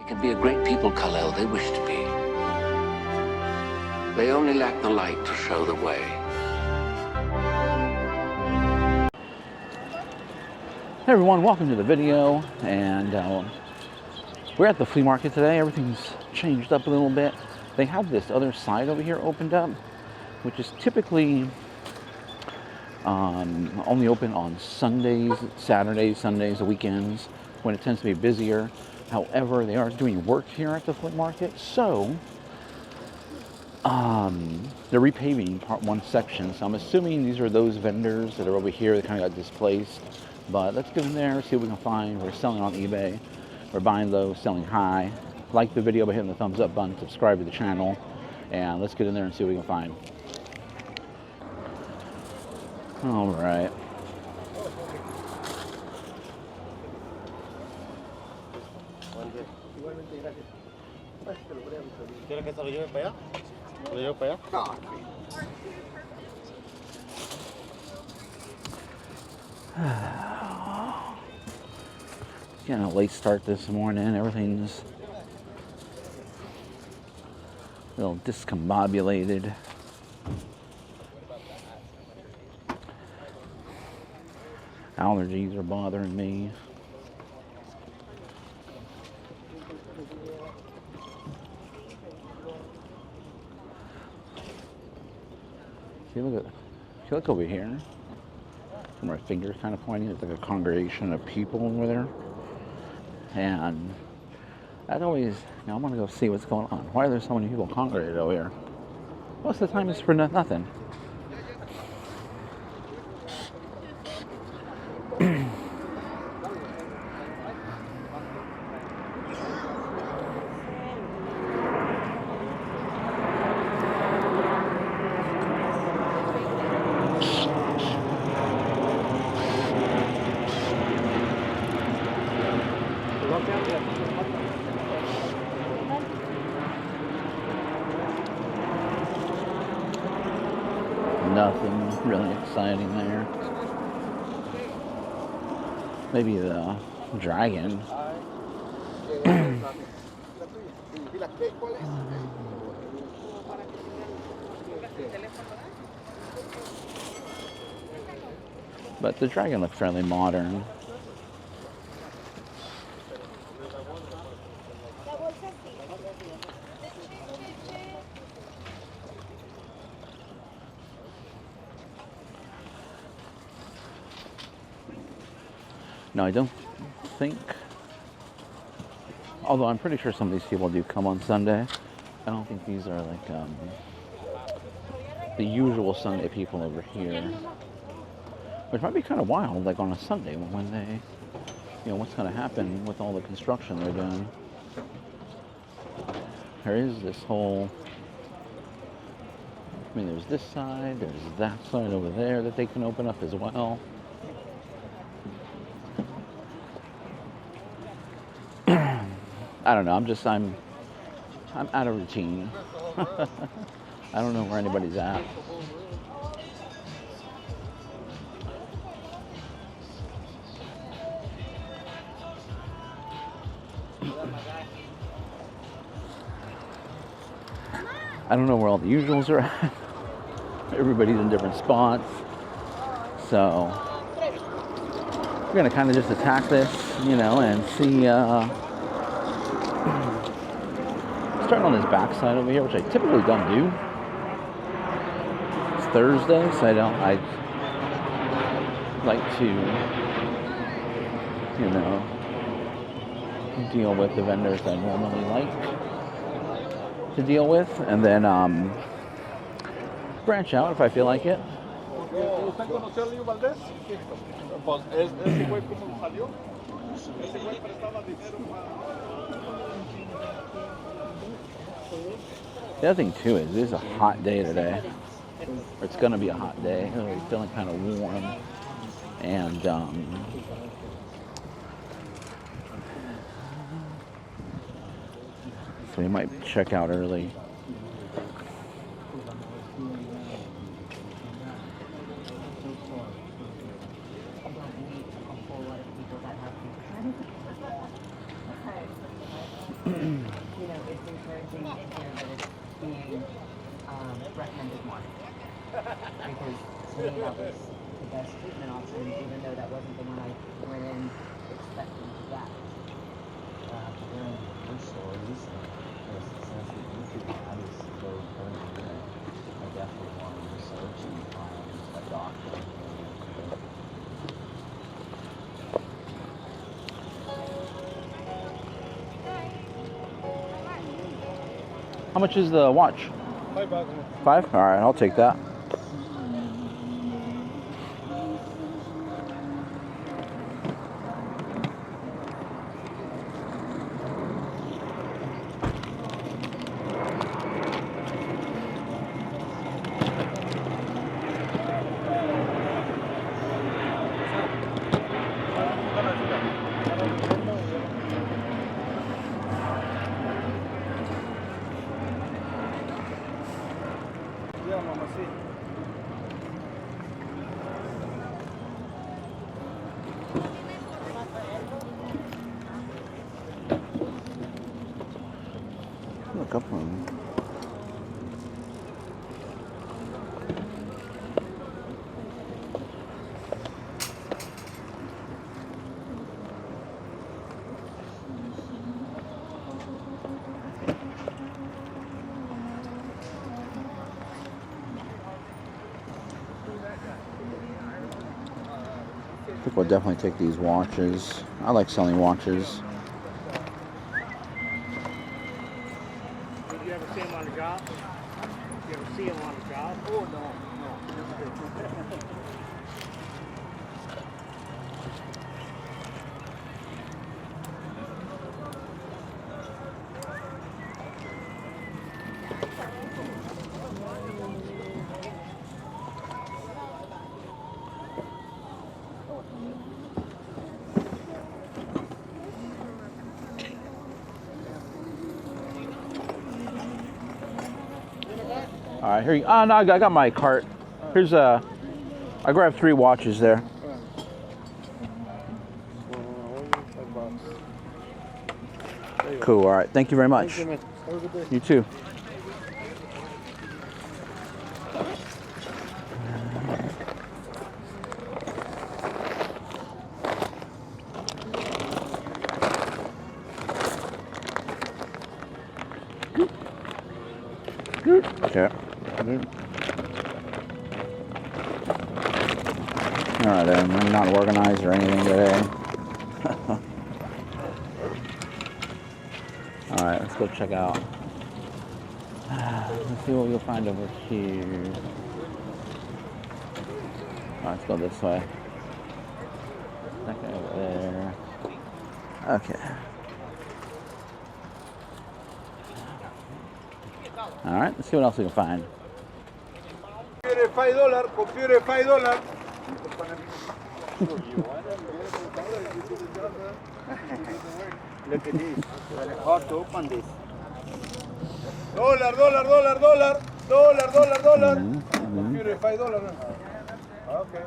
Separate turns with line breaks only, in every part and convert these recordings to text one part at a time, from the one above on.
can be a great people, Kal-El, they wish to be. They only lack the light to show the way.
Hey everyone, welcome to the video, and we're at the flea market today. Everything's changed up a little bit. They have this other side over here opened up, which is typically only open on Sundays, Saturdays, Sundays, the weekends, when it tends to be busier. However, they are doing work here at the flea market, so they're repaving part one section. So I'm assuming these are those vendors that are over here that kind of got displaced. But let's get in there, see what we can find. We're selling on eBay. We're buying low, selling high. Like the video by hitting the thumbs up button, subscribe to the channel, and let's get in there and see what we can find. All right. Getting a late start this morning. Everything's a little discombobulated. Allergies are bothering me. See, look at, if you look over here, where my finger's kind of pointing, it's like a congregation of people over there. And I'd always, I want to go see what's going on. Why are there so many people congregated over here? Most of the time it's for nothing. Nothing really exciting there. Maybe the dragon. But the dragon looks fairly modern. No, I don't think, although I'm pretty sure some of these people do come on Sunday. I don't think these are like the usual Sunday people over here, which might be kind of wild, like on a Sunday when they, you know, what's going to happen with all the construction they're doing. There is this whole, I mean, there's this side, there's that side over there that they can open up as well. I don't know, I'm out of routine. I don't know where anybody's at. I don't know where all the usuals are at. Everybody's in different spots. So we're gonna kind of just attack this, you know, and see, starting on this back side over here, which I typically don't do. It's Thursday, so I like to, you know, deal with the vendors I normally like to deal with, and then branch out if I feel like it. The other thing too is it's a hot day today. Or it's gonna be a hot day. It's feeling kind of warm, and so we might check out early.
you know, it's encouraging to hear that it's being recommended more. Because to me, that was the best treatment option, even though that wasn't the one I went in expecting to get.
Your stories and the success that YouTube had is very encouraging. I definitely want to research and find a doctor.
How much is the watch?
$5.
5? All right, I'll take that.
Yeah, mama, see.
A couple of them. I think we'll definitely take these watches. I like selling watches.
Did you ever see him on a job? You ever see him on a job? Oh, no, no.
All right, here you. Oh no, I got my cart. Here's I grabbed 3 watches there. Cool. All right. Thank you very much.
Thank you, man. Have a good day.
You too. Okay. All right, I'm not organized or anything today. All right, let's go check out. Let's see what we'll find over here. All right, let's go this way. Okay, over there. Okay. All right, let's see what else we can find.
Computer $5. Computer $5. Look at this. How to open this? $. Computer $5. Okay.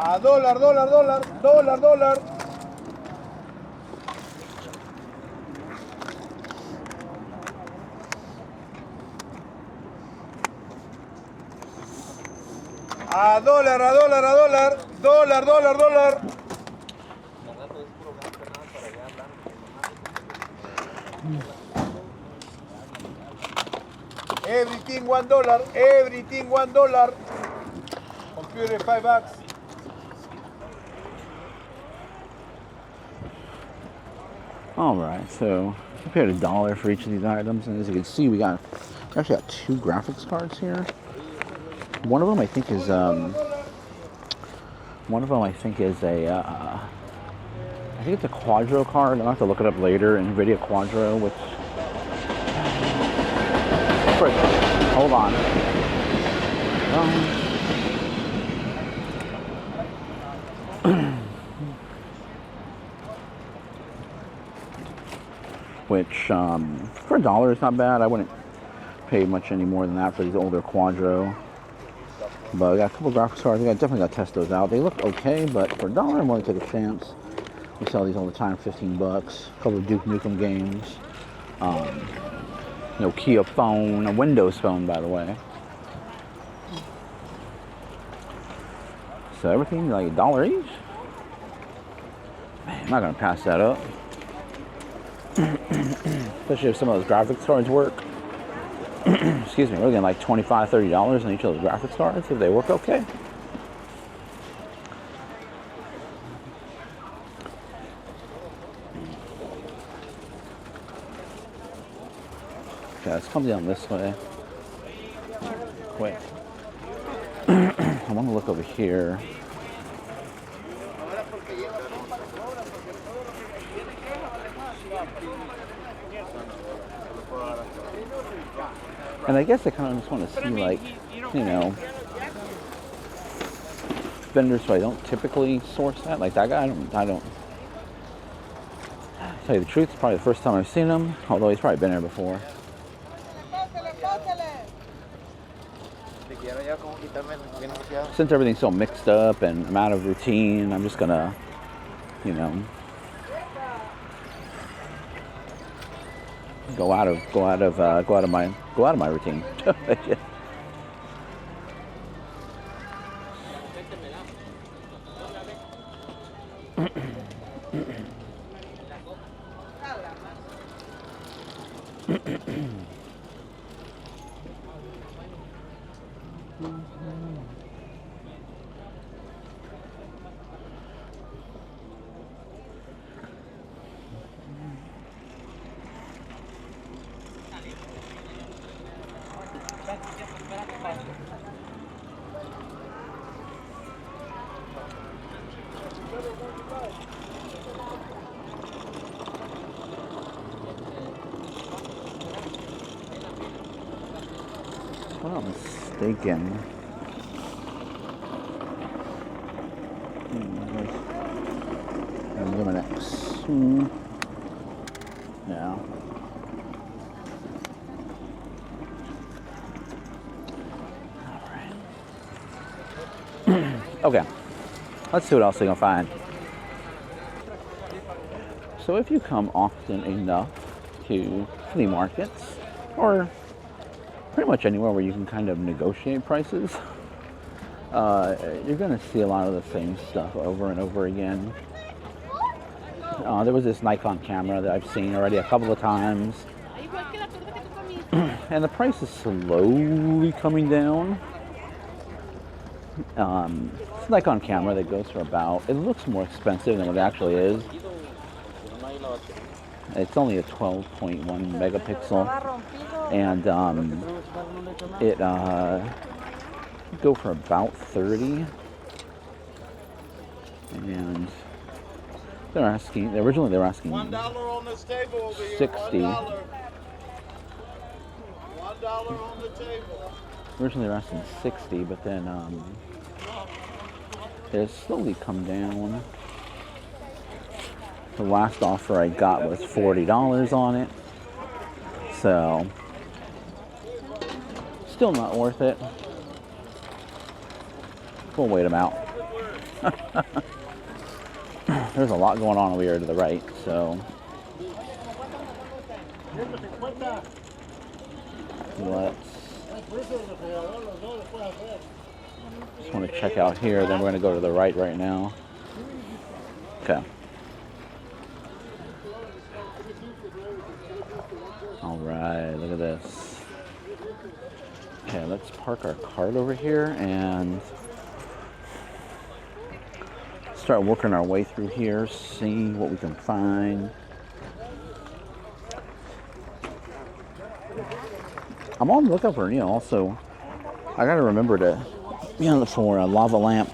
$. A $. A $. A $. Everything $1. Everything $1. Computer $5.
Alright, so I paid $1 for each of these items, and as you can see, we actually got 2 graphics cards here. One of them I think is I think it's a Quadro card. I'll have to look it up later. NVIDIA Quadro, which hold on. Which for $1 is not bad. I wouldn't pay much any more than that for these older Quadro. But I got a couple graphics cards. I definitely got to test those out. They look okay, but for $1, I'm willing to take a chance. We sell these all the time, $15. A couple of Duke Nukem games. Nokia phone, a Windows phone, by the way. So everything like $1 each. Man, I'm not gonna pass that up. Especially if some of those graphics cards work. Excuse me, we're getting like $25, $30 on each of those graphics cards if they work okay. Okay, let's come down this way. Quick. I want to look over here. And I guess I kind of just want to see, like, vendors who I don't typically source at. Like that guy, I don't. Tell you the truth, it's probably the first time I've seen him, although he's probably been there before. Since everything's so mixed up and I'm out of routine, I'm just gonna, go out of my routine. If I'm not mistaken, Luminex. Yeah. Okay, let's see what else we can find. So if you come often enough to flea markets, or pretty much anywhere where you can kind of negotiate prices, you're going to see a lot of the same stuff over and over again. There was this Nikon camera that I've seen already a couple of times, and the price is slowly coming down. It's a Nikon camera that goes for about, it looks more expensive than what it actually is. It's only a 12.1 megapixel, and it go for about 30, and originally they were asking $1 on this table over here. 60. $1 on the table. Originally they were asking 60, but then it slowly come down. The last offer I got was $40 on it, so still not worth it. We'll wait them out. There's a lot going on over here to the right, so just want to check out here, then we're going to go to the right now. Okay. All right, look at this. Okay, let's park our cart over here and start working our way through here, see what we can find. I'm on the lookout for, also, I gotta remember to, for lava lamp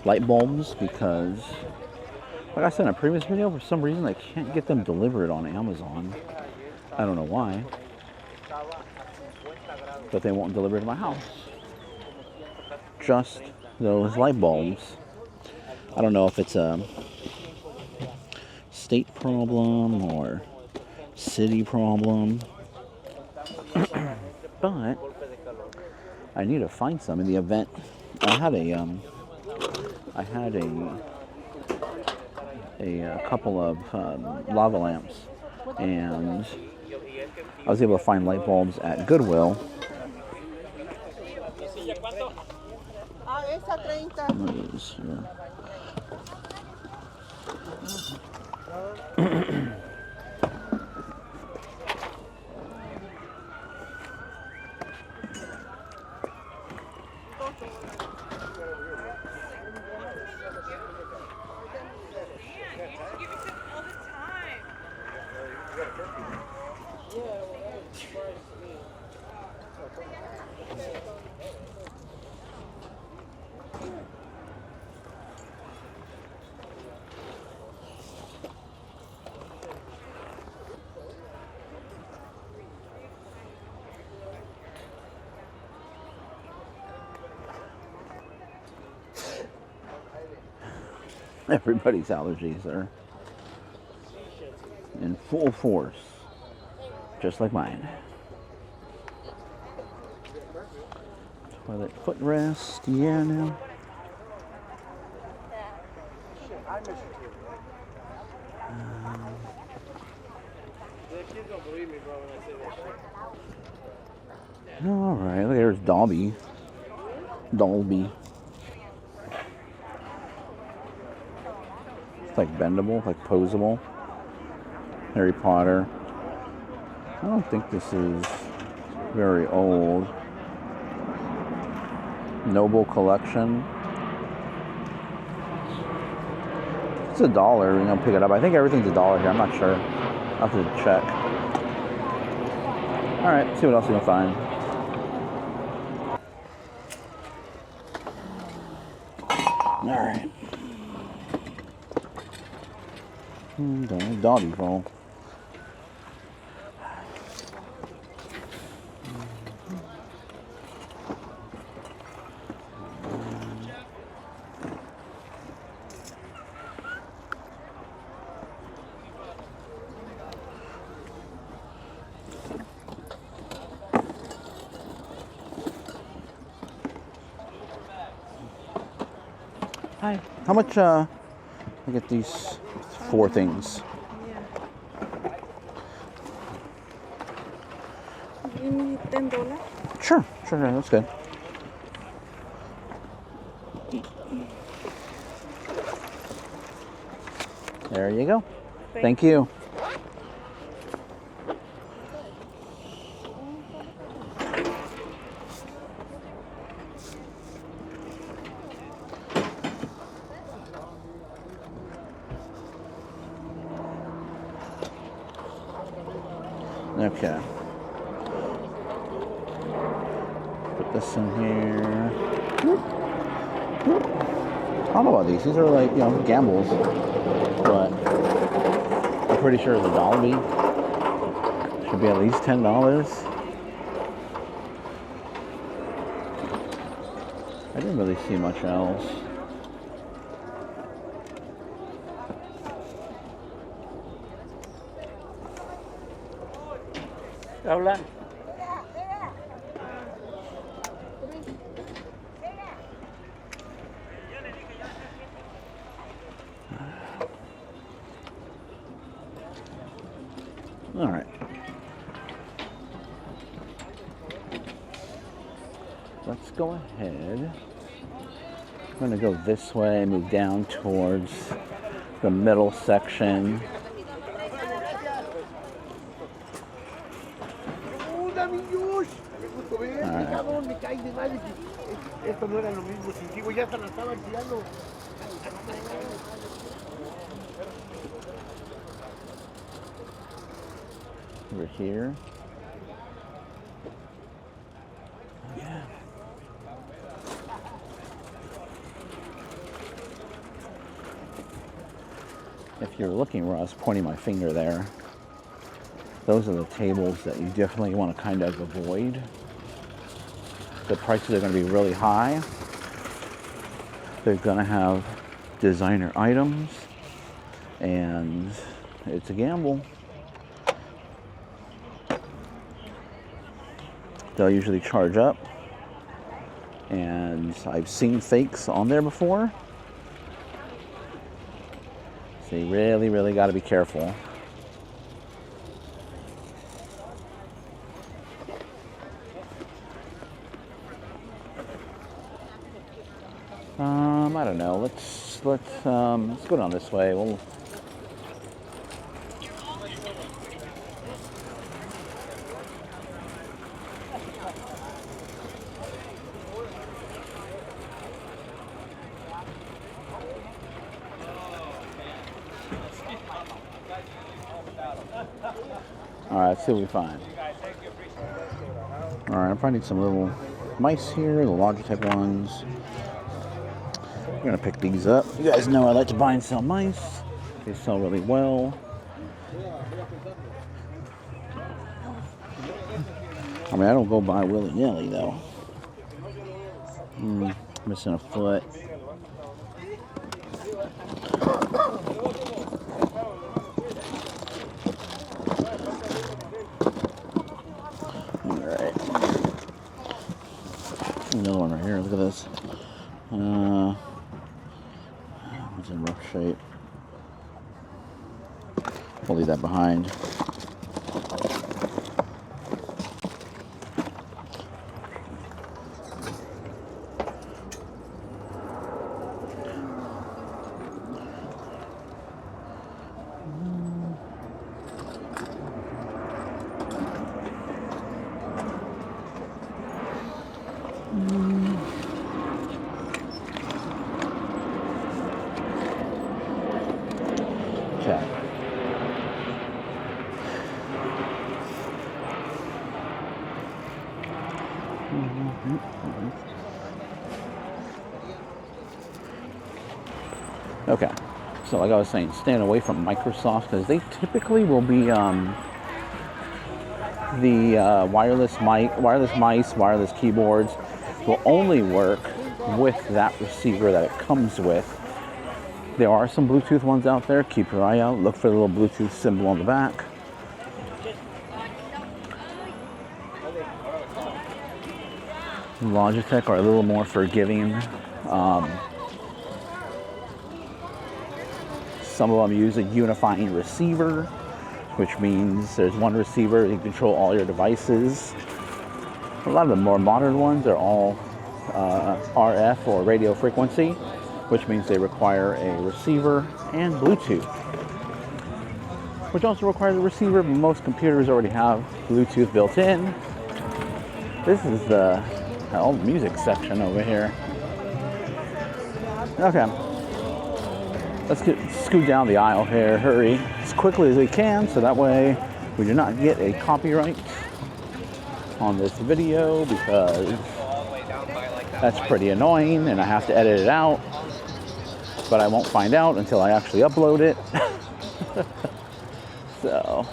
light bulbs, because, like I said in a previous video, for some reason I can't get them delivered on Amazon. I don't know why, but they won't deliver to my house. Just those light bulbs. I don't know if it's a state problem or city problem, but I need to find some in the event. I had a couple of lava lamps, and I was able to find light bulbs at Goodwill. What is here? Everybody's allergies are in full force, just like mine. Toilet footrest, yeah, now. All right, there's Dolby. It's like bendable, like posable. Harry Potter. I don't think this is very old. Noble Collection. It's $1, pick it up. I think everything's $1 here, I'm not sure. I'll have to check. Alright, see what else we can find. Alright. Doggy phone. Hi. How much, I get these 4 things.
You need $10?
Sure, that's good. There you go. Thank you. Okay. Put this in here. I don't know about these. These are like, gambles. But I'm pretty sure it's a Dolby. Should be at least $10. I didn't really see much else.
Hablan.
All right. Let's go ahead. I'm going to go this way, move down towards the middle section.
Esto no era lo mismo sin ti, ya se la estaban tirando.
Over here. Yeah. If you're looking where I was pointing my finger there, those are the tables that you definitely want to kind of avoid. The prices are going to be really high. They're going to have designer items, and it's a gamble. They'll usually charge up, and I've seen fakes on there before. So you really, really got to be careful. I don't know. Let's go down this way. We'll. All right, let's see what we find. All right, I'm finding some little mice here, the Logitech ones. We're gonna pick these up. You guys know I like to buy and sell mice. They sell really well. I mean, I don't go buy willy-nilly though. Missing a foot. Alright. Another one right here. Look at this. It's in rough shape. We'll leave that behind. Okay. Okay, so like I was saying, staying away from Microsoft because they typically will be the wireless mice, wireless keyboards will only work with that receiver that it comes with. There are some Bluetooth ones out there. Keep your eye out. Look for the little Bluetooth symbol on the back. Logitech are a little more forgiving. Some of them use a unifying receiver, which means there's one receiver, you control all your devices. A lot of the more modern ones are all RF or radio frequency, which means they require a receiver and Bluetooth, which also requires a receiver, but most computers already have Bluetooth built in. This is the old music section over here. Okay, let's scoot down the aisle here, hurry as quickly as we can so that way we do not get a copyright on this video, because that's pretty annoying and I have to edit it out, but I won't find out until I actually upload it. So,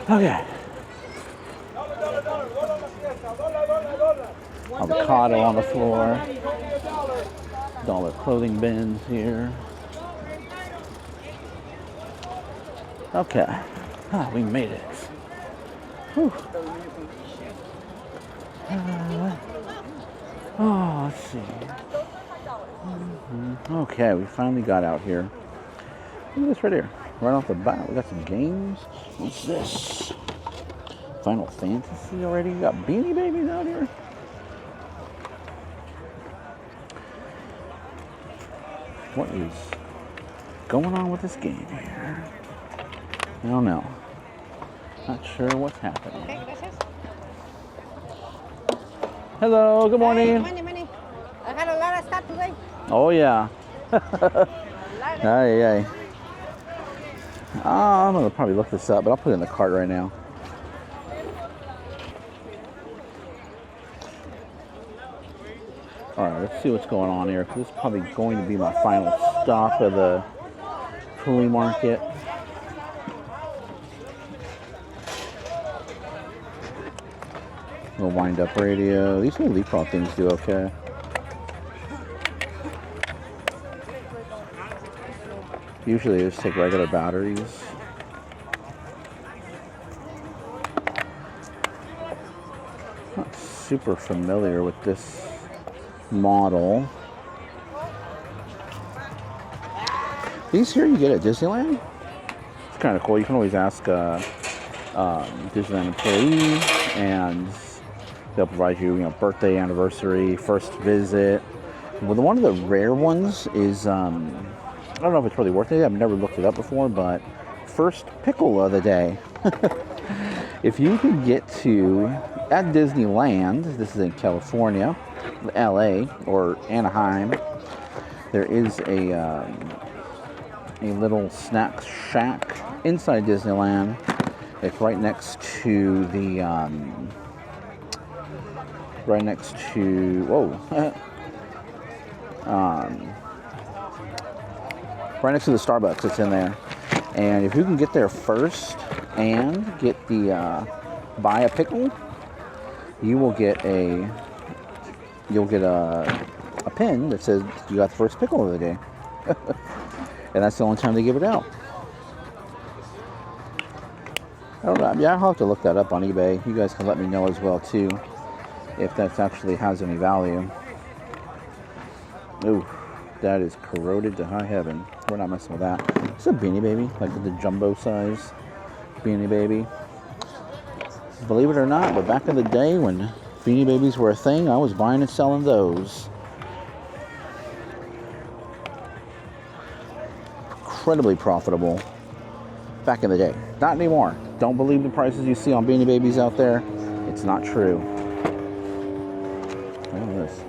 okay. Avocado on the floor. Dollar clothing bins here. Okay. We made it. Whew. Let's see. Okay, we finally got out here. Look at this right here. Right off the bat, we got some games. What's this? Final Fantasy already? We got Beanie Babies out here? What is going on with this game here? I don't know. Not sure what's happening.
Okay, gracias.
Hello, good morning.
Money. I got a lot of stuff today.
Oh, yeah. Aye. I'm going to probably look this up, but I'll put it in the cart right now. Alright, let's see what's going on here, because this is probably going to be my final stop of the flea market. Little wind-up radio. These little leapfrog things do okay. Usually they just take regular batteries. Not super familiar with this model. These here you get at Disneyland. It's kind of cool. You can always ask Disneyland employee, and they'll provide you, birthday, anniversary, first visit. Well, one of the rare ones is I don't know if it's really worth it. I've never looked it up before, but first pickle of the day. If you can get to at Disneyland, this is in California, LA or Anaheim, there is a little snack shack inside Disneyland. It's right next to the right next to right next to the Starbucks. It's in there, and if you can get there first and get the buy a pickle, you will get a pin that says you got the first pickle of the day. And that's the only time they give it out. I don't know. Yeah, I'll have to look that up on eBay. You guys can let me know as well too, if that actually has any value. Ooh, that is corroded to high heaven. We're not messing with that. It's a Beanie Baby, like the jumbo size Beanie Baby. Believe it or not, but back in the day when Beanie Babies were a thing, I was buying and selling those. Incredibly profitable back in the day. Not anymore. Don't believe the prices you see on Beanie Babies out there. It's not true. Look at this.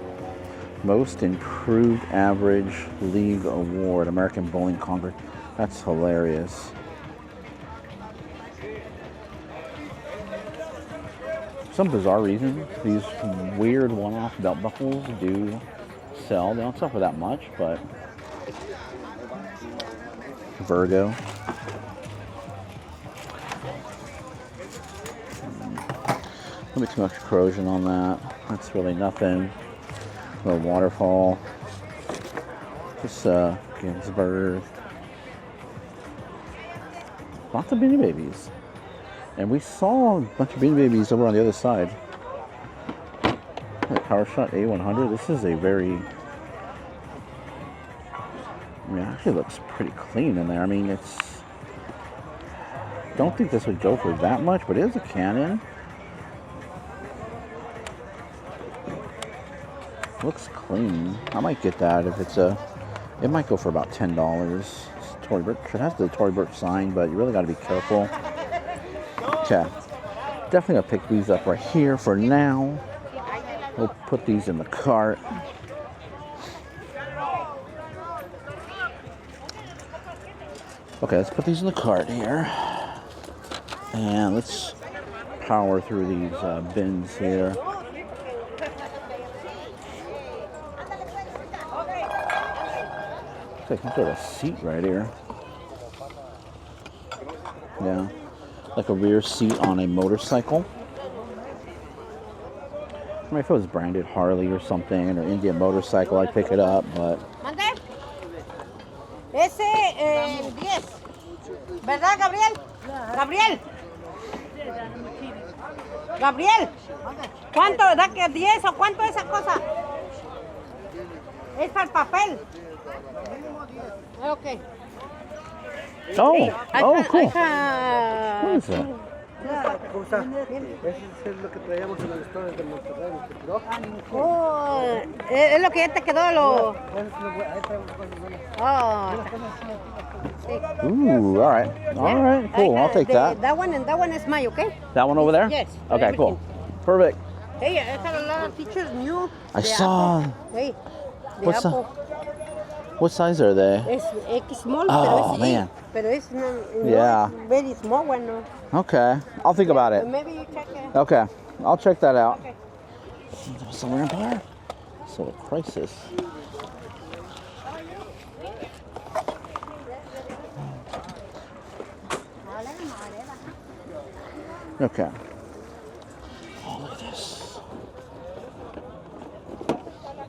Most Improved Average League Award, American Bowling Congress. That's hilarious. For some bizarre reason, these weird one-off belt buckles do sell. They don't sell for that much, but Virgo. Not too much corrosion on that. That's really nothing. A little waterfall. Just Ginsburg. Lots of Beanie Babies. And we saw a bunch of Beanie Babies over on the other side. Power Shot A100. This is a very... I mean, it actually looks pretty clean in there. I mean, it's... Don't think this would go for that much, but it is a Canon. Looks clean. I might get that if it's a... It might go for about $10. It's Tory Burch. It has the Tory Burch sign, but you really got to be careful. Okay. Definitely gonna pick these up right here for now. We'll put these in the cart. Okay, let's put these in the cart here. And let's power through these bins here. Looks like some sort of seat right here. Yeah. Like a rear seat on a motorcycle. I mean, if it was branded Harley or something, or Indian motorcycle, I'd pick it up, but...
¿Mande? Ese, 10. ¿Verdad, Gabriel? Gabriel. Gabriel. ¿Cuánto? ¿Verdad que 10 o cuánto es esa cosa? Es para el papel. Ok.
Oh, oh, cool. What is that?
¿Cómo está? Eso es lo que traíamos en el store de Monterrey, ¿te quedó?
Oh, es lo que ya te quedó lo... Oh.
Ooh, all right. All right, cool. I'll take that.
That one and that one is mine, okay?
That one over there?
Yes.
Okay, cool. Perfect.
Hey, I had a lot of features new.
I saw.
Hey,
What's that? What size are they?
Es X small,
Oh, man.
Pero es
Yeah.
very small one, no?
Okay, I'll think about it.
Maybe you check it.
Okay, I'll check that out.
Okay.
Somewhere in here. little crisis. Okay. Oh, look at this.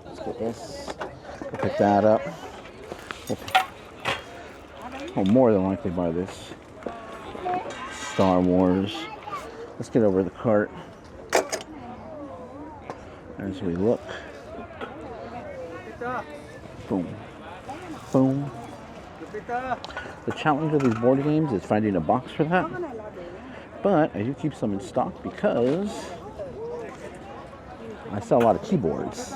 Let's get this. We'll pick that up. We'll more than likely buy this Star Wars. Let's get over the cart as we look. Boom. Boom. The challenge of these board games is finding a box for that. But I do keep some in stock because I sell a lot of keyboards.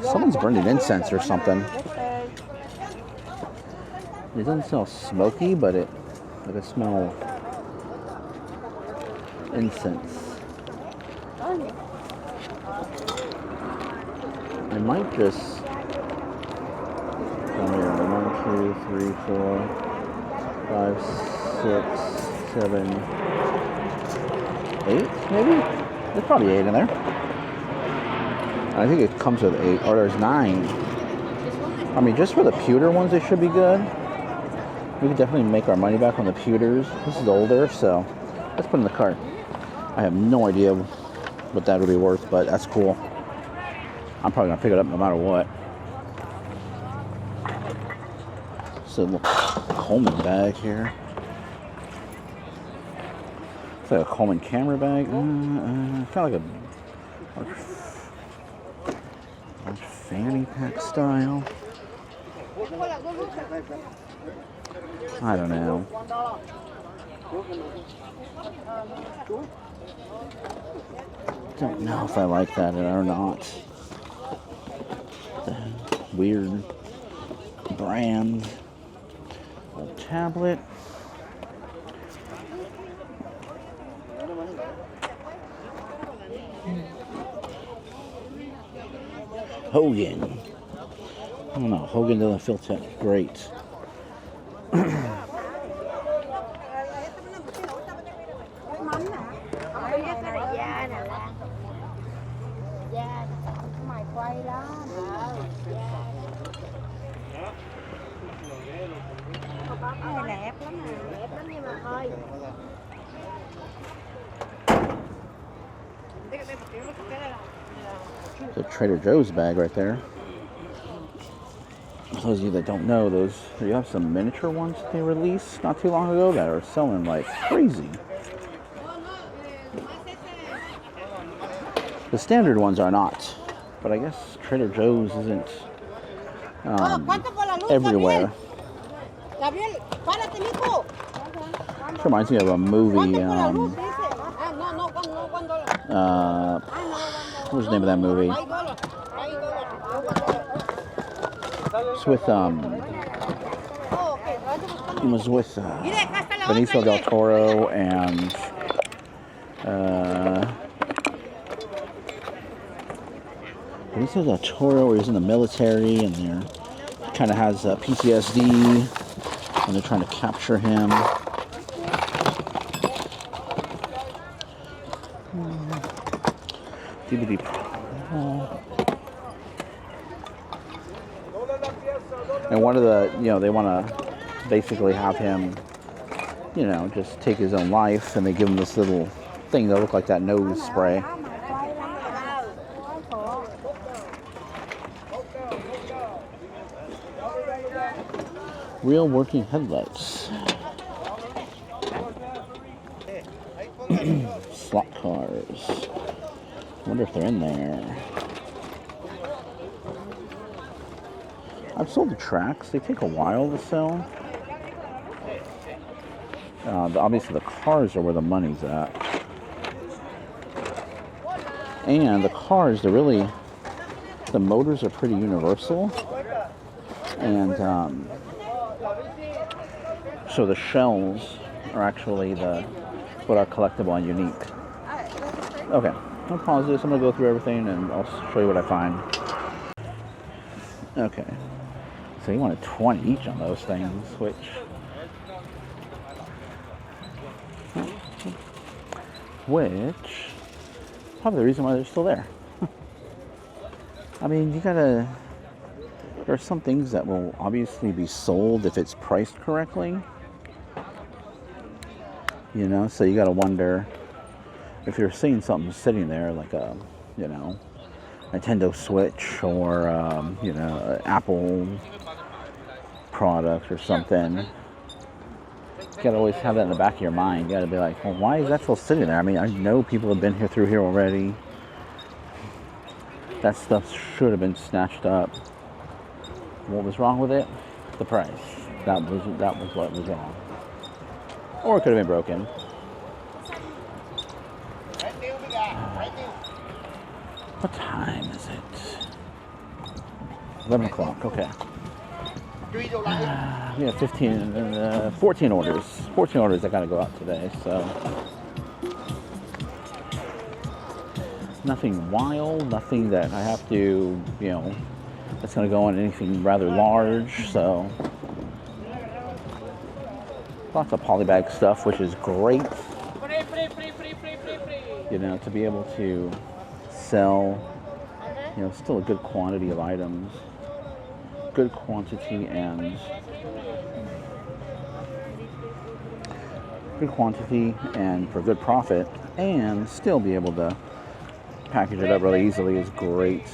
Someone's burning incense or something. It doesn't smell smoky, but I can smell incense. I might just come here. 1, 2, 3, 4, 5, 6, 7, 8, maybe? There's probably 8 in there. I think it comes with 8, or there's 9. I mean, just for the pewter ones, they should be good. We could definitely make our money back on the pewters. This is older, so let's put it in the cart. I have no idea what that would be worth, but that's cool. I'm probably gonna pick it up no matter what. It's a little Coleman bag here. It's like a Coleman camera bag. Kind of like a fanny pack style. I don't know. Don't know if I like that or not. The weird brand of tablet. Hogan. I don't know. Hogan doesn't feel great. The Trader Joe's bag right there. For those of you that don't know, you have some miniature ones that they released not too long ago that are selling like crazy. The standard ones are not, but I guess Trader Joe's isn't everywhere. This reminds me of a movie. What was the name of that movie? It's with it was with Benicio del Toro and Benicio del Toro, where he's in the military and he kind of has PTSD and they're trying to capture him. DVD. And one of the, they want to basically have him, just take his own life, and they give him this little thing that look like that nose spray. Real working headlights. Slot cars. I wonder if they're in there. I've sold the tracks. They take a while to sell. Obviously, the cars are where the money's at. And the cars, the motors are pretty universal. And so the shells are actually what are collectible and unique. Okay. I'll pause this. I'm going to go through everything and I'll show you what I find. Okay. So you wanted 20 each on those things, which probably the reason why they're still there. I mean, there are some things that will obviously be sold if it's priced correctly. You know, so you gotta wonder if you're seeing something sitting there like a, you know, Nintendo Switch or, you know, Apple product or something. You gotta always have that in the back of your mind. You gotta be like, well, why is that still sitting there? I mean, I know people have been through here already. That stuff should have been snatched up. What was wrong with it? The price. That was what was wrong. Or it could have been broken. What time is it? 11 o'clock, okay. We have 14 orders. 14 orders that gotta go out today, so. Nothing wild, nothing that I have to, you know, that's gonna go on anything rather large, so. Lots of polybag stuff, which is great. You know, to be able to sell, you know, still a good quantity of items. Good quantity and for good profit, and still be able to package it up really easily is great.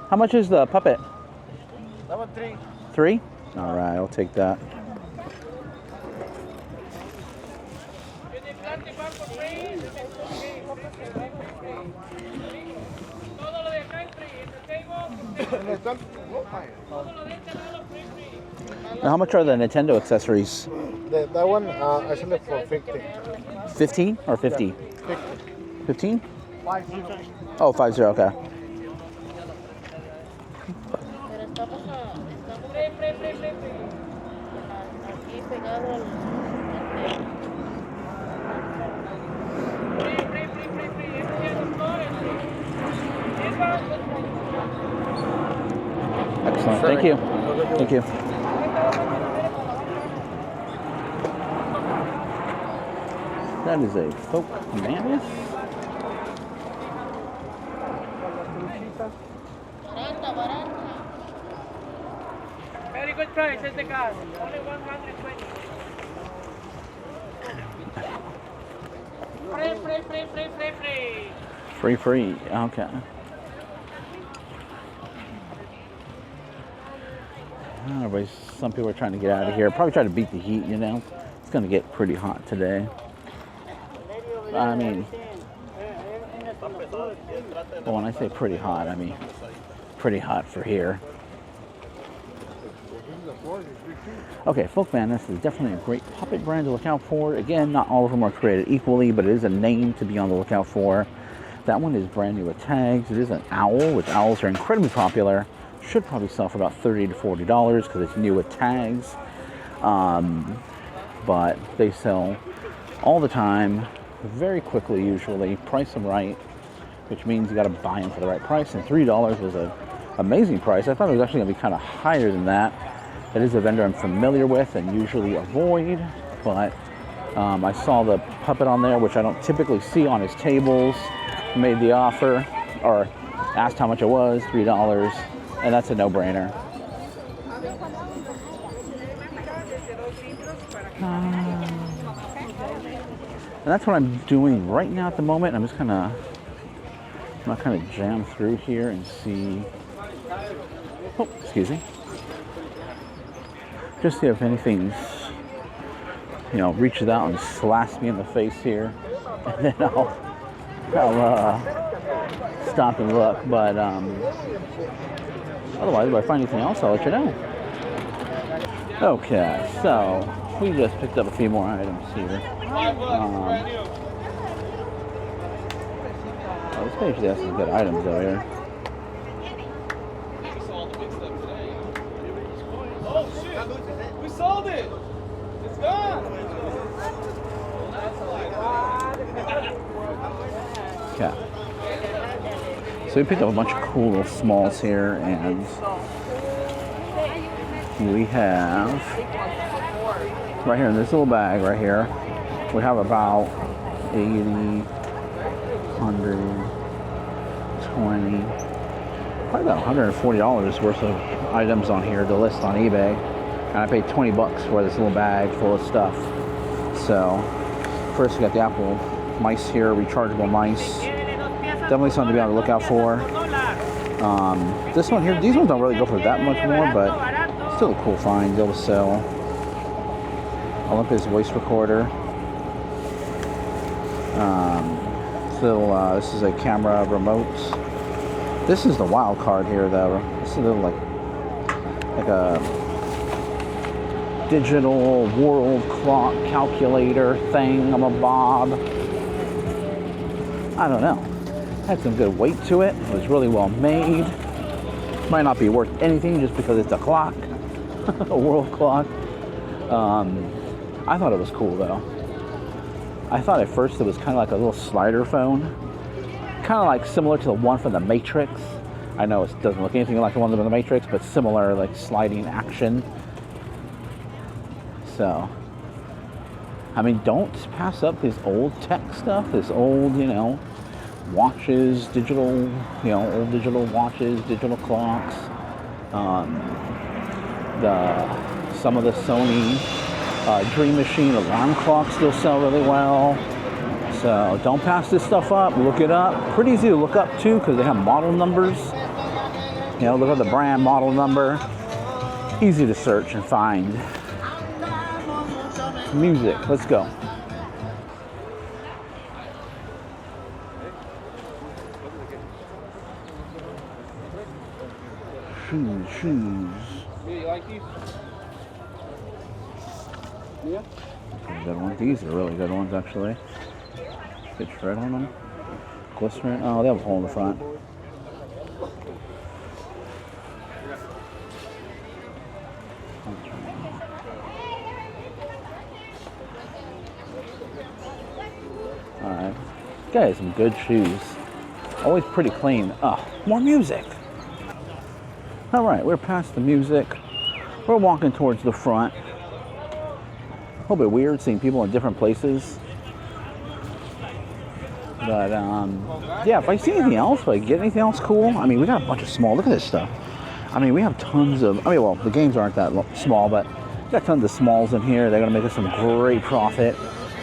How much is the puppet?
That one, 3.
3? All right, I'll take that. Now, how much are the Nintendo accessories?
That one, I sell it for 50.
15 or 50?
Yeah, 50.
15?
50.
Oh, 50, okay. Excellent, thank you. Thank you. That is a folk mammoth.
Very good price, is the car. Only 120.
Free. Okay. Some people are trying to get out of here. Probably trying to beat the heat, you know. It's going to get pretty hot today. I mean, well, when I say pretty hot, I mean pretty hot for here. Okay, Folk Madness is definitely a great puppet brand to look out for. Again, not all of them are created equally, but it is a name to be on the lookout for. That one is brand new with tags. It is an owl, which owls are incredibly popular. Should probably sell for about $30 to $40 because it's new with tags. But they sell all the time, very quickly usually. Price them right, which means you got to buy them for the right price. And $3 was an amazing price. I thought it was actually going to be kind of higher than that. It is a vendor I'm familiar with and usually avoid, but I saw the puppet on there, which I don't typically see on his tables. Made the offer, or asked how much it was, $3, and that's a no-brainer. And that's what I'm doing right now at the moment. I'm just gonna jam through here and see. Oh, excuse me. Just see if anything's, you know, reaches out and slaps me in the face here, and then I'll stop and look. But otherwise, if I find anything else, I'll let you know. Okay, so we just picked up a few more items here. This page has some good items over here.
Oh shit! We sold it! It's gone!
Okay. So we picked up a bunch of cool little smalls here, and we have right here in this little bag right here, we have about 80, 120, probably about $140 worth of items on here to list on eBay. And I paid 20 bucks for this little bag full of stuff. So, first we got the Apple mice here, rechargeable mice. Definitely something to be on the lookout for. This one here, these ones don't really go for that much more, but still a cool find. They'll sell. Olympus voice recorder. This is a camera remote. This is the wild card here, though. This is a little like a digital world clock calculator thing. I'm a bob. I don't know. Had some good weight to it. It was really well made. Might not be worth anything just because it's a clock, a world clock. I thought it was cool though. I thought at first it was kind of like a little slider phone, kind of like similar to the one from the Matrix. I know it doesn't look anything like the one from the Matrix, but similar, like sliding action. So, I mean, don't pass up this old tech stuff, this old, watches, digital, old digital watches, digital clocks. Some of the Sony Dream Machine alarm clocks still sell really well. So don't pass this stuff up. Look it up. Pretty easy to look up too because they have model numbers. Look at the brand model number. Easy to search and find. Music. Let's go. Shoes.
Yeah, you like these? Yeah.
Good ones. These are really good ones, actually. Good tread on them. Glycerin. Oh, they have a hole in the front. Alright. Guys, some good shoes. Always pretty clean. Oh, more music. Alright, we're past the music. We're walking towards the front. A little bit weird seeing people in different places. But, yeah, if I see anything else, if I get anything else cool, I mean, we got a bunch of small. Look at this stuff. I mean, we have tons of, well, the games aren't that small, but we got tons of smalls in here. They're going to make us some great profit.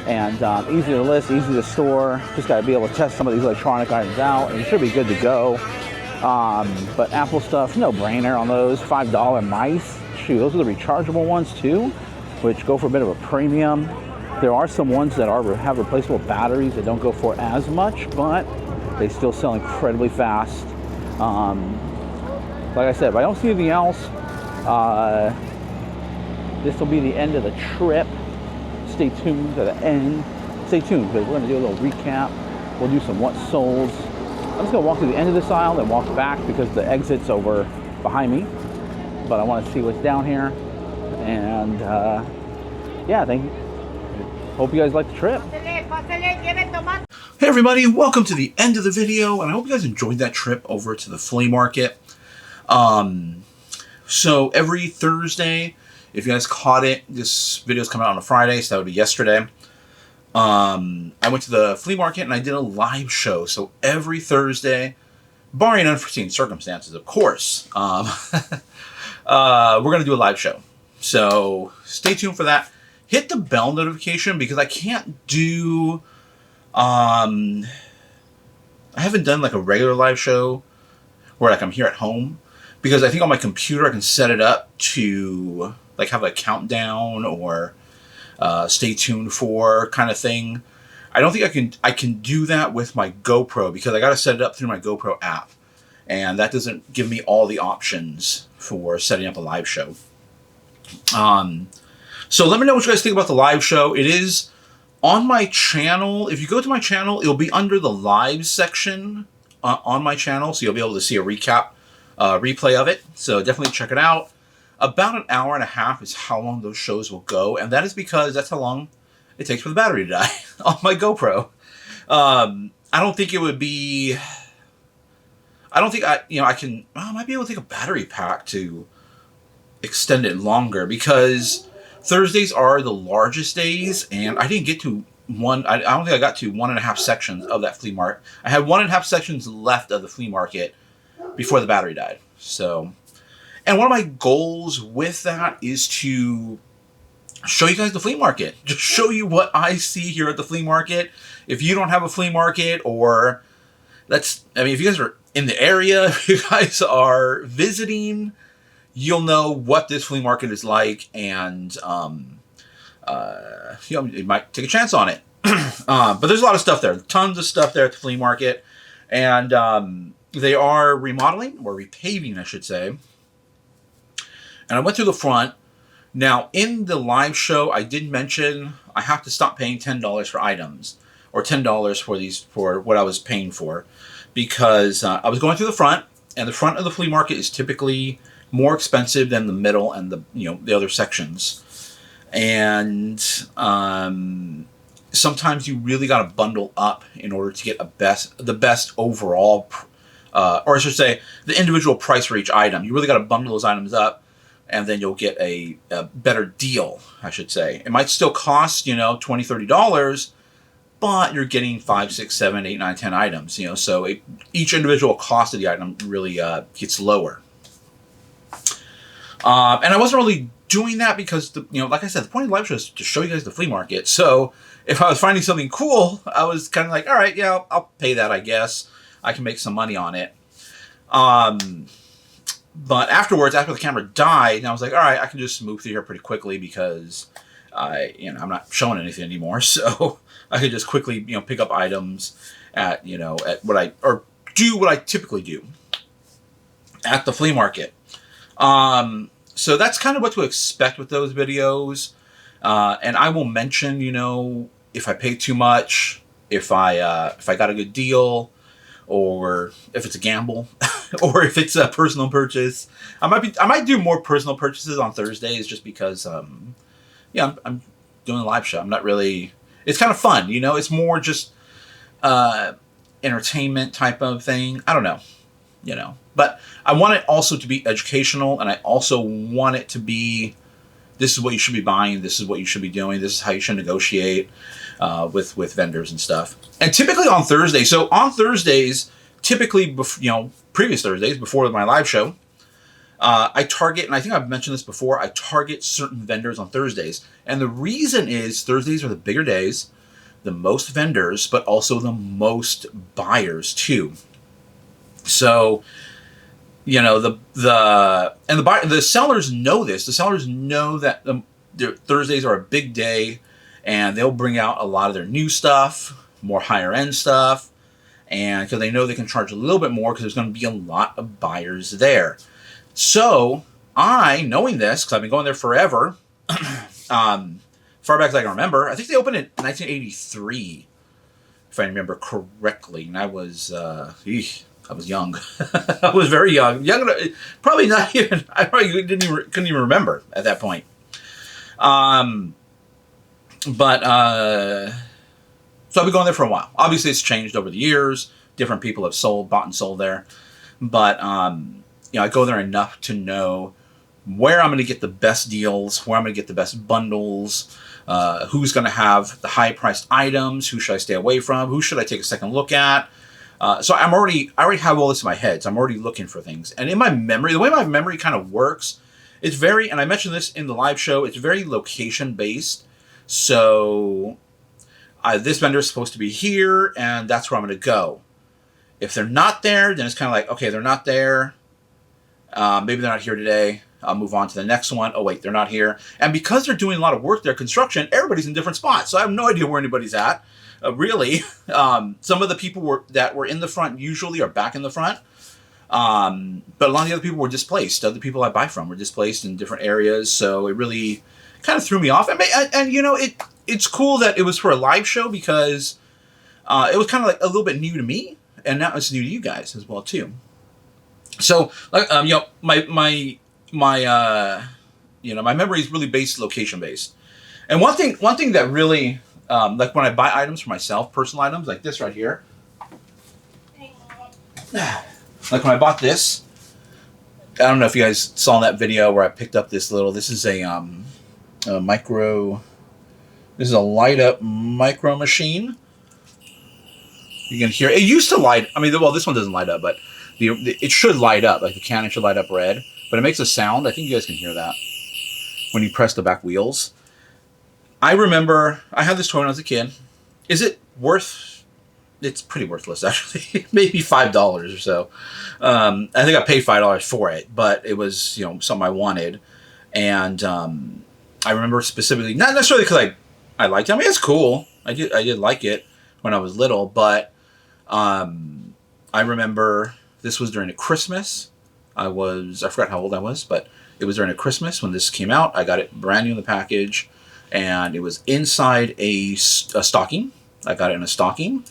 And easy to list, easy to store. Just got to be able to test some of these electronic items out, and you should be good to go. But Apple stuff, no brainer on those. $5 mice. Shoot, those are the rechargeable ones too, which go for a bit of a premium. There are some ones that have replaceable batteries that don't go for as much, but they still sell incredibly fast. Like I said, if I don't see anything else, this will be the end of the trip. Stay tuned to the end. Stay tuned because we're going to do a little recap. We'll do some what solds. I'm just going to walk to the end of this aisle and walk back because the exit's over behind me. But I want to see what's down here. And yeah, thank you. Hope you guys like the trip.
Hey everybody, welcome to the end of the video, and I hope you guys enjoyed that trip over to the flea market. So every Thursday, if you guys caught it, this video is coming out on a Friday, so that would be yesterday. I went to the flea market and I did a live show. So every Thursday, barring unforeseen circumstances, of course, we're going to do a live show. So stay tuned for that. Hit the bell notification because I can't do, I haven't done like a regular live show where like I'm here at home, because I think on my computer I can set it up to like have a countdown or stay tuned for kind of thing. I don't think I can do that with my GoPro because I got to set it up through my GoPro app, and that doesn't give me all the options for setting up a live show. So let me know what you guys think about the live show. It is on my channel. If you go to my channel, it'll be under the live section on my channel, so you'll be able to see a recap, replay of it. So definitely check it out. About an hour and a half is how long those shows will go, and that is because that's how long it takes for the battery to die on my GoPro. I don't think it would be. I don't think I might be able to take a battery pack to extend it longer because Thursdays are the largest days, and I didn't get to I don't think I got to 1.5 sections of that flea market. I had 1.5 sections left of the flea market before the battery died. So, and one of my goals with that is to show you guys the flea market. Just show you what I see here at the flea market. If you don't have a flea market, or if you guys are in the area, if you guys are visiting, you'll know what this flea market is like, and you might take a chance on it. But there's a lot of stuff there, tons of stuff there at the flea market, and they are remodeling, or repaving, I should say. And I went through the front. Now, in the live show, I did mention I have to stop paying $10 for items, or $10 for what I was paying for, because I was going through the front, and the front of the flea market is typically more expensive than the middle and the other sections. And sometimes you really got to bundle up in order to get the best overall, or I should say, the individual price for each item. You really got to bundle those items up, and then you'll get a better deal, I should say. It might still cost, $20, $30, but you're getting 5, 6, 7, 8, 9, 10 items, so each individual cost of the item really gets lower. And I wasn't really doing that because, like I said, the point of the live show is to show you guys the flea market. So if I was finding something cool, I was kind of like, all right, yeah, I'll pay that, I guess. I can make some money on it. But afterwards, after the camera died, I was like, all right, I can just move through here pretty quickly because I'm not showing anything anymore. So I could just quickly, pick up items at do what I typically do at the flea market. So that's kind of what to expect with those videos. And I will mention, if I pay too much, if I got a good deal, or if it's a gamble, or if it's a personal purchase. I might do more personal purchases on Thursdays just because, I'm doing a live show. I'm not really, it's kind of fun, it's more just, entertainment type of thing. I don't know, but I want it also to be educational, and I also want it to be, this is what you should be buying, this is what you should be doing, this is how you should negotiate with vendors and stuff. And typically on Thursdays, typically, previous Thursdays before my live show, I target, and I think I've mentioned this before, I target certain vendors on Thursdays. And the reason is Thursdays are the bigger days, the most vendors, but also the most buyers too. So, the sellers know this. The sellers know that their Thursdays are a big day, and they'll bring out a lot of their new stuff, more higher end stuff, and because they know they can charge a little bit more because there's going to be a lot of buyers there. So knowing this, because I've been going there forever, far back as I can remember, I think they opened in 1983, if I remember correctly, and I was young. I was very young. Probably not even. I probably couldn't even remember at that point. So I've been going there for a while. Obviously, it's changed over the years. Different people have bought and sold there. But I go there enough to know where I'm going to get the best deals, where I'm going to get the best bundles, who's going to have the high-priced items, who should I stay away from, who should I take a second look at. So I already have all this in my head, so I'm already looking for things. And in my memory, the way my memory kind of works, it's very, and I mentioned this in the live show, it's very location-based. So this vendor is supposed to be here, and that's where I'm going to go. If they're not there, then it's kind of like, okay, they're not there. Maybe they're not here today. I'll move on to the next one. Oh, wait, they're not here. And because they're doing a lot of work there, construction, everybody's in different spots. So I have no idea where anybody's at, really. Some of the people that were in the front usually are back in the front. But a lot of the other people were displaced. Other people I buy from were displaced in different areas. So it really kind of threw me off. And it's cool that it was for a live show because it was kind of like a little bit new to me. And now it's new to you guys as well, too. So, my memory is really location based. And one thing that really, like when I buy items for myself, personal items like this right here, like when I bought this, I don't know if you guys saw that video where I picked up this is a micro This is a light up micro machine. You can hear it used to light. I mean, well, this one doesn't light up, but it should light up. Like the cannon should light up red, but it makes a sound. I think you guys can hear that when you press the back wheels. I remember I had this toy when I was a kid. Is it worth? It's pretty worthless, actually. Maybe $5 or so. I think I paid $5 for it, but it was something I wanted, and I remember specifically, not necessarily because I liked it. I mean, it's cool. I did like it when I was little, but I remember this was during a Christmas. I forgot how old I was, but it was during a Christmas when this came out. I got it brand new in the package, and it was inside a stocking. I got it in a stocking.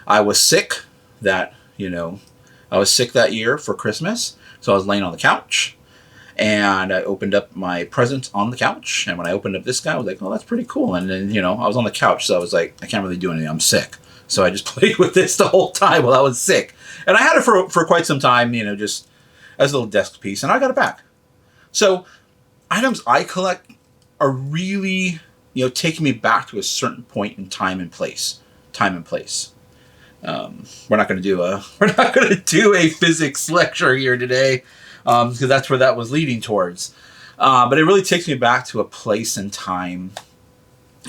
I was sick that year for Christmas, so I was laying on the couch, and I opened up my present on the couch. And when I opened up this guy, I was like, "Oh, that's pretty cool." And then I was on the couch, so I was like, "I can't really do anything. I'm sick." So I just played with this the whole time while I was sick, and I had it for quite some time, just as a little desk piece, and I got it back. So items I collect are really taking me back to a certain point in time and place. We're not going to do a physics lecture here today, because that's where that was leading towards. But it really takes me back to a place and time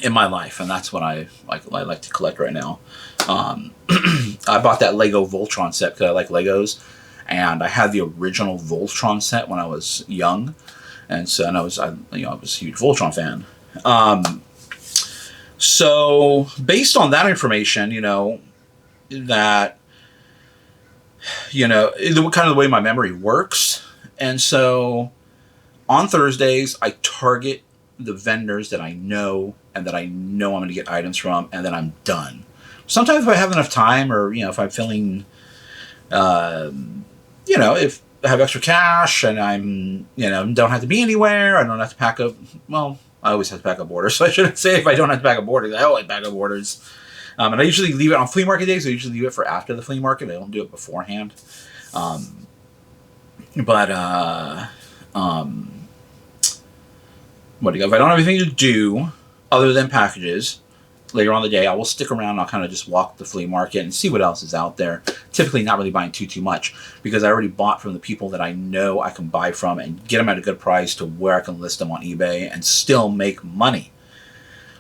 in my life, and that's what I like to collect right now. I bought that Lego Voltron set because I like Legos, and I had the original Voltron set when I was young, and I was a huge Voltron fan. So based on that information, that kind of the way my memory works, and so on Thursdays I target the vendors that I know and that I know I'm going to get items from, and then I'm done. Sometimes if I have enough time, or if I'm feeling if I have extra cash and I'm don't have to be anywhere, I don't have to pack up, well, I always have to pack up orders, so I shouldn't say if I don't have to pack up orders. I always pack up orders. And I usually leave it on flea market days. I usually leave it for after the flea market. I don't do it beforehand. What do you got? If I don't have anything to do other than packages, later on in the day, I will stick around. I'll kind of just walk the flea market and see what else is out there. Typically not really buying too much, because I already bought from the people that I know I can buy from and get them at a good price to where I can list them on eBay and still make money.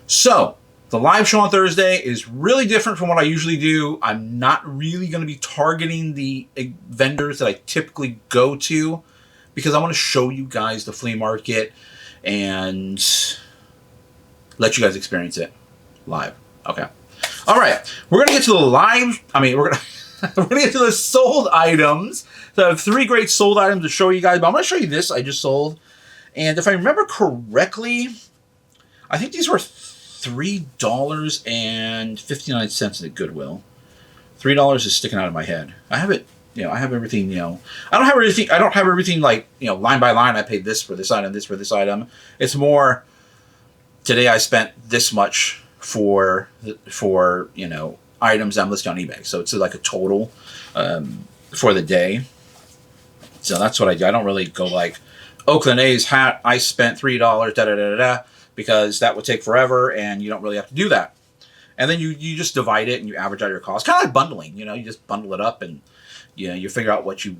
So the live show on Thursday is really different from what I usually do. I'm not really going to be targeting the vendors that I typically go to, because I want to show you guys the flea market and let you guys experience it live. Okay. All right. We're going to get to the live. We're going to get to the sold items. So I have 3 great sold items to show you guys, but I'm going to show you this I just sold. And if I remember correctly, I think these were $3.59 at Goodwill. $3 is sticking out of my head. I have it. I have everything. I don't have everything. I don't have everything like line by line. I paid this for this item, this for this item. It's more, today I spent this much for items I'm listing on eBay. So it's like a total for the day. So that's what I do. I don't really go like Oakland A's hat. I spent $3. Da da da da. Because that would take forever, and you don't really have to do that. And then you just divide it and you average out your cost. Kind of like bundling, you just bundle it up, and you figure out what your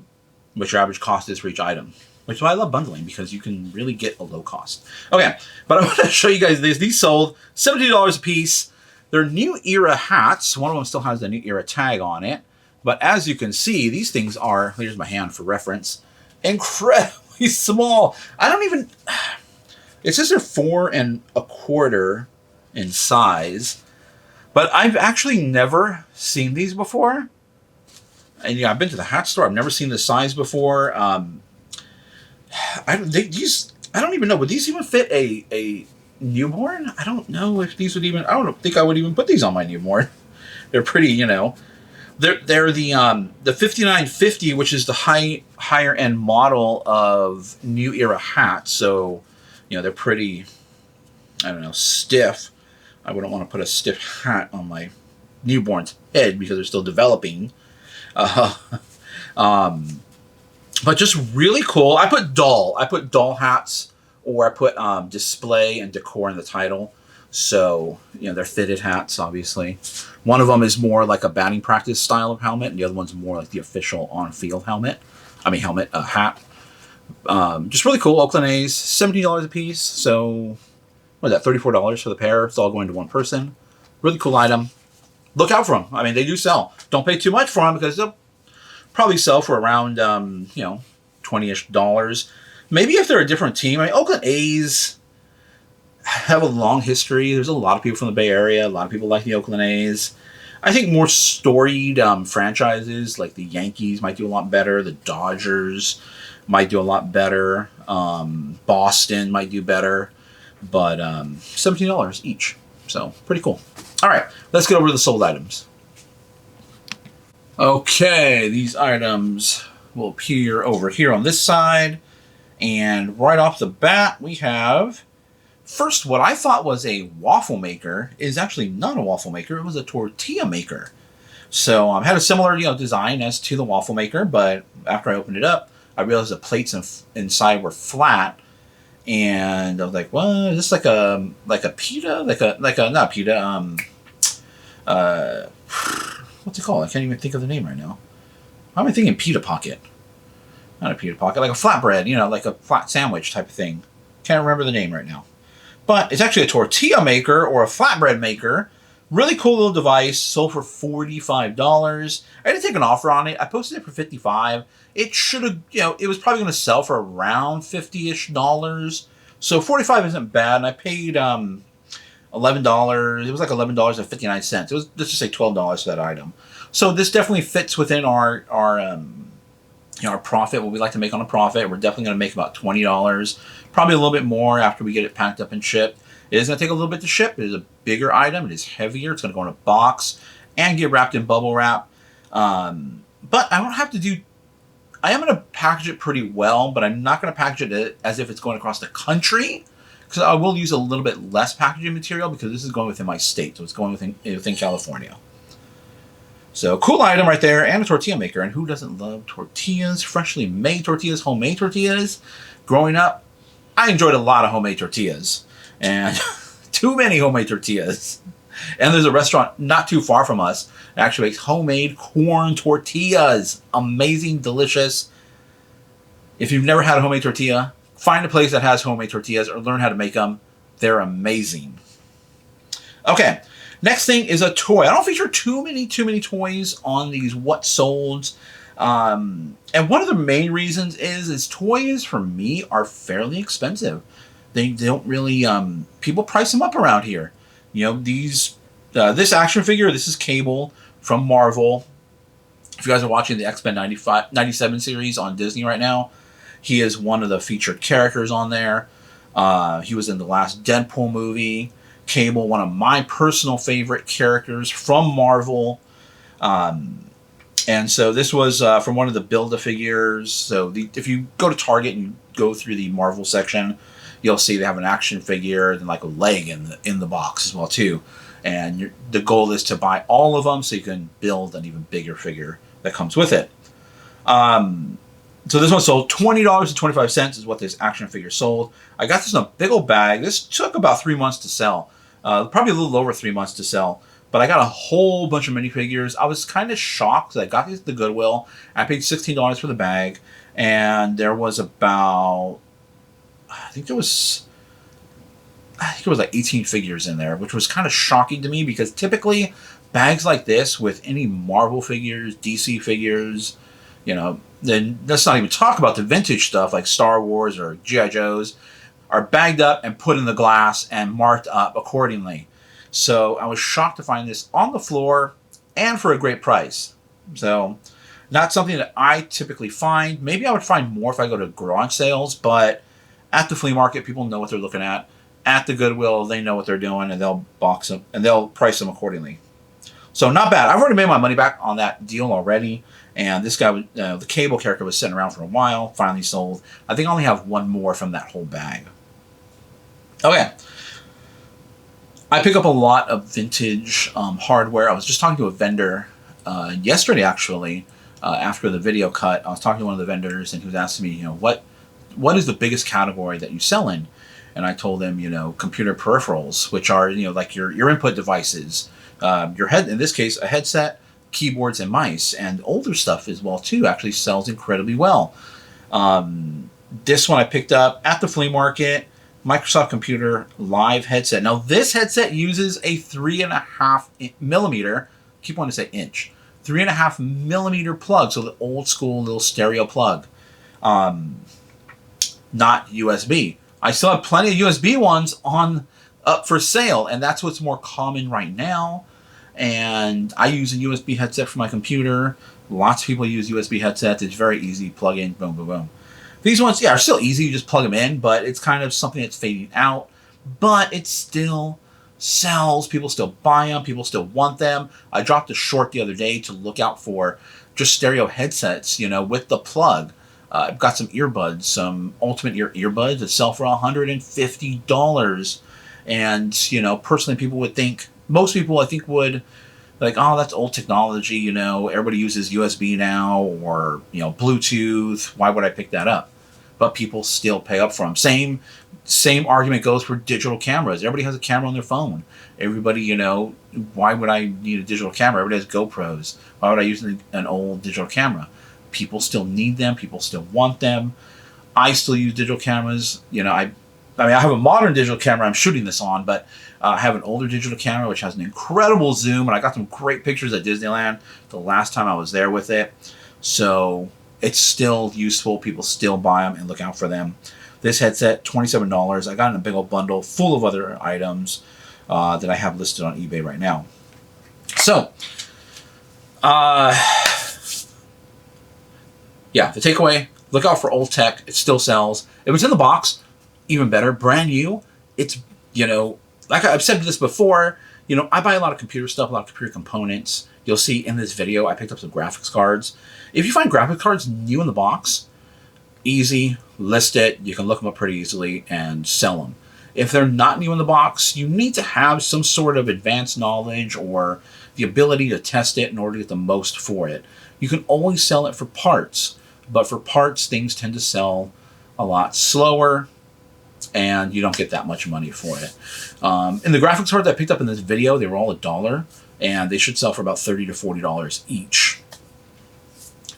average cost is for each item. Which is why I love bundling, because you can really get a low cost. Okay, but I want to show you guys this. These sold $70 a piece. They're new era hats. One of them still has the new era tag on it. But as you can see, these things are, here's my hand for reference, incredibly small. It says they're 4 1/4 in size, but I've actually never seen these before. And I've been to the hat store. I've never seen the size before. I don't even know. Would these even fit a newborn? I don't know if these would even. I don't think I would even put these on my newborn. They're pretty, They're the 5950, which is the higher end model of new era hats. So. They're pretty, stiff. I wouldn't want to put a stiff hat on my newborn's head because they're still developing. But just really cool. I put doll hats, or I put display and decor in the title. So, they're fitted hats, obviously. One of them is more like a batting practice style of helmet, and the other one's more like the official on-field helmet. Hat. Just really cool. Oakland A's, $17 a piece. So, what is that, $34 for the pair? It's all going to one person. Really cool item. Look out for them. I mean, they do sell. Don't pay too much for them because they'll probably sell for around, $20-ish. Maybe if they're a different team. I mean, Oakland A's have a long history. There's a lot of people from the Bay Area. A lot of people like the Oakland A's. I think more storied franchises like the Yankees might do a lot better. The Dodgers might do a lot better. Boston might do better. But $17 each. So, pretty cool. All right, let's get over to the sold items. Okay, these items will appear over here on this side. And right off the bat, we have, first, what I thought was a waffle maker is actually not a waffle maker. It was a tortilla maker. So had a similar design as to the waffle maker, but after I opened it up, I realized the plates inside were flat. And I was like, "What? Is this like a pita? Like a not pita? What's it called? I can't even think of the name right now. How am I thinking? Pita pocket? Not a pita pocket, like a flatbread. Like a flat sandwich type of thing. Can't remember the name right now. But it's actually a tortilla maker or a flatbread maker. Really cool little device. Sold for $45. I didn't take an offer on it. I posted it for $55. It should have, it was probably going to sell for around $50-ish. So $45 isn't bad. And I paid $11. It was like $11.59. It was, let's just say $12 for that item. So this definitely fits within our profit, what we like to make on a profit. We're definitely going to make about $20. Probably a little bit more after we get it packed up and shipped. It is going to take a little bit to ship. It is a bigger item. It is heavier. It's going to go in a box and get wrapped in bubble wrap. But I don't have to do... I am going to package it pretty well, but I'm not going to package it as if it's going across the country, because I will use a little bit less packaging material because this is going within my state, so it's going within California. So cool item right there, and a tortilla maker. And who doesn't love tortillas? Freshly made tortillas, homemade tortillas. Growing up, I enjoyed a lot of homemade tortillas, and too many homemade tortillas. And there's a restaurant not too far from us that actually makes homemade corn tortillas. Amazing, delicious. If you've never had a homemade tortilla, find a place that has homemade tortillas or learn how to make them. They're amazing. Okay, next thing is a toy. I don't feature too many toys on these what solds. And one of the main reasons is toys for me are fairly expensive. They don't really, people price them up around here. This action figure, this is Cable from Marvel. If you guys are watching the X-Men 97 series on Disney right now, he is one of the featured characters on there. He was in the last Deadpool movie. Cable, one of my personal favorite characters from Marvel. And so this was from one of the Build-A-Figures. So if you go to Target and you go through the Marvel section, you'll see they have an action figure and like a leg in the box as well too. And the goal is to buy all of them so you can build an even bigger figure that comes with it. So this one sold $20.25 is what this action figure sold. I got this in a big old bag. This took about 3 months to sell. Probably a little over 3 months to sell. But I got a whole bunch of minifigures. I was kind of shocked because I got these at the Goodwill. I paid $16 for the bag. And there was about... I think it was like 18 figures in there, which was kind of shocking to me because typically bags like this with any Marvel figures, DC figures, then let's not even talk about the vintage stuff like Star Wars or G.I. Joes, are bagged up and put in the glass and marked up accordingly. So I was shocked to find this on the floor and for a great price. So not something that I typically find. Maybe I would find more if I go to garage sales, but at the flea market, people know what they're looking at. At the Goodwill, they know what they're doing, and they'll box them, and they'll price them accordingly. So not bad. I've already made my money back on that deal already, and this guy, the Cable character, was sitting around for a while, finally sold. I think I only have one more from that whole bag. Okay. I pick up a lot of vintage hardware. I was just talking to a vendor yesterday, actually, after the video cut. I was talking to one of the vendors, and he was asking me, what is the biggest category that you sell in? and I told them, you know, computer peripherals, which are, you know, like your input devices, your head, in this case, a headset, keyboards, and mice, and older stuff as well too. Actually sells incredibly well. This one I picked up at the flea market. Microsoft Computer Live headset. Now this headset uses a 3.5 millimeter. Keep wanting to say inch. 3.5 millimeter plug, so the old school little stereo plug. Not USB. I still have plenty of USB ones up for sale, and that's what's more common right now. And I use a USB headset for my computer. Lots of people use USB headsets. It's very easy. Plug in, boom, boom, boom. These ones, yeah, are still easy. You just plug them in, but it's kind of something that's fading out. But it still sells. People still buy them. People still want them. I dropped a short the other day to look out for just stereo headsets, you know, with the plug. I've got some earbuds, some Ultimate Ear earbuds that sell for $150. And, you know, personally, people would think, most people I think would, like, oh, that's old technology, you know, everybody uses USB now, or, you know, Bluetooth, why would I pick that up? But people still pay up for them. Same argument goes for digital cameras. Everybody has a camera on their phone. Everybody, you know, why would I need a digital camera? Everybody has GoPros. Why would I use an old digital camera? People still need them. People still want them. I still use digital cameras. You know, I mean, I have a modern digital camera I'm shooting this on, but I have an older digital camera which has an incredible zoom, and I got some great pictures at Disneyland the last time I was there with it. So it's still useful. People still buy them and look out for them. This headset, $27. I got in a big old bundle full of other items that I have listed on eBay right now. So, yeah, the takeaway, look out for old tech. It still sells. If it's in the box, even better. Brand new. It's, you know, like I've said this before, you know, I buy a lot of computer stuff, a lot of computer components. You'll see in this video, I picked up some graphics cards. If you find graphics cards new in the box, easy, list it. You can look them up pretty easily and sell them. If they're not new in the box, you need to have some sort of advanced knowledge or the ability to test it in order to get the most for it. You can always sell it for parts, but for parts, things tend to sell a lot slower, and you don't get that much money for it. And the graphics cards I picked up in this video, they were all $1, and they should sell for about $30 to $40 each,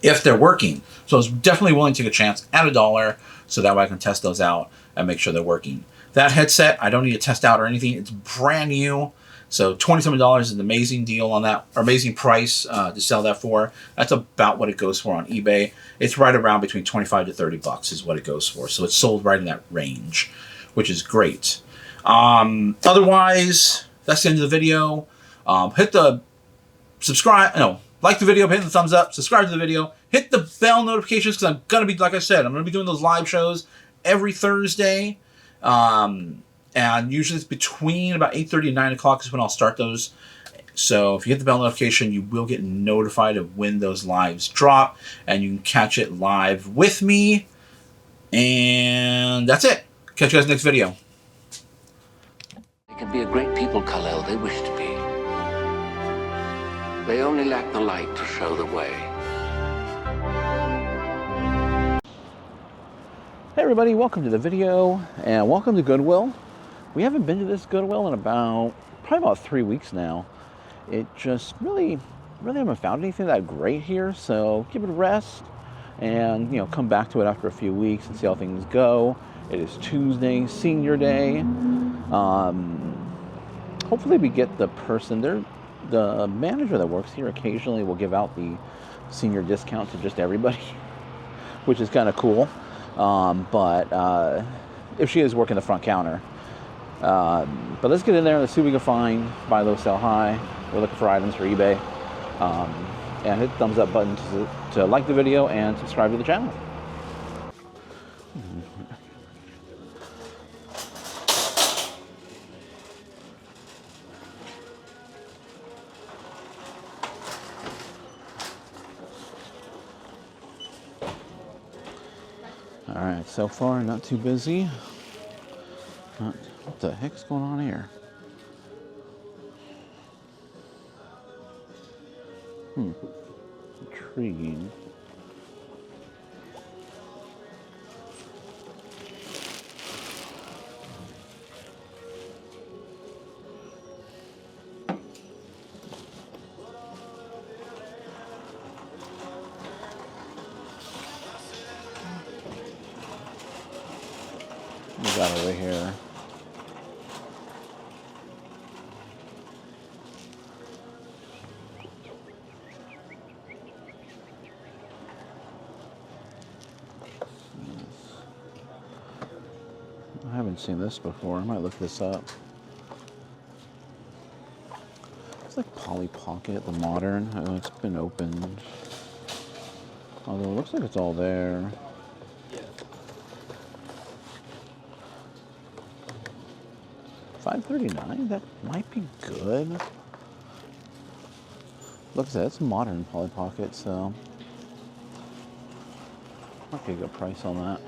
if they're working. So I was definitely willing to take a chance at $1, so that way I can test those out and make sure they're working. That headset, I don't need to test out or anything. It's brand new. So $27 is an amazing deal on that, or amazing price to sell that for. That's about what it goes for on eBay. It's right around between 25 to 30 bucks is what it goes for. So it's sold right in that range, which is great. Otherwise, that's the end of the video. Hit the subscribe, like the video, hit the thumbs up, subscribe to the video, hit the bell notifications, because I'm going to be, like I said, I'm going to be doing those live shows every Thursday. And usually it's between about 8:30 and 9 o'clock is when I'll start those. So if you hit the bell notification, you will get notified of when those lives drop, and you can catch it live with me. And that's it. Catch you guys next video.
They can be a great people, Kal-El, they wish to be. They only lack the light to show the way.
Hey everybody, welcome to the video, and welcome to Goodwill. We haven't been to this Goodwill in probably about 3 weeks now. It just really haven't found anything that great here, so give it a rest and, come back to it after a few weeks and see how things go. It is Tuesday, Senior Day. Hopefully we get the person there. The manager that works here occasionally will give out the senior discount to just everybody, which is kind of cool. But if she is working the front counter. But let's get in there and let's see what we can find. Buy low, sell high. We're looking for items for eBay. And hit the thumbs up button to like the video and subscribe to the channel. Alright, so far not too busy. What the heck's going on here? Intriguing. got over here? I haven't seen this before. I might look this up. It's like Polly Pocket, the modern. Oh, it's been opened. Although it looks like it's all there. $5.39? That might be good. Look at that, it's a modern Polly Pocket, so might be a good price on that.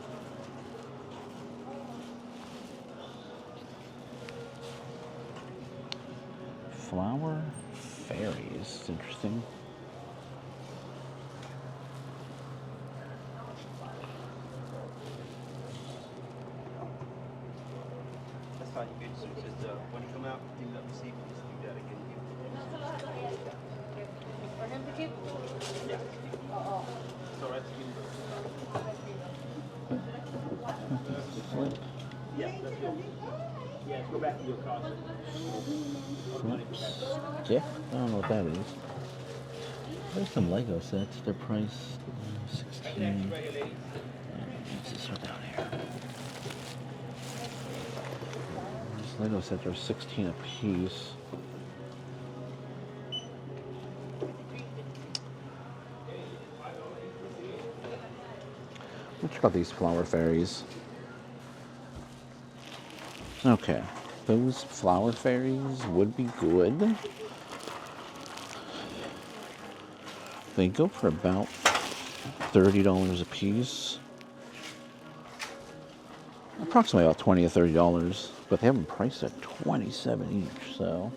Flower fairies. It's interesting.
That's fine. You can just when you come out, you let me see. Just do that again.
For him to keep?
Yeah. It's all right to give you. Yeah, that's good. Yeah, go back to your car.
Yeah, I don't know what that is. There's some Lego sets. They're priced 16. And what's this one down here? These Lego sets are 16 a piece. Let's check out these flower fairies. Okay, those flower fairies would be good. They go for about $30 a piece. Approximately about $20 or $30, but they have them priced at $27 each, so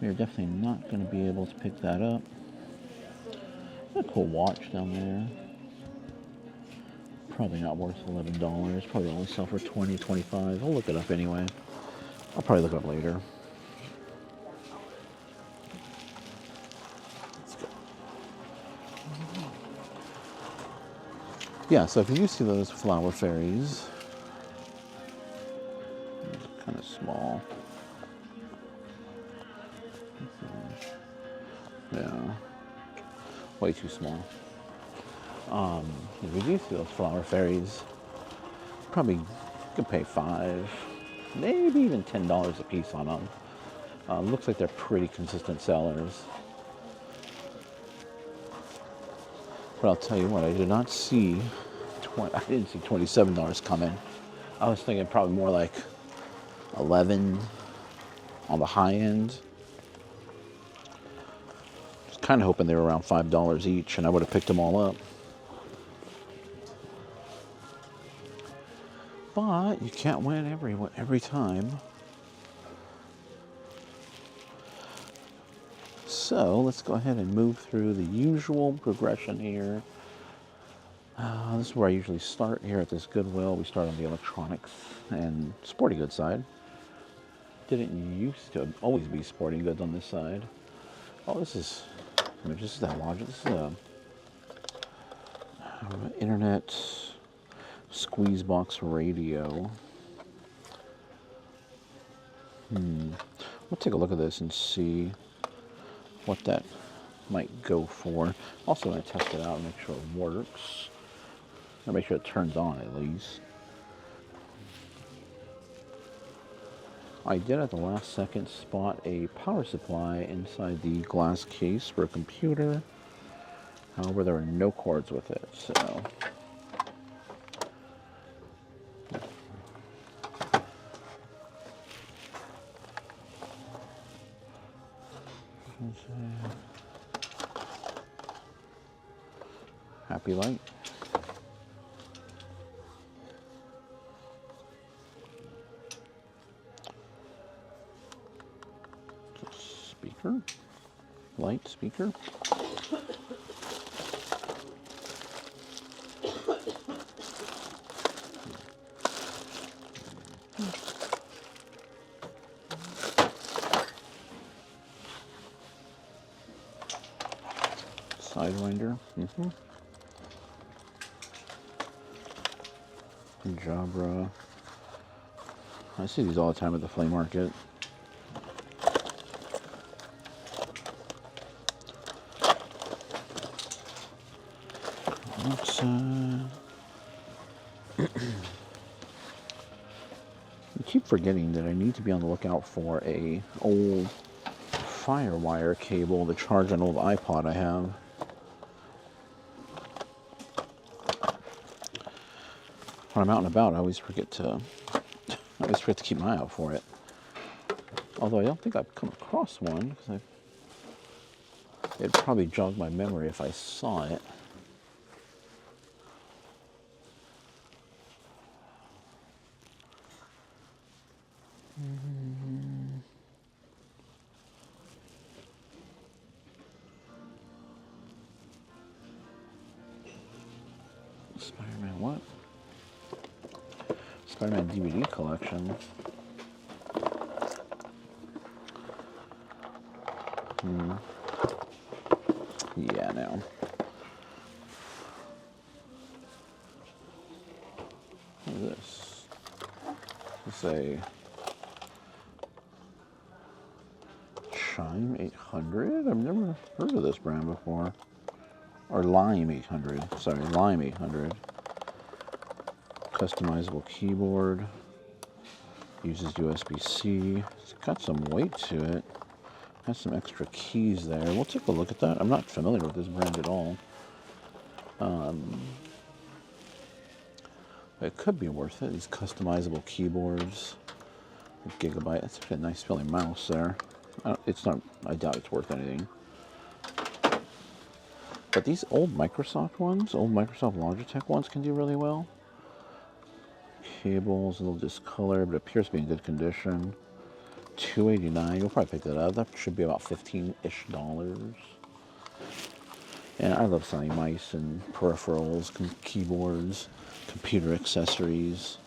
we're definitely not going to be able to pick that up. A cool watch down there. Probably not worth $11. Probably only sell for $20, $25. I'll look it up anyway. I'll probably look it up later. Let's go. Yeah, so if you see those flower fairies, kind of small. Yeah, way too small. If you do see those flower fairies, probably could pay $5, maybe even $10 a piece on them. Looks like they're pretty consistent sellers. But I'll tell you what, I did not see, I didn't see $27 coming. I was thinking probably more like 11 on the high end. I was kind of hoping they were around $5 each, and I would have picked them all up. But you can't win every time. So let's go ahead and move through the usual progression here. This is where I usually start here at this Goodwill. We start on the electronics and sporting goods side. Didn't used to always be sporting goods on this side. Oh, this is that logic. This is a internet squeeze box radio. We'll take a look at this and see what that might go for. Also going to test it out and make sure it works. Or make sure it turns on at least. I did at the last second spot a power supply inside the glass case for a computer. However, there are no cords with it, so. Happy light. Speaker. Light speaker. Sidewinder. Jabra. I see these all the time at the flea market. I keep forgetting that I need to be on the lookout for a old firewire cable to charge an old iPod I have. When I'm out and about, I always forget to keep my eye out for it. Although I don't think I've come across one, because it'd probably jog my memory if I saw it. Spider-Man what? Spider-Man DVD collection. Yeah, no. What is this? It's a Chime 800? I've never heard of this brand before. Or Lime 800. Sorry, Lime 800. Customizable keyboard. Uses USB-C. It's got some weight to it. Has some extra keys there. We'll take a look at that. I'm not familiar with this brand at all. It could be worth it. These customizable keyboards. A gigabyte. That's a nice feeling mouse there. It's not. I doubt it's worth anything. But these old Microsoft ones, old Microsoft Logitech ones, can do really well. Cables, a little discolored, but appears to be in good condition. $289. You'll probably pick that up. That should be about $15-ish. And I love selling mice and peripherals, keyboards, computer accessories.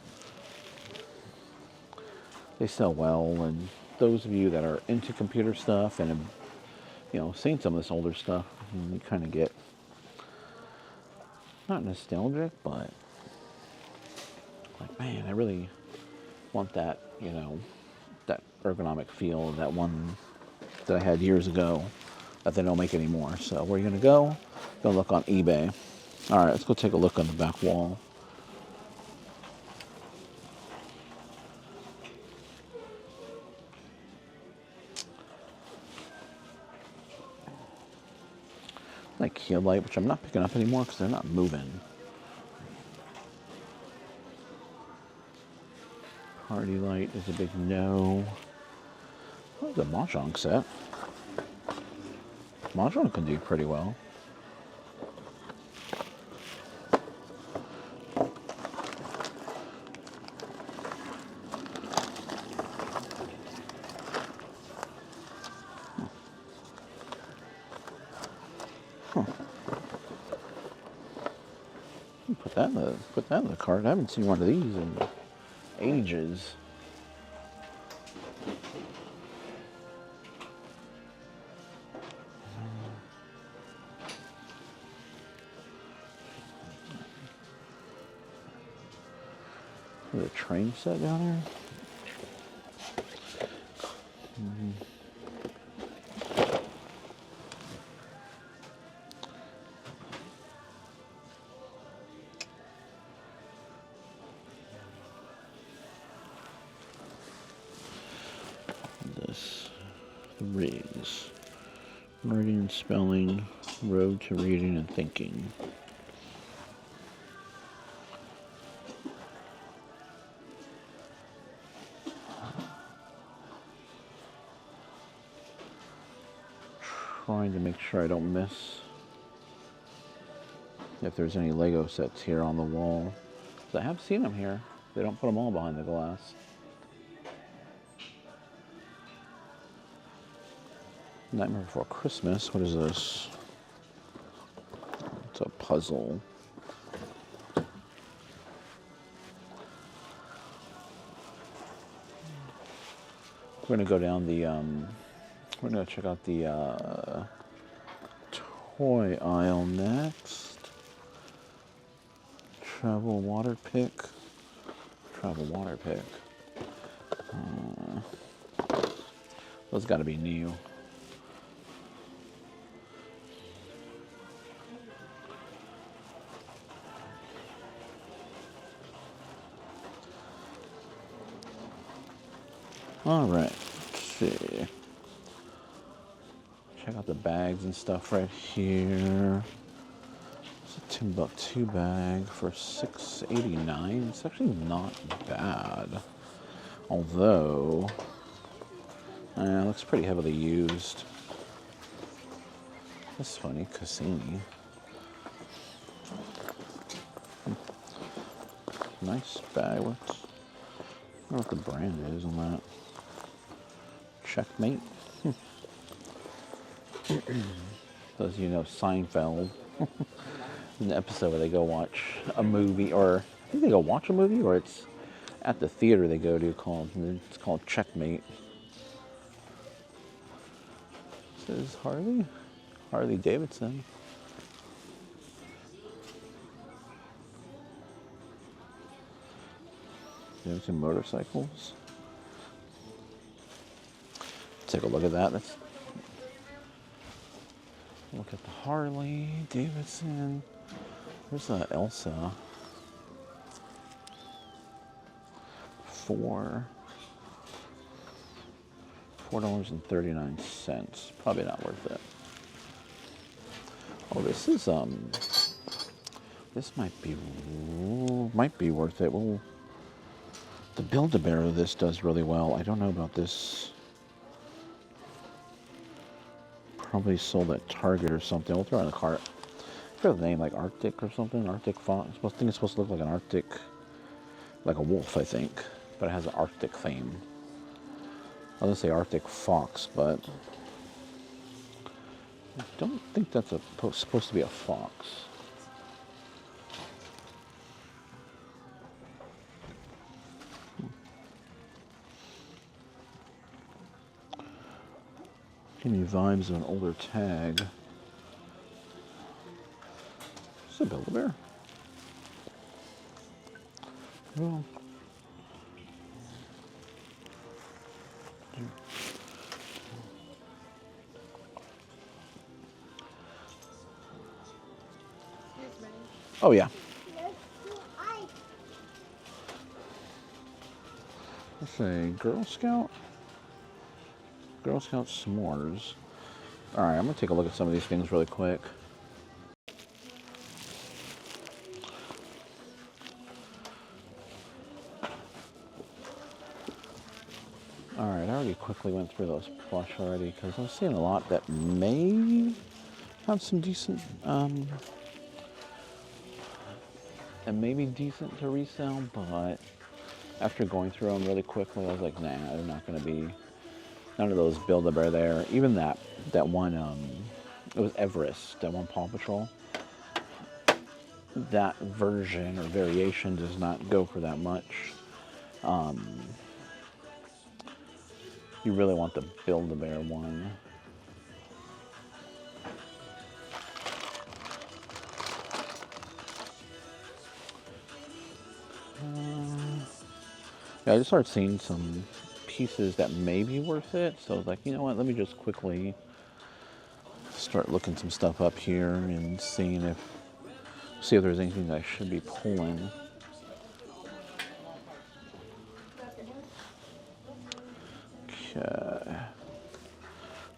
They sell well, and those of you that are into computer stuff and have, seen some of this older stuff, you kind of get not nostalgic, but like, man, I really want that, that ergonomic feel of that one that I had years ago that they don't make anymore. So where are you going to go? Go look on eBay. All right, let's go take a look on the back wall. Like heel light, which I'm not picking up anymore because they're not moving. Party light is a big no. Oh, the Mahjong set. Mahjong can do pretty well. Put that in the cart. I haven't seen one of these in ages. There's a train set down there. Rigs. Writing and spelling, road to reading and thinking. Trying to make sure I don't miss if there's any Lego sets here on the wall. 'Cause I have seen them here. They don't put them all behind the glass. Nightmare Before Christmas. What is this? It's a puzzle. We're gonna go down the. We're gonna check out the toy aisle next. Travel water pick. Those got to be new. All right, let's see. Check out the bags and stuff right here. It's a Timbuktu bag for $6.89. It's actually not bad. Although, it looks pretty heavily used. That's funny, Cassini. Nice bag. I don't know what the brand is on that. Checkmate. Those you know, Seinfeld. An episode where they go watch a movie, or I think they go watch a movie, or it's at the theater they go to it's called Checkmate. This is Harley Davidson. Davidson motorcycles. Take a look at that. Let's look at the Harley Davidson. Where's the Elsa? $4.39. Probably not worth it. Oh, this is this might be worth it. Well, the Build-A-Bear of this does really well. I don't know about this. Probably sold at Target or something. We'll throw it in a cart. I forgot the name, like Arctic or something. Arctic Fox. I think it's supposed to look like an Arctic, like a wolf, I think. But it has an Arctic theme. I was gonna say Arctic Fox, but I don't think that's supposed to be a fox. Give me vibes of an older tag. Is it a Build-A-Bear? Well, oh yeah. Let's say Girl Scout. Girl Scout s'mores. All right, I'm gonna take a look at some of these things really quick. All right, I already quickly went through those plush already because I'm seeing a lot that may have some decent, and maybe decent to resell, but after going through them really quickly, I was like, nah, they're not gonna be. None of those Build-A-Bear there. Even that one, it was Everest, that one Paw Patrol. That version or variation does not go for that much. You really want the Build-A-Bear one. Yeah, I just started seeing some pieces that may be worth it, so I was like, you know what, let me just quickly start looking some stuff up here and see if there's anything that I should be pulling. Okay.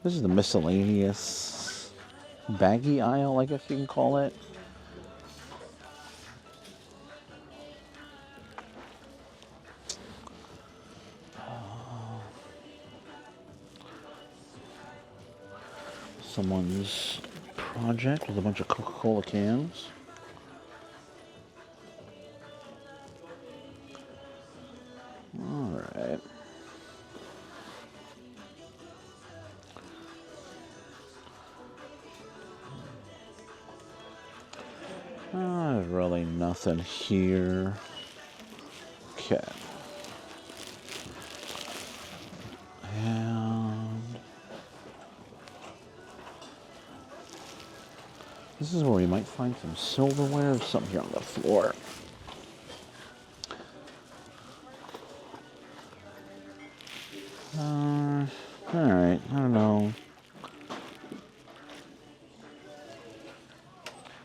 This is the miscellaneous baggy aisle, I guess you can call it. Someone's project with a bunch of Coca-Cola cans. All right. There's really nothing here. Okay. This is where we might find some silverware or something here on the floor. Alright, I don't know.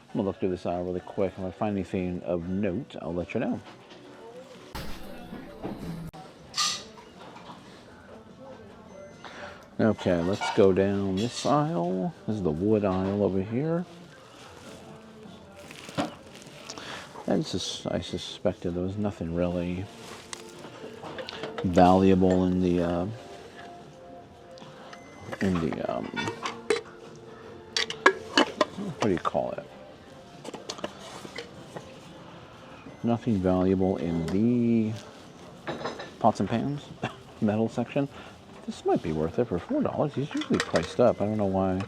I'm gonna look through this aisle really quick. If I find anything of note, I'll let you know. Okay, let's go down this aisle. This is the wood aisle over here. And I suspected there was nothing really valuable in the what do you call it? Nothing valuable in the pots and pans metal section. This might be worth it for $4. He's usually priced up. I don't know why.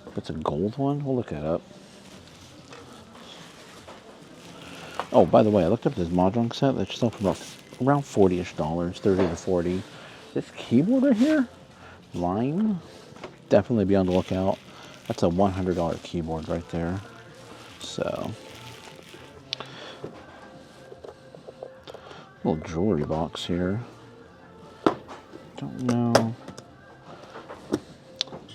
If it's a gold one, we'll look it up. Oh, by the way, I looked up this mahjong set. That's still for about around $40-ish, 30 to 40. This keyboard right here, Lime, definitely be on the lookout. That's a $100 keyboard right there. So, little jewelry box here. Don't know.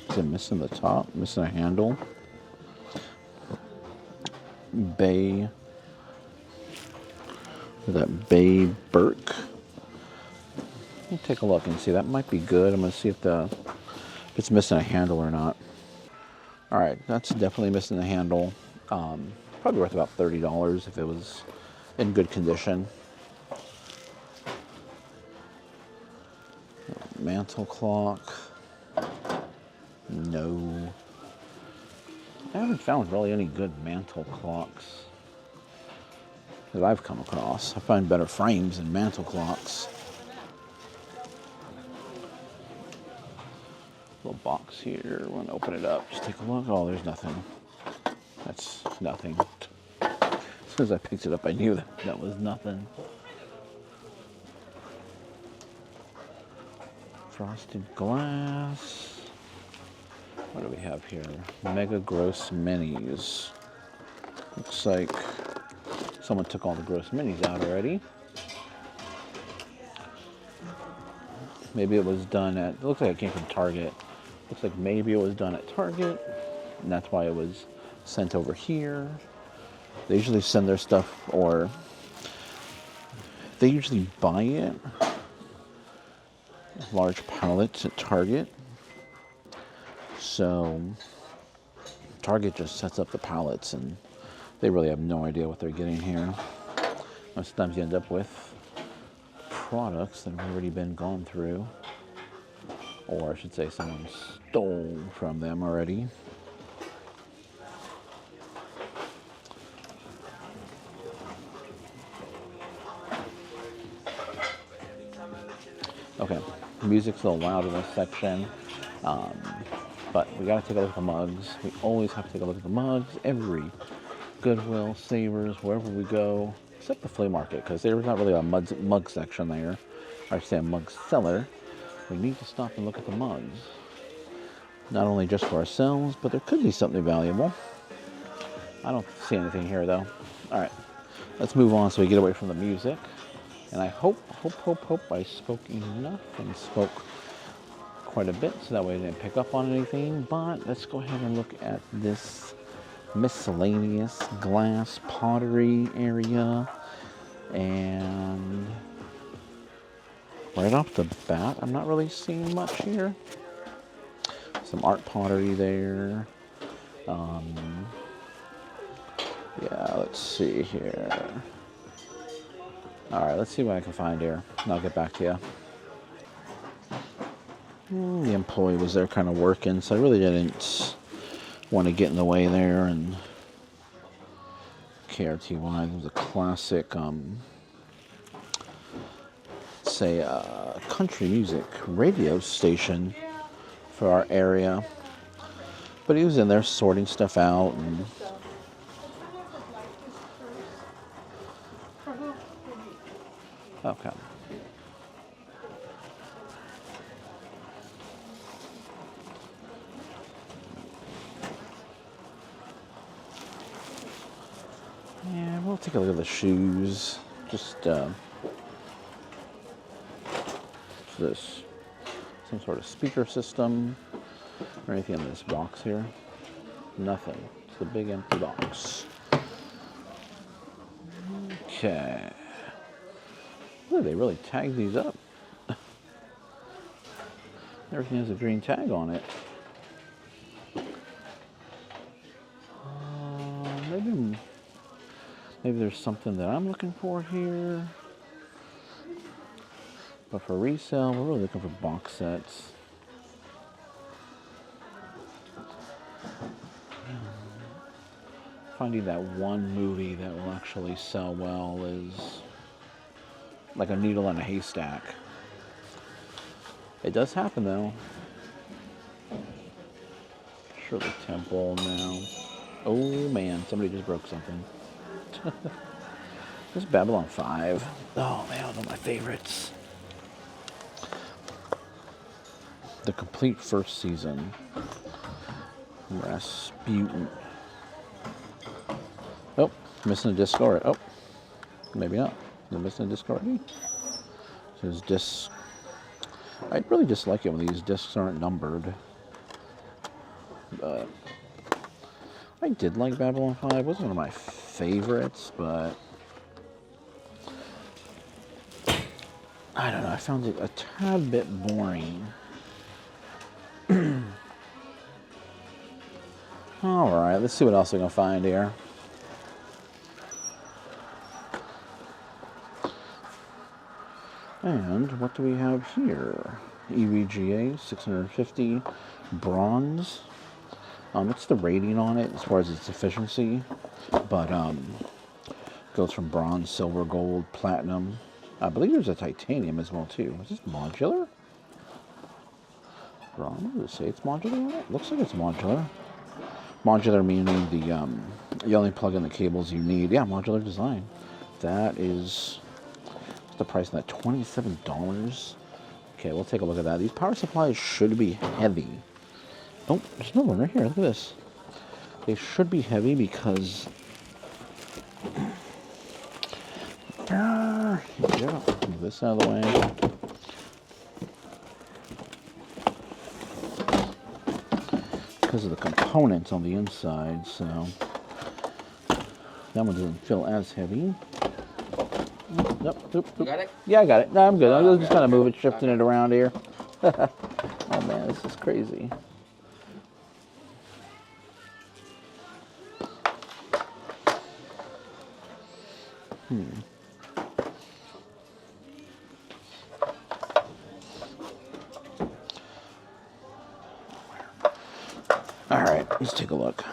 Is it missing the top? Missing a handle? Bay. That Bay Burke. Let me take a look and see. That might be good. I'm going to see if it's missing a handle or not. All right, that's definitely missing a handle. Probably worth about $30 if it was in good condition. Mantle clock. No. I haven't found really any good mantle clocks that I've come across. I find better frames than mantle clocks. Little box here. I want to open it up. Just take a look. Oh, there's nothing. That's nothing. As soon as I picked it up, I knew that was nothing. Frosted glass. What do we have here? Mega Gross Minis. Looks like someone took all the Gross Minis out already. Maybe it was done at, it looks like it came from Target. Looks like maybe it was done at Target, and that's why it was sent over here. They usually send their stuff, or they usually buy it, large pallets at Target. So Target just sets up the pallets, and they really have no idea what they're getting here. Most times you end up with products that have already been gone through, or I should say someone stole from them already. Okay, music's a little loud in this section, but we gotta take a look at the mugs. We always have to take a look at the mugs. Every Goodwill, Savers, wherever we go, except the flea market, because there's not really a mug section there. Or I should say a mug seller. We need to stop and look at the mugs. Not only just for ourselves, but there could be something valuable. I don't see anything here though. All right, let's move on so we get away from the music. And I hope I spoke enough and spoke quite a bit, so that way I didn't pick up on anything. But let's go ahead and look at this miscellaneous glass pottery area. And right off the bat, I'm not really seeing much here. Some art pottery there. Yeah, let's see here. All right, let's see what I can find here, and I'll get back to you. The employee was there kind of working, so I really didn't want to get in the way there. And KRTY was a classic, say, country music radio station for our area. But he was in there sorting stuff out. And okay. Yeah, we'll take a look at the shoes. Just this some sort of speaker system or anything in this box here. Nothing. It's a big empty box. Okay. Ooh, they really tagged these up. Everything has a green tag on it. Maybe there's something that I'm looking for here. But for resale, we're really looking for box sets. Finding that one movie that will actually sell well is like a needle in a haystack. It does happen though. Shirley Temple now. Oh man, somebody just broke something. This is Babylon 5. Oh man, one of my favorites. The complete first season. Rasputin. Oh, missing a disc already. Oh, maybe not. Is it missing a disc already? Says discs. I really dislike it when these discs aren't numbered. But I did like Babylon 5. It wasn't one of my favorites, but I don't know. I found it a tad bit boring. All right, let's see what else we can find here. And what do we have here? EVGA 650 bronze. It's the rating on it as far as its efficiency, but goes from bronze, silver, gold, platinum. I believe there's a titanium as well too. Is this modular? Bronze. Does it say it's modular on it? Looks like it's modular. Modular meaning the you only plug in the cables you need. Yeah, modular design. That is the price of that, $27. Okay, we'll take a look at that. These power supplies should be heavy. Oh, there's another one right here. Look at this. They should be heavy because here we go. Move this out of the way. Because of the components on the inside, so that one doesn't feel as heavy. Nope.
You got it?
Yeah, I got it. No, I'm good. I'm just kind of moving, shifting it around here. Oh man, this is crazy. All right, let's take a look.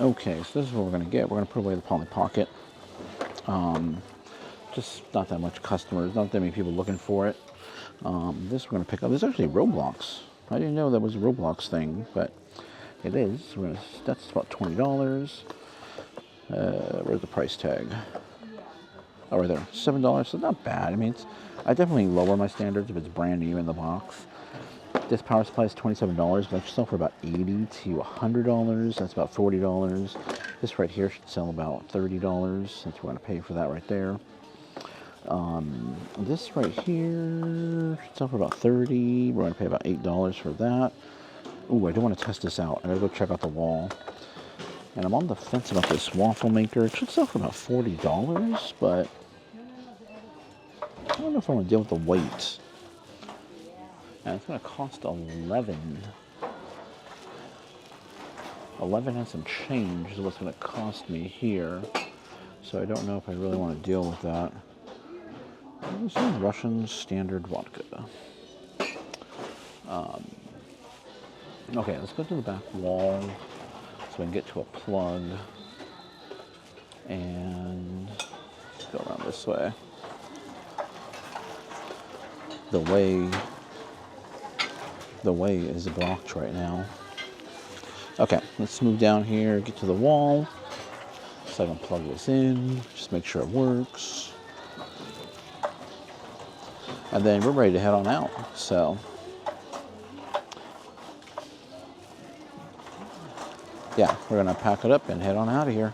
Okay, so this is what we're going to get. We're going to put away the Polly Pocket. Just not that much customers, not that many people looking for it. This we're going to pick up. This is actually Roblox. I didn't know that was a Roblox thing, but it is. That's about $20. Where's the price tag? Oh, right there, $7. So not bad. I mean, I definitely lower my standards if it's brand new in the box. This power supply is $27, but I should sell for about $80 to $100. That's about $40. This right here should sell about $30, since we're going to pay for that right there. This right here should sell for about $30. We're going to pay about $8 for that. Ooh, I do want to test this out. I gotta go check out the wall. And I'm on the fence about this waffle maker. It should sell for about $40, but I don't know if I want to deal with the weight. And it's going to cost $11. $11 and some change is what's going to cost me here. So I don't know if I really want to deal with that. This is Russian standard vodka. Okay, let's go to the back wall so we can get to a plug. And let's go around this way. The way is blocked right now. Okay, let's move down here, get to the wall, so I can plug this in, just make sure it works. And then we're ready to head on out, so. Yeah, we're gonna pack it up and head on out of here.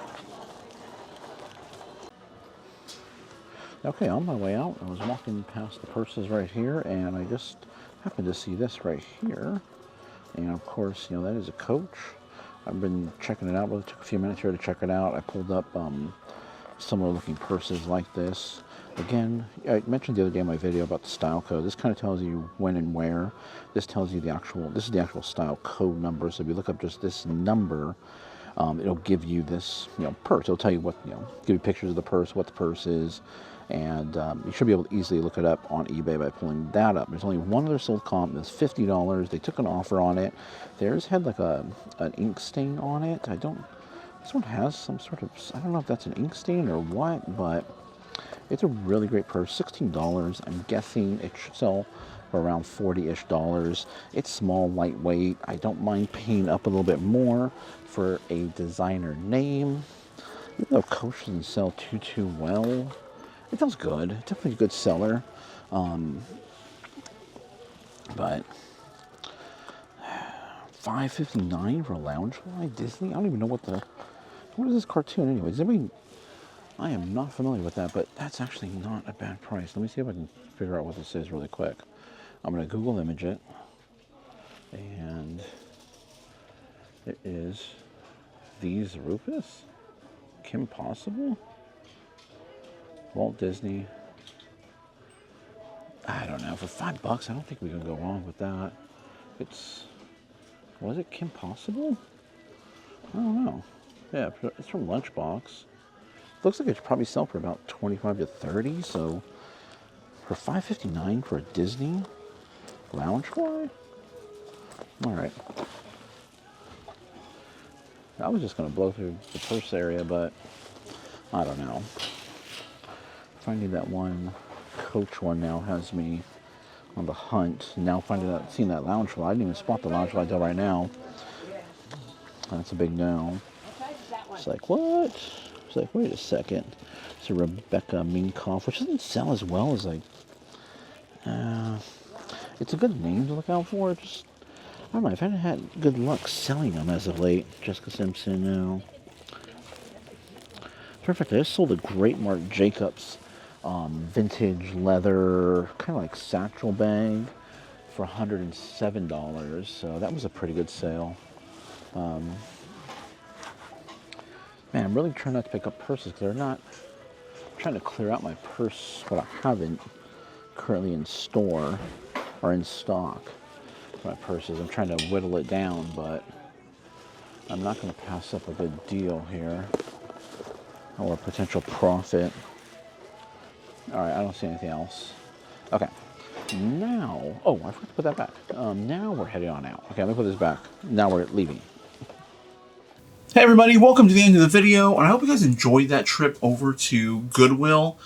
Okay, on my way out, I was walking past the purses right here, and I just happened to see this right here. And of course, you know, that is a Coach. I've been checking it out, but it took a few minutes here to check it out. I pulled up similar looking purses like this. Again, I mentioned the other day in my video about the style code. This kind of tells you when and where. This tells you this is the actual style code number. So if you look up just this number, it'll give you this, you know, purse. It'll tell you what, you know, give you pictures of the purse, what the purse is, and you should be able to easily look it up on eBay by pulling that up. There's only one other sold comp. It's $50. They took an offer on it. Theirs had like an ink stain on it. This one has some sort of, I don't know if that's an ink stain or what, but it's a really great purse. $16. I'm guessing it should sell for around $40-ish. It's small, lightweight. I don't mind paying up a little bit more for a designer name. Even though Coach doesn't sell too well, it feels good. Definitely a good seller. But $5.59 for a Loungefly Disney? I don't even know what is this cartoon anyway? Does anybody, I am not familiar with that, but that's actually not a bad price. Let me see if I can figure out what this is really quick. I'm going to Google image it, and it is These Rufus? Kim Possible? Walt Disney. I don't know. For $5, I don't think we can go wrong with that. Was it Kim Possible? I don't know. Yeah, it's from Lunchbox. Looks like it should probably sell for about 25 to 30. So for $5.59 for a Disney Loungefly? All right. I was just going to blow through the purse area, but I don't know. Finding that one Coach one now has me on the hunt. Now seeing that Loungefly. I didn't even spot the Loungefly until right now. That's a big no. It's like, what? It's like, wait a second. It's a Rebecca Minkoff, which doesn't sell as well as it's a good name to look out for. Just, I don't know, I've hadn't had good luck selling them as of late. Jessica Simpson, no. Perfect. I just sold a great Marc Jacobs vintage leather, kind of like satchel bag for $107. So that was a pretty good sale. Man, I'm really trying not to pick up purses because I'm trying to clear out my purse, what I haven't currently in store or in stock for my purses. I'm trying to whittle it down, but I'm not going to pass up a good deal here or a potential profit. All right, I don't see anything else. Okay, now, oh, I forgot to put that back. Now we're heading on out. Okay, let me put this back. Now we're leaving.
Hey everybody, welcome to the end of the video, and I hope you guys enjoyed that trip over to Goodwill.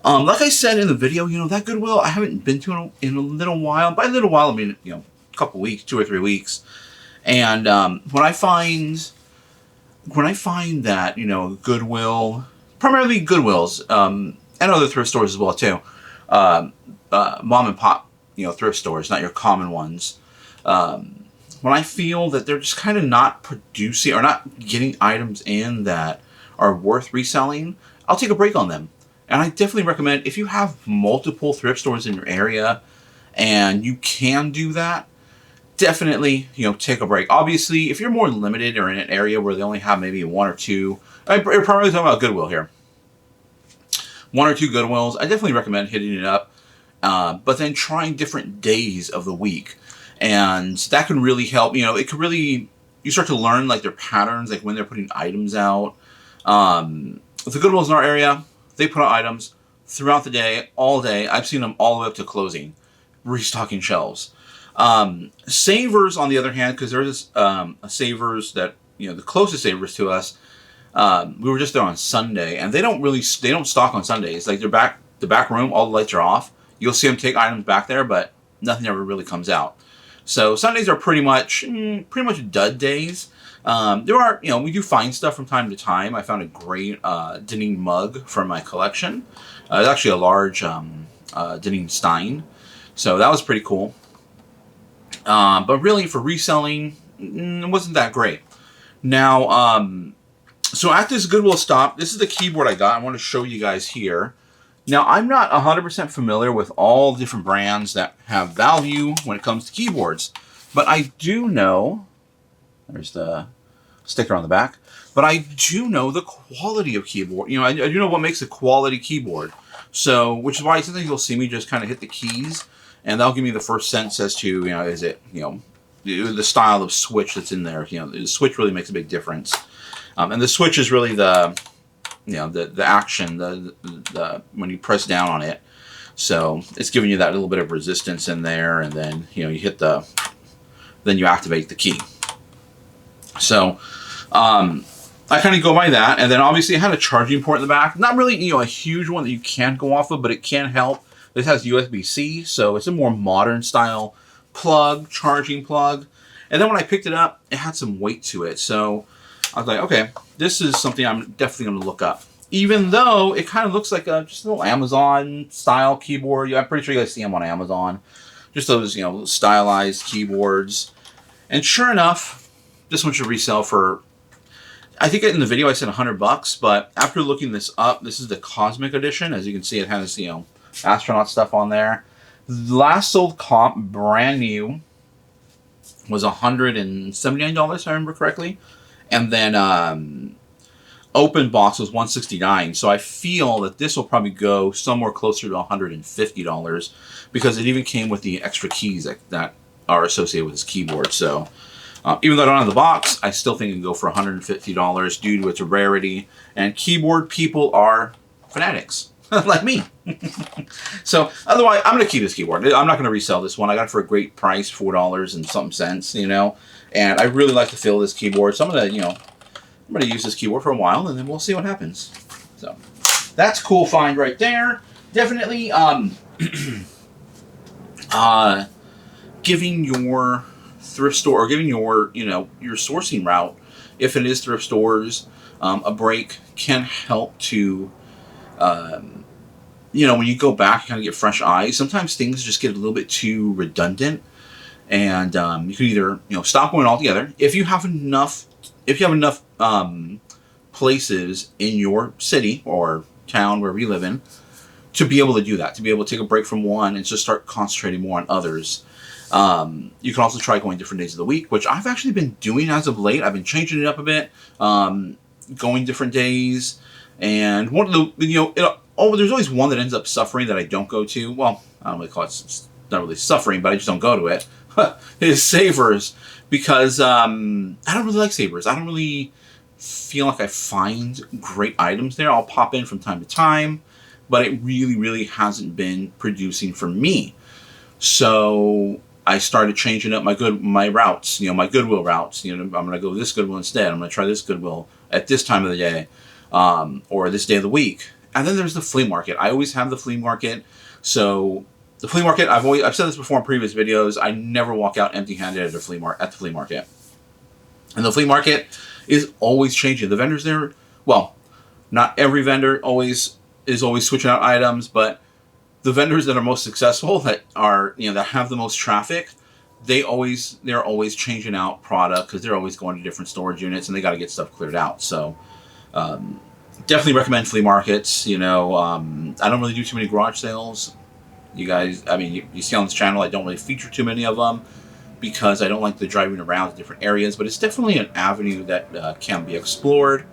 Like I said in the video, you know, that Goodwill I haven't been to in a little while. By a little while, I mean, you know, a couple weeks, 2 or 3 weeks. And when I find that, you know, Goodwill, primarily Goodwills, and other thrift stores as well too, mom and pop, you know, thrift stores, not your common ones. When I feel that they're just kind of not producing or not getting items in that are worth reselling, I'll take a break on them. And I definitely recommend, if you have multiple thrift stores in your area and you can do that, definitely, you know, take a break. Obviously, if you're more limited or in an area where they only have maybe 1 or 2, I'm primarily talking about Goodwill here. 1 or 2 Goodwills, I definitely recommend hitting it up, but then trying different days of the week. And that can really help, you know, it could really, you start to learn like their patterns, like when they're putting items out. The Goodwills in our area, they put out items throughout the day, all day. I've seen them all the way up to closing, restocking shelves. Savers, on the other hand, because there's a Savers that, you know, the closest Savers to us, we were just there on Sunday, and they don't stock on Sundays. Like the back room, all the lights are off. You'll see them take items back there, but nothing ever really comes out. So Sundays are pretty much dud days. There are, you know, we do find stuff from time to time. I found a great Deneen mug from my collection. It's actually a large Deneen Stein, so that was pretty cool. But really, for reselling, it wasn't that great. Now, so at this Goodwill stop, this is the keyboard I got. I want to show you guys here. Now, I'm not 100% familiar with all the different brands that have value when it comes to keyboards, but I do know, there's the sticker on the back, but I do know the quality of keyboard. You know, I do know what makes a quality keyboard. So, which is why sometimes you'll see me just kind of hit the keys, and that'll give me the first sense as to, you know, is it, you know, the style of switch that's in there. You know, the switch really makes a big difference. And the switch is really the, you know, the action, the when you press down on it. So it's giving you that little bit of resistance in there, and then, you know, you hit the, then you activate the key. So I kind of go by that, and then obviously it had a charging port in the back. Not really, you know, a huge one that you can go off of, but it can help. This has USB-C, so it's a more modern style plug, charging plug. And then when I picked it up, it had some weight to it. So I was like, okay, this is something I'm definitely going to look up. Even though it kind of looks like just a little Amazon style keyboard. I'm pretty sure you guys see them on Amazon. Just those, you know, stylized keyboards. And sure enough, this one should resell for, I think in the video I said $100, but after looking this up, this is the Cosmic Edition. As you can see, it has, you know, astronaut stuff on there. The last sold comp, brand new, was $179, if I remember correctly. And then open box was $169. So I feel that this will probably go somewhere closer to $150 because it even came with the extra keys that are associated with this keyboard. So even though I don't have the box, I still think it can go for $150 due to its rarity. And keyboard people are fanatics, like me. So otherwise, I'm going to keep this keyboard. I'm not going to resell this one. I got it for a great price, $4 and something cents, you know. And I really like the feel of this keyboard. So I'm going to, you know, I'm going to use this keyboard for a while, and then we'll see what happens. So that's a cool find right there. Definitely giving your thrift store, or giving your, you know, your sourcing route, if it is thrift stores, a break can help to, you know, when you go back, you kind of get fresh eyes. Sometimes things just get a little bit too redundant, and you can either, you know, stop going altogether. If you have enough, places in your city or town, wherever you live in, to be able to do that, to be able to take a break from one and just start concentrating more on others. You can also try going different days of the week, which I've actually been doing as of late. I've been changing it up a bit, going different days. And one of the, you know, there's always one that ends up suffering that I don't go to. Well, I don't really call it, it's not really suffering, but I just don't go to it. Is Savers, because I don't really like Savers. I don't really feel like I find great items there. I'll pop in from time to time, but it really, really hasn't been producing for me. So I started changing up my routes, you know, my Goodwill routes. You know, I'm going to go this Goodwill instead. I'm going to try this Goodwill at this time of the day, or this day of the week. And then there's the flea market. I always have the flea market. So the flea market, I've said this before in previous videos, I never walk out empty-handed at the flea market. And the flea market is always changing. The vendors there, well, not every vendor is always switching out items, but the vendors that are most successful, that are, you know, that have the most traffic, they're always changing out product because they're always going to different storage units and they got to get stuff cleared out. So definitely recommend flea markets. You know, I don't really do too many garage sales. You guys, I mean, you see on this channel, I don't really feature too many of them because I don't like the driving around to different areas, but it's definitely an avenue that can be explored.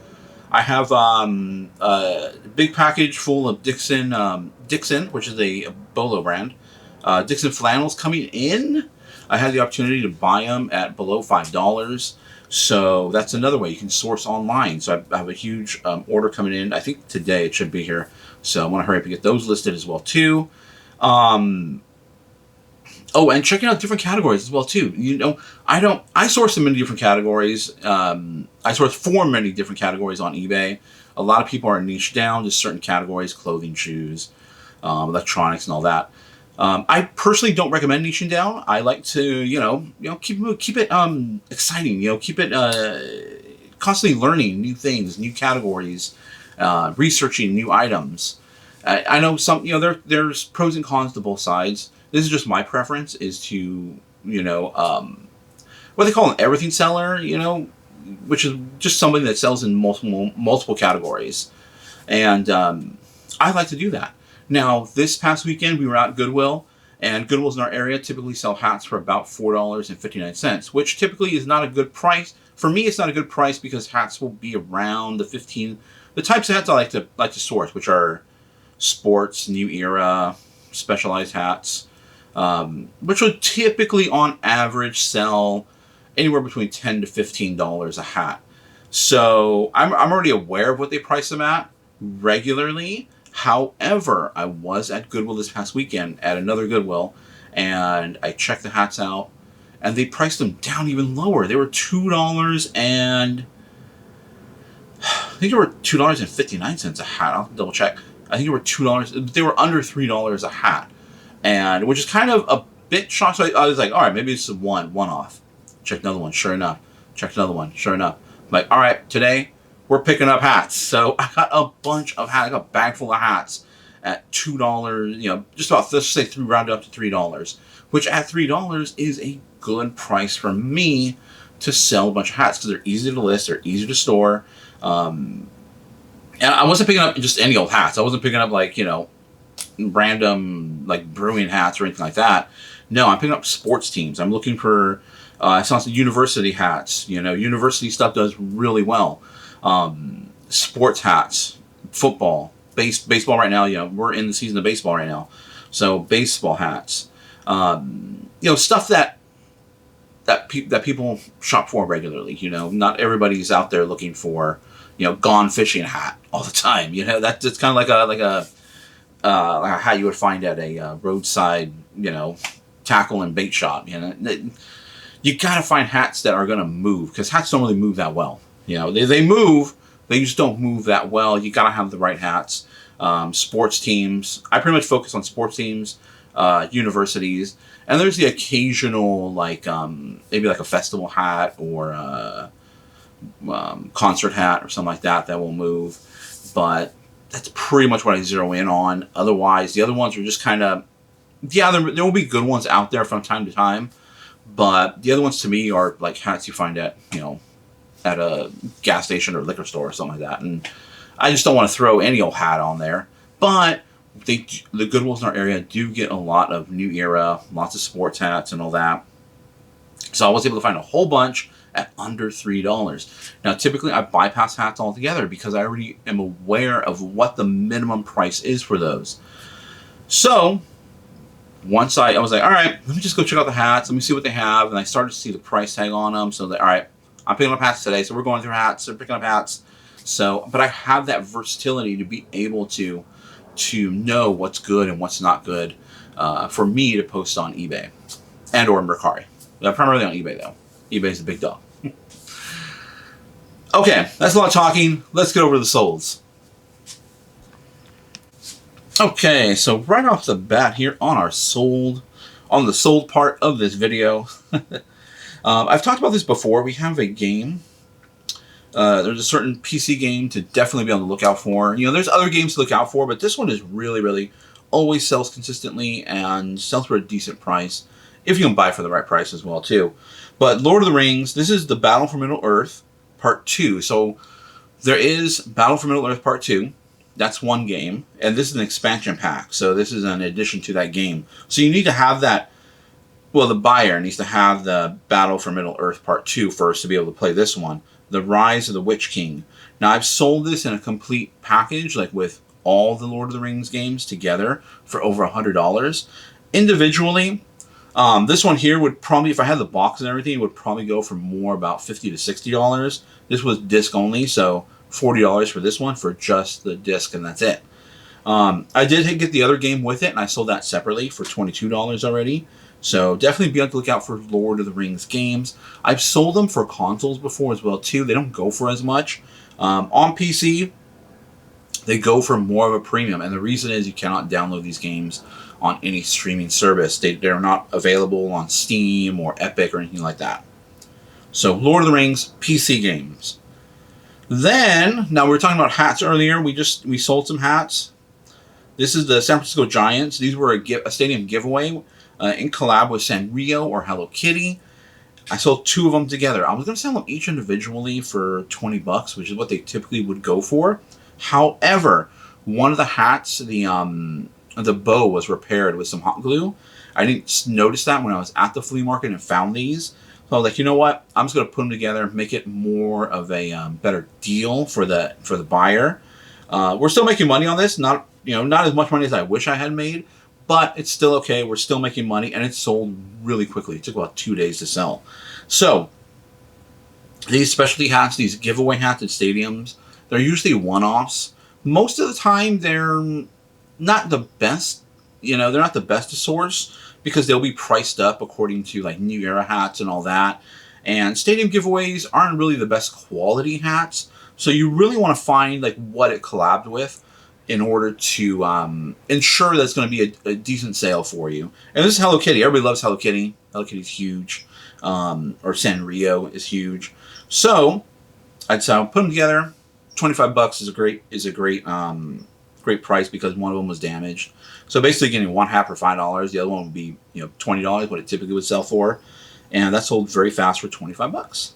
I have a big package full of Dixon, which is a Bolo brand. Dixon flannels coming in. I had the opportunity to buy them at below $5. So that's another way you can source online. So I have a huge order coming in. I think today it should be here. So I want to hurry up and get those listed as well too. Oh, and checking out different categories as well too. You know, I source in many different categories. I source for many different categories on eBay. A lot of people are niche down to certain categories: clothing, shoes, electronics, and all that. I personally don't recommend niching down. I like to, you know, keep it exciting. You know, keep it constantly learning new things, new categories, researching new items. I know some, you know, there's pros and cons to both sides. This is just my preference, is to, you know, what they call an everything seller, you know, which is just somebody that sells in multiple categories. And I like to do that. Now, this past weekend, we were at Goodwill, and Goodwills in our area typically sell hats for about $4.59, which typically is not a good price. For me, it's not a good price because hats will be around the 15. The types of hats I like to source, which are sports, new era, specialized hats, which would typically, on average, sell anywhere between $10 to $15 a hat. So I'm already aware of what they price them at regularly. However, I was at Goodwill this past weekend at another Goodwill, and I checked the hats out, and they priced them down even lower. They were $2 and I think they were $2.59 a hat. I'll double check. I think they were $2. They were under $3 a hat, and which is kind of a bit shocked. So I was like, all right, maybe it's a one off. Check another one. Sure enough. Checked another one. Sure enough. I'm like, all right, today we're picking up hats. So I got a bunch of hats. I got a bag full of hats at $2. You know, just about, let's say round up to $3, which at $3 is a good price for me to sell a bunch of hats because they're easy to list, they're easy to store. And I wasn't picking up just any old hats. I wasn't picking up like, you know, random like brewing hats or anything like that. No, I'm picking up sports teams. I'm looking for, I saw some university hats. You know, university stuff does really well. Sports hats, football, baseball right now. You know, we're in the season of baseball right now. So baseball hats, you know, stuff that people shop for regularly. You know, not everybody's out there looking for, you know, gone fishing hat all the time. You know, that's kind of like a hat you would find at a roadside, you know, tackle and bait shop. You know, you gotta find hats that are gonna move, because hats don't really move that well. You know, they move, they just don't move that well. You gotta have the right hats. Sports teams. I pretty much focus on sports teams, universities, and there's the occasional like maybe like a festival hat or concert hat or something like that will move, but that's pretty much what I zero in on. Otherwise, the other ones are just kind of, yeah, there will be good ones out there from time to time, but the other ones to me are like hats you find at, you know, at a gas station or liquor store or something like that, and I just don't want to throw any old hat on there. But the Goodwills in our area do get a lot of new era, lots of sports hats and all that, so I was able to find a whole bunch at under $3. Now, typically I bypass hats altogether because I already am aware of what the minimum price is for those. So once I was like, all right, let me just go check out the hats, let me see what they have, and I started to see the price tag on them. So that, all right, I'm picking up hats today, so we're going through hats, so picking up hats. So, but I have that versatility to be able to know what's good and what's not good for me to post on eBay and or Mercari. Primarily on eBay though. eBay's the big dog. Okay, that's a lot of talking. Let's get over to the solds. Okay, so right off the bat here on the sold part of this video, I've talked about this before. We have a game. There's a certain PC game to definitely be on the lookout for. You know, there's other games to look out for, but this one is really, really always sells consistently and sells for a decent price, if you can buy for the right price as well, too. But Lord of the Rings, this is the Battle for Middle-earth Part 2. So there is Battle for Middle-earth Part 2. That's one game. And this is an expansion pack. So this is an addition to that game. So you need to have that. Well, the buyer needs to have the Battle for Middle-earth Part 2 first to be able to play this one. The Rise of the Witch King. Now, I've sold this in a complete package, like with all the Lord of the Rings games together, for over $100. Individually, this one here would probably, if I had the box and everything, it would probably go for more, about $50 to $60. This was disc only, so $40 for this one for just the disc, and that's it. I did get the other game with it, and I sold that separately for $22 already. So definitely be on the lookout for Lord of the Rings games. I've sold them for consoles before as well too. They don't go for as much. On PC, they go for more of a premium, and the reason is you cannot download these games on any streaming service. They're not available on Steam or Epic or anything like that. So Lord of the Rings PC games. Then, now we were talking about hats earlier. We sold some hats. This is the San Francisco Giants. These were a stadium giveaway in collab with Sanrio or Hello Kitty. I sold 2 of them together. I was going to sell them each individually for $20, which is what they typically would go for. However, one of the hats, the the bow was repaired with some hot glue. I didn't notice that when I was at the flea market and found these. So I was like, you know what? I'm just going to put them together, make it more of a better deal for the buyer. We're still making money on this. Not as much money as I wish I had made, but it's still okay. We're still making money, and it sold really quickly. It took about 2 days to sell. So these specialty hats, these giveaway hats at stadiums, they're usually one-offs. Most of the time, they're not the best. They're not the best to source because they'll be priced up according to like New Era hats and all that. And stadium giveaways aren't really the best quality hats. So you really want to find like what it collabed with in order to ensure that it's going to be a decent sale for you. And this is Hello Kitty. Everybody loves Hello Kitty. Hello Kitty's huge. Or Sanrio is huge. So I'd say I'll put them together. $25 is a great price because one of them was damaged. So basically getting one hat for $5. The other one would be $20, what it typically would sell for. And that sold very fast for $25.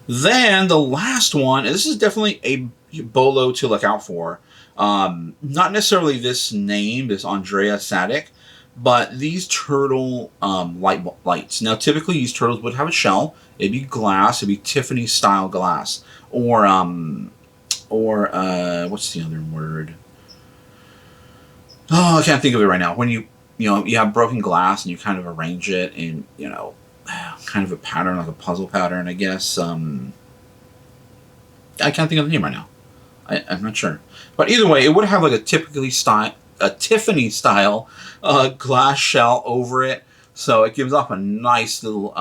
Then the last one, and this is definitely a bolo to look out for. Not necessarily this name, this Andrea Sadik, but these turtle lights. Now, typically these turtles would have a shell. It'd be glass. It'd be Tiffany style glass, or what's the other word? Oh, I can't think of it right now. When you have broken glass and you kind of arrange it in kind of a pattern, like a puzzle pattern, I guess. I can't think of the name right now. I'm not sure. But either way, it would have like a Tiffany style glass shell over it. So it gives off a nice little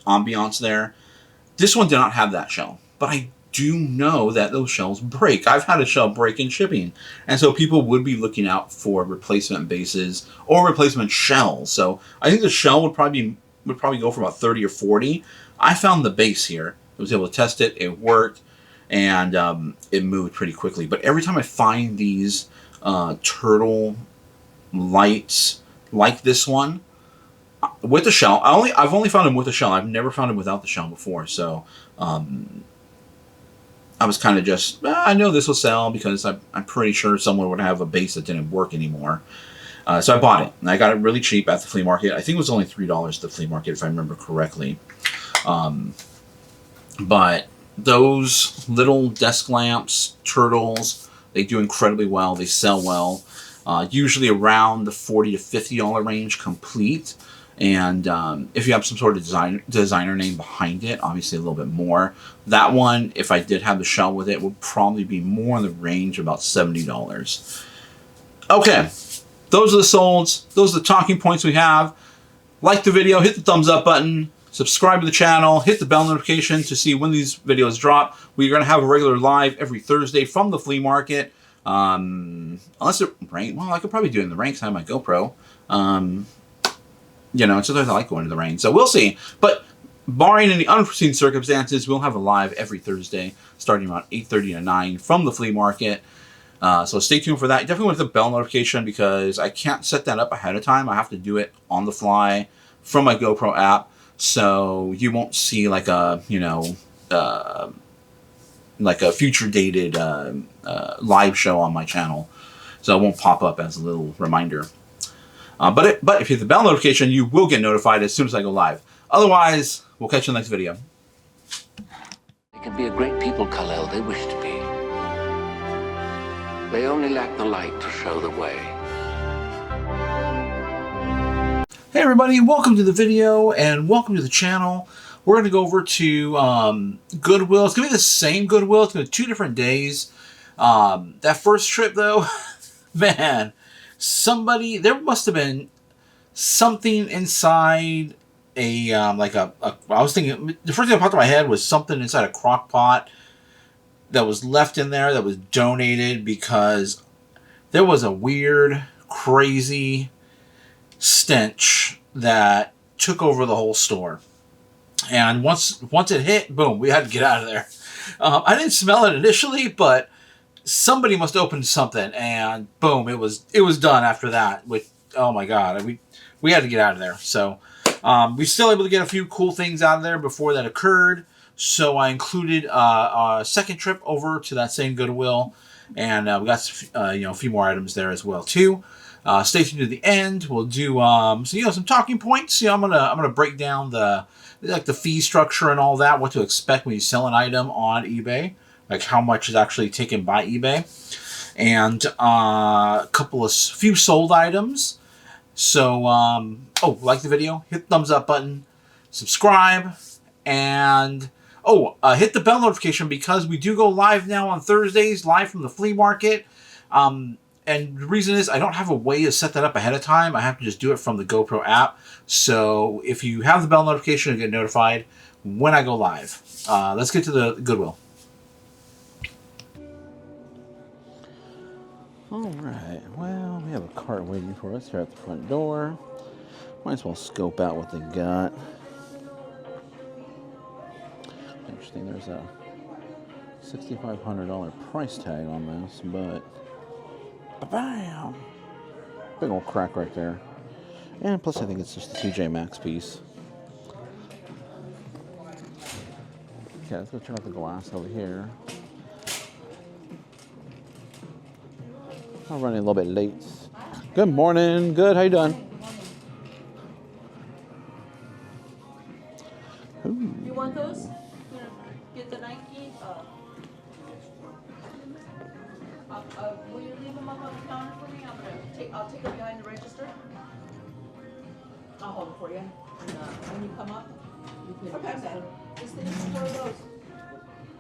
ambiance there. This one did not have that shell. But I do know that those shells break. I've had a shell break in shipping. And so people would be looking out for replacement bases or replacement shells. So I think the shell would probably go for about 30 or 40. I found the base here. I was able to test it. It worked. And it moved pretty quickly. But every time I find these turtle lights like this one with the shell, I've only found them with the shell. I've never found them without the shell before. So I was kind of just, I know this will sell because I'm pretty sure someone would have a base that didn't work anymore. So I bought it, and I got it really cheap at the flea market. I think it was only $3 at the flea market, if I remember correctly. But those little desk lamps, turtles, they do incredibly well. They sell well. Usually around the $40 to $50 range complete. And if you have some sort of designer name behind it, obviously a little bit more. That one, if I did have the shell with it, would probably be more in the range of about $70. Okay. Those are the solds. Those are the talking points we have. Like the video, hit the thumbs up button, subscribe to the channel, hit the bell notification to see when these videos drop. We're going to have a regular live every Thursday from the flea market. Unless it rains. Well, I could probably do it in the rain because I have my GoPro. Sometimes I like going to the rain. So we'll see. But barring any unforeseen circumstances, we'll have a live every Thursday starting around 8:30 to 9 from the flea market. So stay tuned for that. Definitely want the bell notification because I can't set that up ahead of time. I have to do it on the fly from my GoPro app. So you won't see like a, like a future dated live show on my channel. So it won't pop up as a little reminder. But if you hit the bell notification, you will get notified as soon as I go live. Otherwise, we'll catch you in the next video.
They can be a great people, Kal-El. They wish to be. They only lack the light to show the way.
Hey everybody, welcome to the video and welcome to the channel. We're going to go over to Goodwill. It's going to be the same Goodwill. It's going to be 2 different days. That first trip though, man, there must have been something inside I was thinking, the first thing that popped in my head was something inside a crock pot that was left in there that was donated because there was a weird, crazy stench that took over the whole store. And once it hit, boom, we had to get out of there. I didn't smell it initially, but somebody must have opened something, and boom, it was done after that. Oh my god, we had to get out of there. So we still able to get a few cool things out of there before that occurred. So I included a second trip over to that same Goodwill, and we got a few more items there as well too. Stay tuned to the end. We'll do some talking points. I'm gonna break down the fee structure and all that, what to expect when you sell an item on eBay, like how much is actually taken by eBay, and few sold items. So like the video, hit the thumbs up button, subscribe, and hit the bell notification because we do go live now on Thursdays, live from the flea market. And the reason is I don't have a way to set that up ahead of time. I have to just do it from the GoPro app. So if you have the bell notification, you'll get notified when I go live. Let's get to the Goodwill.
All right. Well, we have a cart waiting for us here at the front door. Might as well scope out what they got. Interesting. There's a $6,500 price tag on this, but bam! Big old crack right there. And plus, I think it's just a TJ Maxx piece. Okay, let's go turn off the glass over here. I'm running a little bit late. Good morning. Good. How you doing? Ooh.
You want those? Get the Nike. Will you leave them up on the counter for me? I'll take them behind the register. I'll hold them for you. And when you come up, you can. Okay. Is this one of those?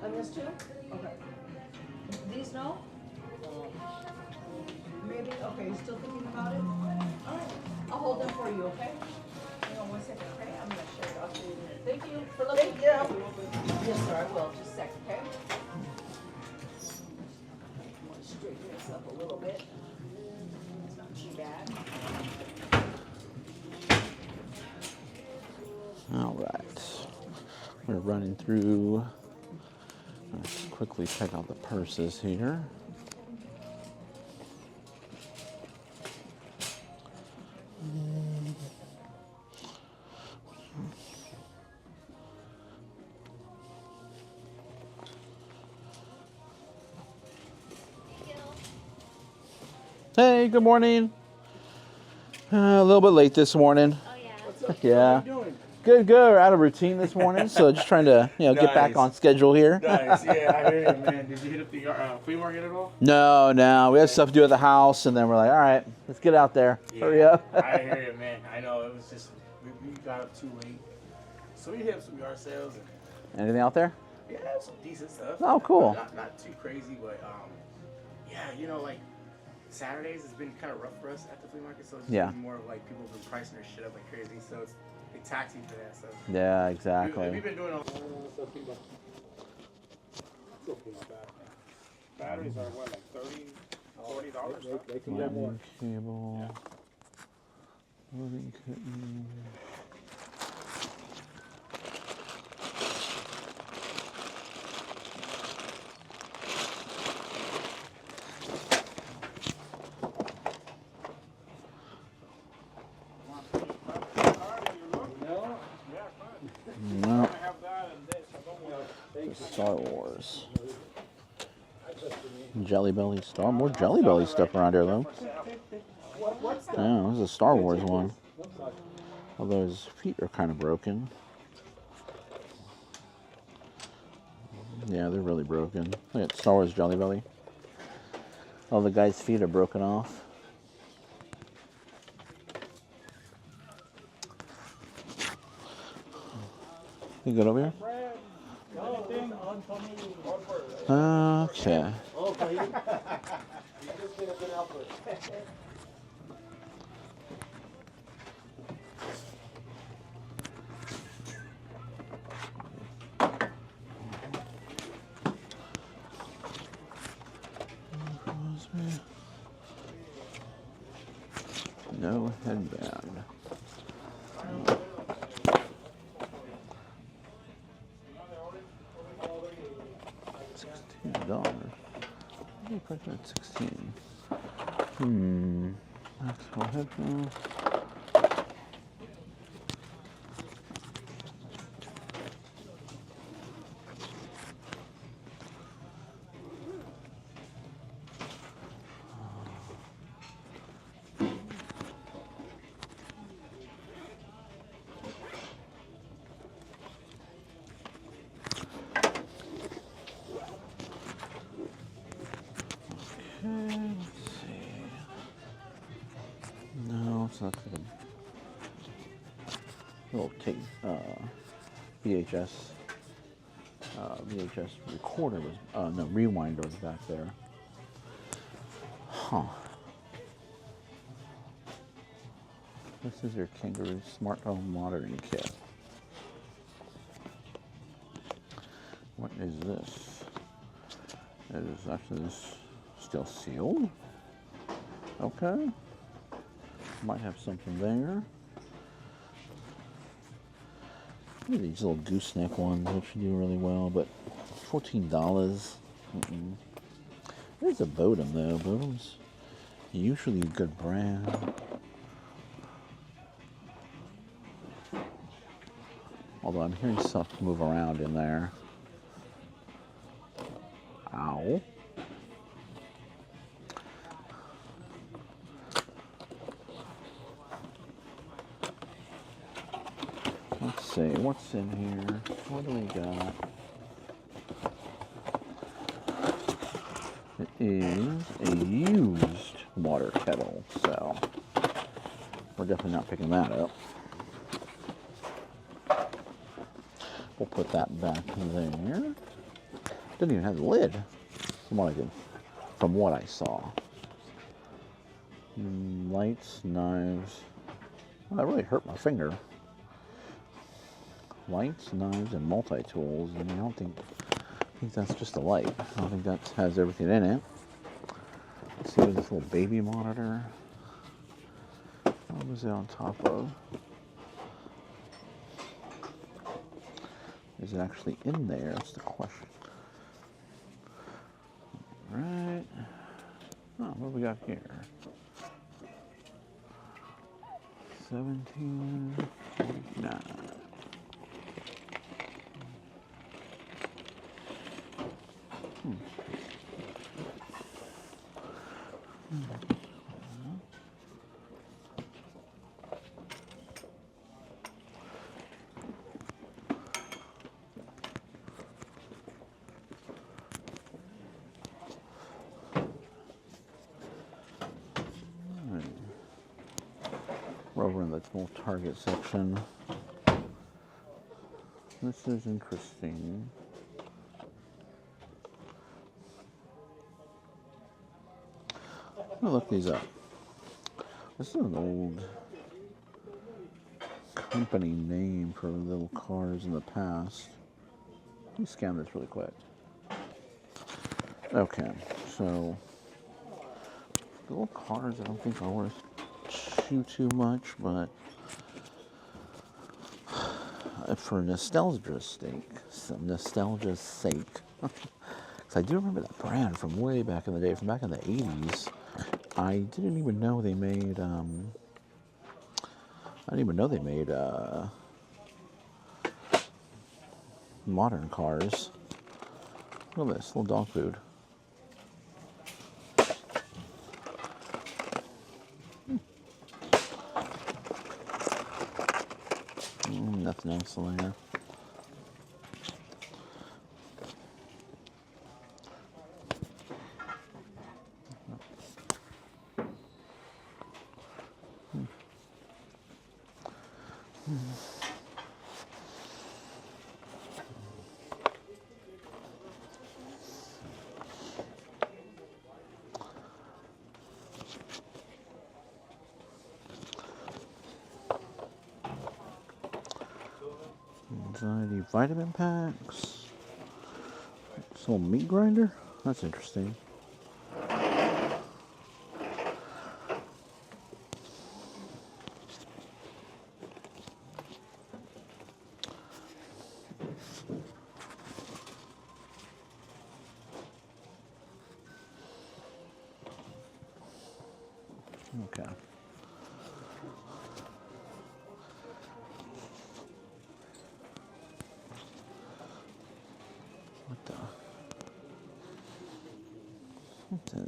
And this too? Okay. These no? Maybe. Okay. You still thinking about it? All right. I'll hold them for you. Okay. Hang on 1 second. Okay. I'm gonna show you. I'll see you in a minute. Thank you for looking. Thank you. Yes, sir. I will. Just a sec. Okay. Straighten this up a little bit. It's not too bad.
All right. We're running through. Let's quickly check out the purses here. Hey, good morning. A little bit late this morning.
Oh, yeah.
What's up?
Yeah.
What are you doing?
Good. We're out of routine this morning, so just trying to, get back
Nice.
on schedule here.
Nice. Yeah, I hear you, man. Did you hit up the flea market at all?
No. We had stuff to do at the house, and then we're like, all right, let's get out there.
Yeah,
Hurry up.
I hear you, man. I know it was just we got up too late, so we hit some yard sales and
Anything out there?
yeah, some decent stuff.
Oh, cool.
Not too crazy, but yeah, like Saturdays has been kind of rough for us at the flea market, so it's just
Yeah.
been more of like people have been pricing their shit up like crazy, so it's taxing for that. So
Yeah, exactly.
we've been doing all. Batteries are what, like $40?
They can get more.
Cable. Loading kitten. No. Star Wars. Jelly Belly Star. More Jelly Belly stuff around here though. Yeah, this is a Star Wars one. Although his feet are kind of broken. Yeah, they're really broken. Look at Star Wars Jelly Belly. All the guy's feet are broken off. You good over here? Okay. No headband. $16. You put that 16. Maxwell headphones. little tape, VHS, VHS recorder was, no, rewinder was back there. Huh. This is your Kangaroo Smart Home Monitoring Kit. What is this? It is actually this still sealed. Okay. Might have something there. Look at these little gooseneck ones, which do really well, but $14. There's a Bodum though. Bodum's usually a good brand. Although I'm hearing stuff move around in there. Ow. Let's see, what's in here? What do we got? It is a used water kettle, so we're definitely not picking that up. We'll put that back there. Didn't even have the lid, from what I saw. Lights, knives. Well, that really hurt my finger. Lights, knives, and multi-tools. I mean, I think that's just a light. I don't think that has everything in it. Let's see what this little baby monitor. What was it on top of? Is it actually in there? That's the question. All right. Oh, what do we got here? 17.49. We're over in the little Target section. This is interesting. I'm gonna look these up. This is an old company name for little cars in the past. Let me scan this really quick. Okay, so the little cars I don't think are worth too much, but for nostalgia's sake, because I do remember that brand from way back in the day, from back in the 80s. I didn't even know they made, modern cars. Look at this, little dog food. Nothing else in there. Anxiety vitamin packs. This little meat grinder. That's interesting. Okay. What the? What the?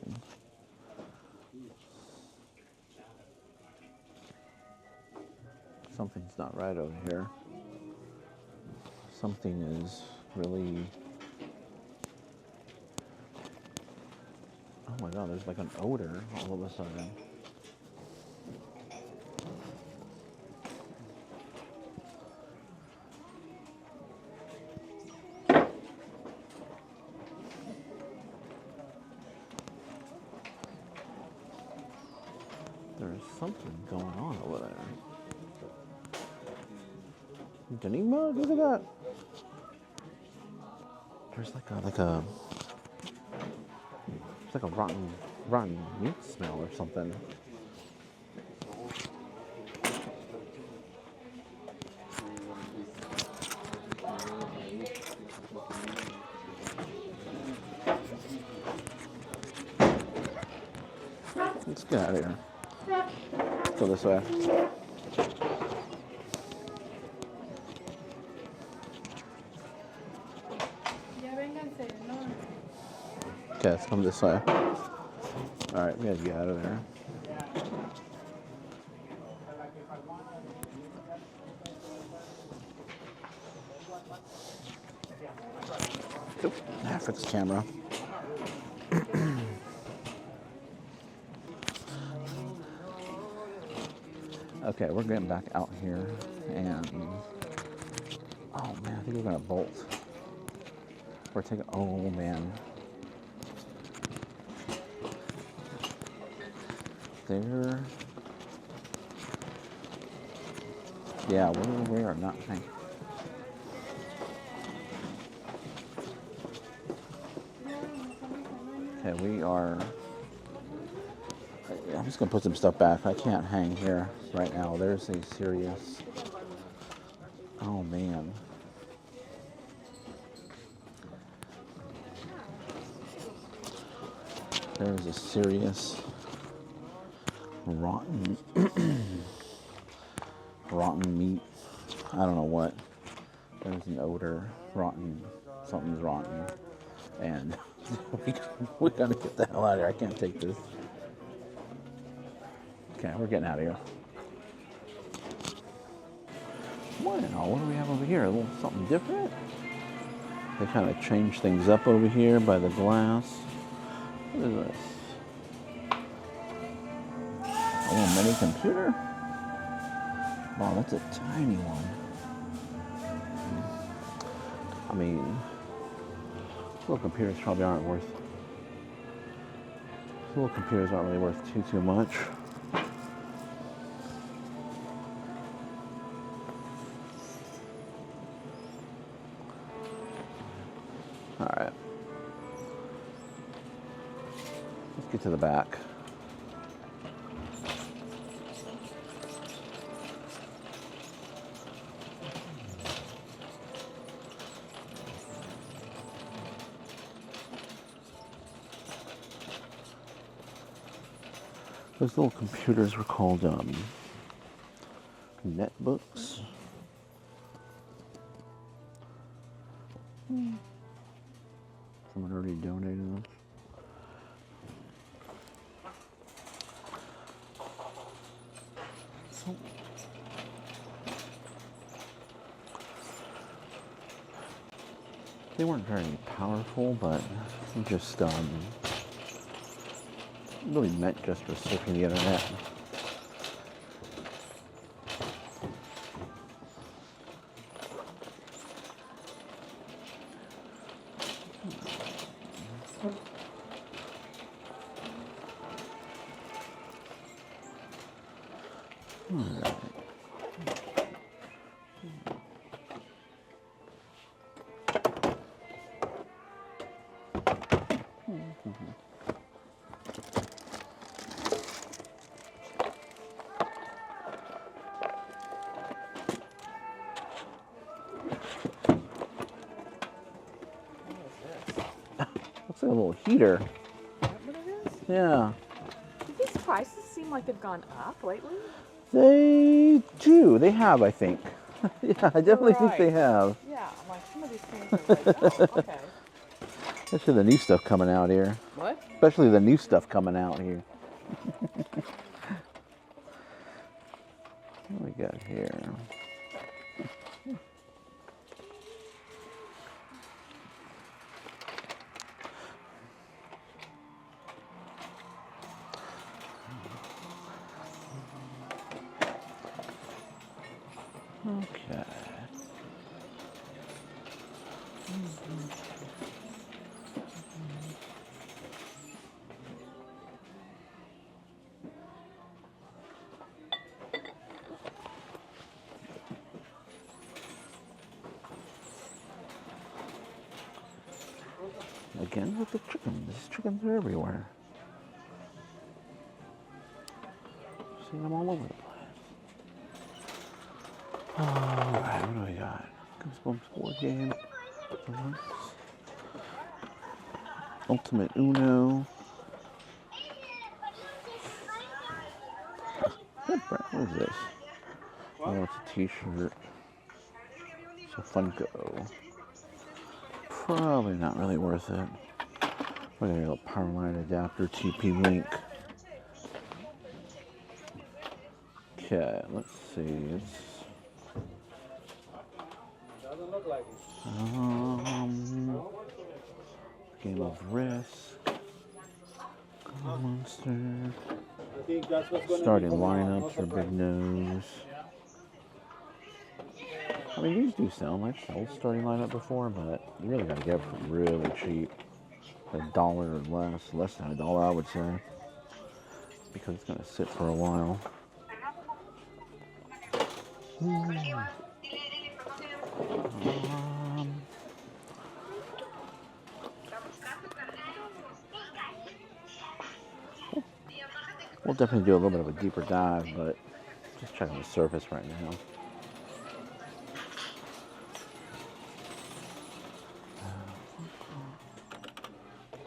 Something's not right over here. Something is really... Oh my god, there's like an odor all of a sudden. something going on over there. Guinea mug? Look at that. There's like a rotten meat smell or something. Let's get out of here. Go this way. Okay, let's come this way. Alright, we gotta get out of there. Oop, fix the camera. Okay, we're getting back out here, and oh man, I think we're gonna bolt. We're taking, oh man. There. Yeah, we are not paying. Okay, we are. I'm just gonna put some stuff back. I can't hang here right now. There's a serious. Oh man. There's a serious rotten meat. I don't know what. There's an odor. Rotten. Something's rotten. And we gotta get the hell out of here. I can't take this. Okay, we're getting out of here. Wow, what do we have over here? A little something different? They kind of changed things up over here by the glass. What is this? A little mini computer? Wow, that's a tiny one. I mean, little computers probably aren't worth. Little computers aren't really worth too much. All right. Let's get to the back. Those little computers were called netbooks. Someone already donated them. So, they weren't very powerful, but just really meant just for surfing the internet. Looks like a little heater.
Is that what it is?
Yeah.
Do these prices seem like they've gone up lately?
They do. They have, I think. Yeah, I definitely think they have.
Yeah, I'm like, some of these things are like, oh, okay.
Especially the new stuff coming out here.
What?
Especially the new stuff coming out here. What do we got here? Okay. Again with the chickens. Chickens are everywhere. Seeing them all over the place. Alright, what do we got? Goosebumps board game. Ultimate Uno. What is this? Oh, it's a t-shirt. So Funko. Probably not really worth it. We got a little power line adapter, TP Link. Okay, let's see. It's Game of Risk. Monster. Starting lineups for Big Nose. I mean, these do sound like sold starting lineup before, but you really gotta get it for really cheap. $1 or less than $1, I would say, because it's gonna sit for a while. We'll definitely do a little bit of a deeper dive, but just checking the surface right now.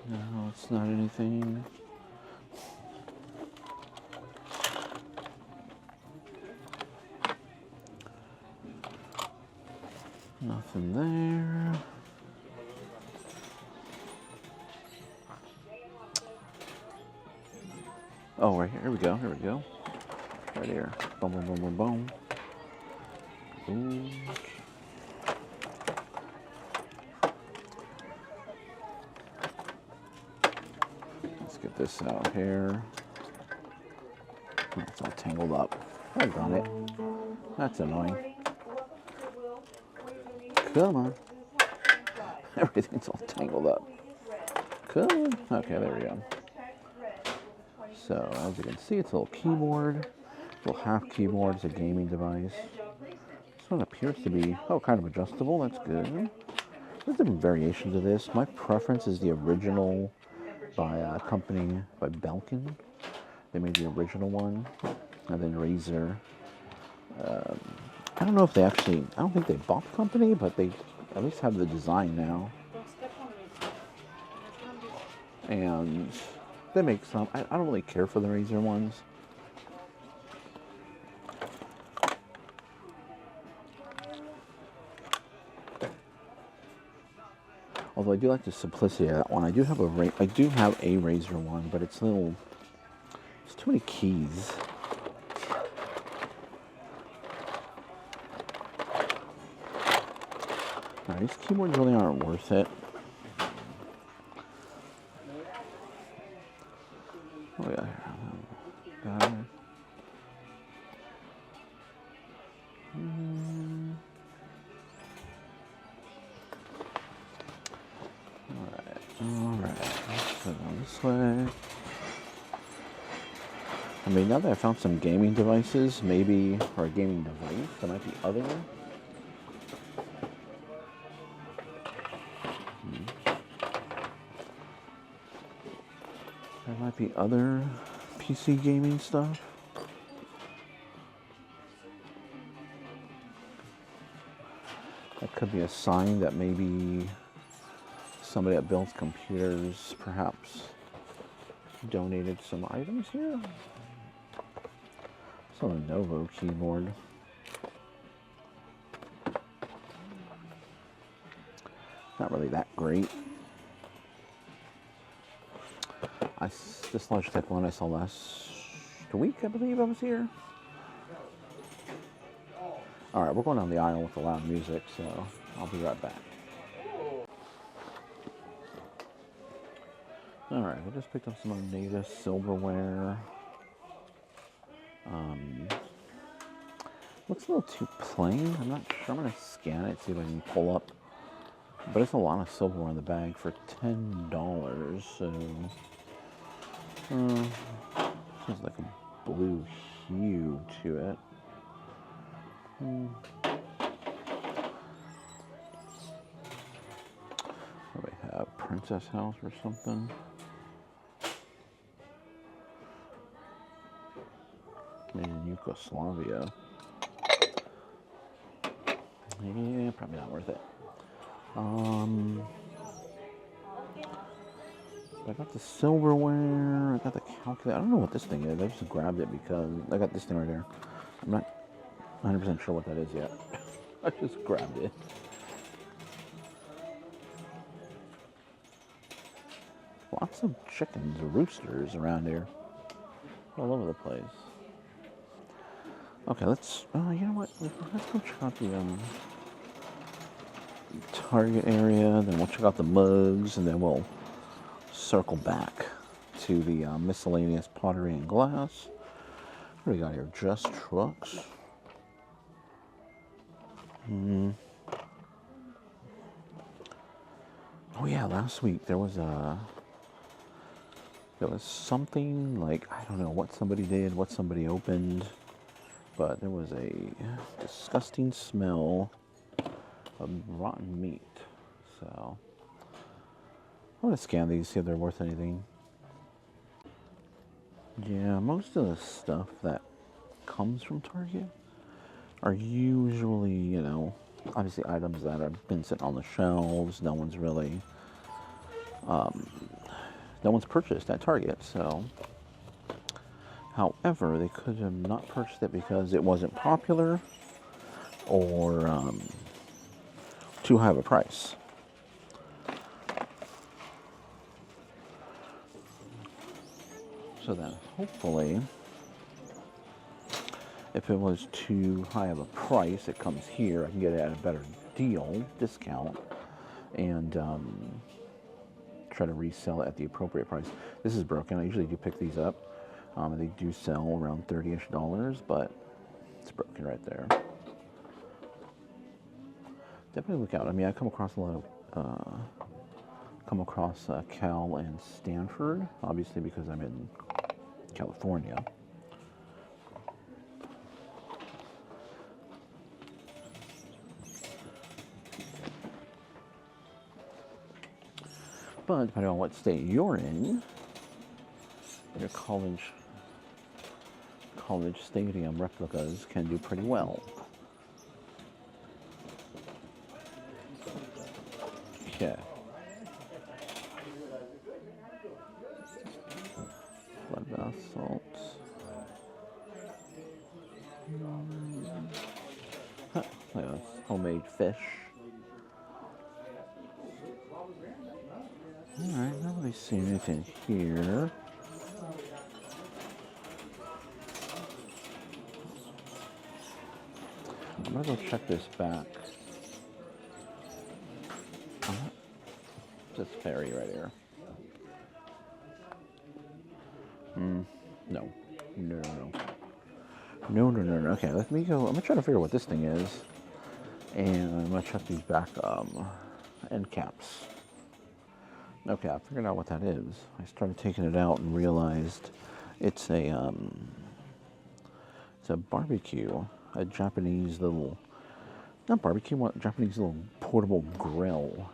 No, it's not anything. Nothing there. Oh, right here. Here we go. Here we go. Right here. Boom, boom, boom, boom, boom. Ooh. Let's get this out here. It's all tangled up. I've done it. That's annoying. Come on. Everything's all tangled up. Come on. Okay, there we go. So, as you can see, it's a little keyboard. A little half keyboard. It's a gaming device. This one appears to be, kind of adjustable. That's good. There's different variations of this. My preference is the original by a company by Belkin. They made the original one. And then Razer. I don't know if they actually, I don't think they bought the company, but they at least have the design now. And they make some. I don't really care for the Razer ones. Although I do like the simplicity of that one. I do have a Razer one, but it's too many keys. Alright, these keyboards really aren't worth it. Oh yeah. Got it. Alright. Let's go this way. I mean, now that I found some gaming devices, maybe, or a gaming device, there might be other. There might be other PC gaming stuff. That could be a sign that maybe somebody that builds computers perhaps donated some items here. It's on a Novo keyboard. Not really that great. This Logitech one I saw last week, I believe I was here. Alright, we're going down the aisle with the loud music, so I'll be right back. Alright, I just picked up some Oneida silverware. Looks a little too plain. I'm not sure. I'm going to scan it, see if I can pull up. But it's a lot of silverware in the bag for $10, so... There's like a blue hue to it. What do we have? Princess House or something. Made in Yugoslavia. Yeah, probably not worth it. I got the silverware, I got the calculator. I don't know what this thing is. I just grabbed it because I got this thing right there. I'm not 100% sure what that is yet. I just grabbed it. Lots of chickens, roosters around here. All over the place. Okay, let's, you know what? Let's go check out the Target area, then we'll check out the mugs, and then we'll circle back to the miscellaneous pottery and glass. What do we got here? Just trucks. Oh yeah, last week there was something like, I don't know what somebody did, what somebody opened, but there was a disgusting smell of rotten meat. So I'm gonna scan these, see if they're worth anything. Yeah, most of the stuff that comes from Target are usually, you know, obviously items that have been sitting on the shelves. No one's really, no one's purchased at Target. So, however, they could have not purchased it because it wasn't popular or too high of a price. So that hopefully, if it was too high of a price, it comes here. I can get it at a better deal, discount, and try to resell it at the appropriate price. This is broken. I usually do pick these up. They do sell around $30-ish, but it's broken right there. Definitely look out. I mean, I come across a lot of Cal and Stanford, obviously because I'm in California. But depending on what state you're in, your college stadium replicas can do pretty well. Okay. Blood bath salts. Look at this homemade fish. Alright, not really seeing anything here. I'm gonna go check this back. This ferry right here. No. No. Okay, let me go. I'm gonna try to figure out what this thing is. And I'm gonna check these back end caps. Okay, I figured out what that is. I started taking it out and realized it's a barbecue, a Japanese little, not barbecue, Japanese little portable grill.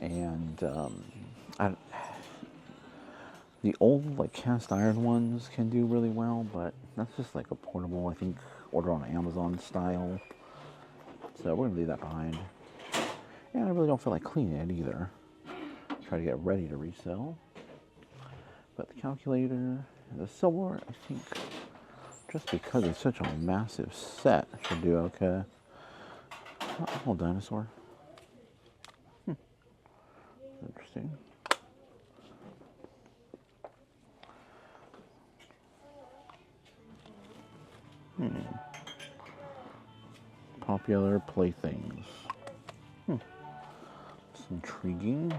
And the old like cast iron ones can do really well, but that's just like a portable, I think, order on Amazon style. So we're gonna leave that behind. And I really don't feel like cleaning it either. Try to get ready to resell. But the calculator and the silver, I think, just because it's such a massive set, should do okay. Oh, dinosaur. Interesting. Popular playthings. It's intriguing.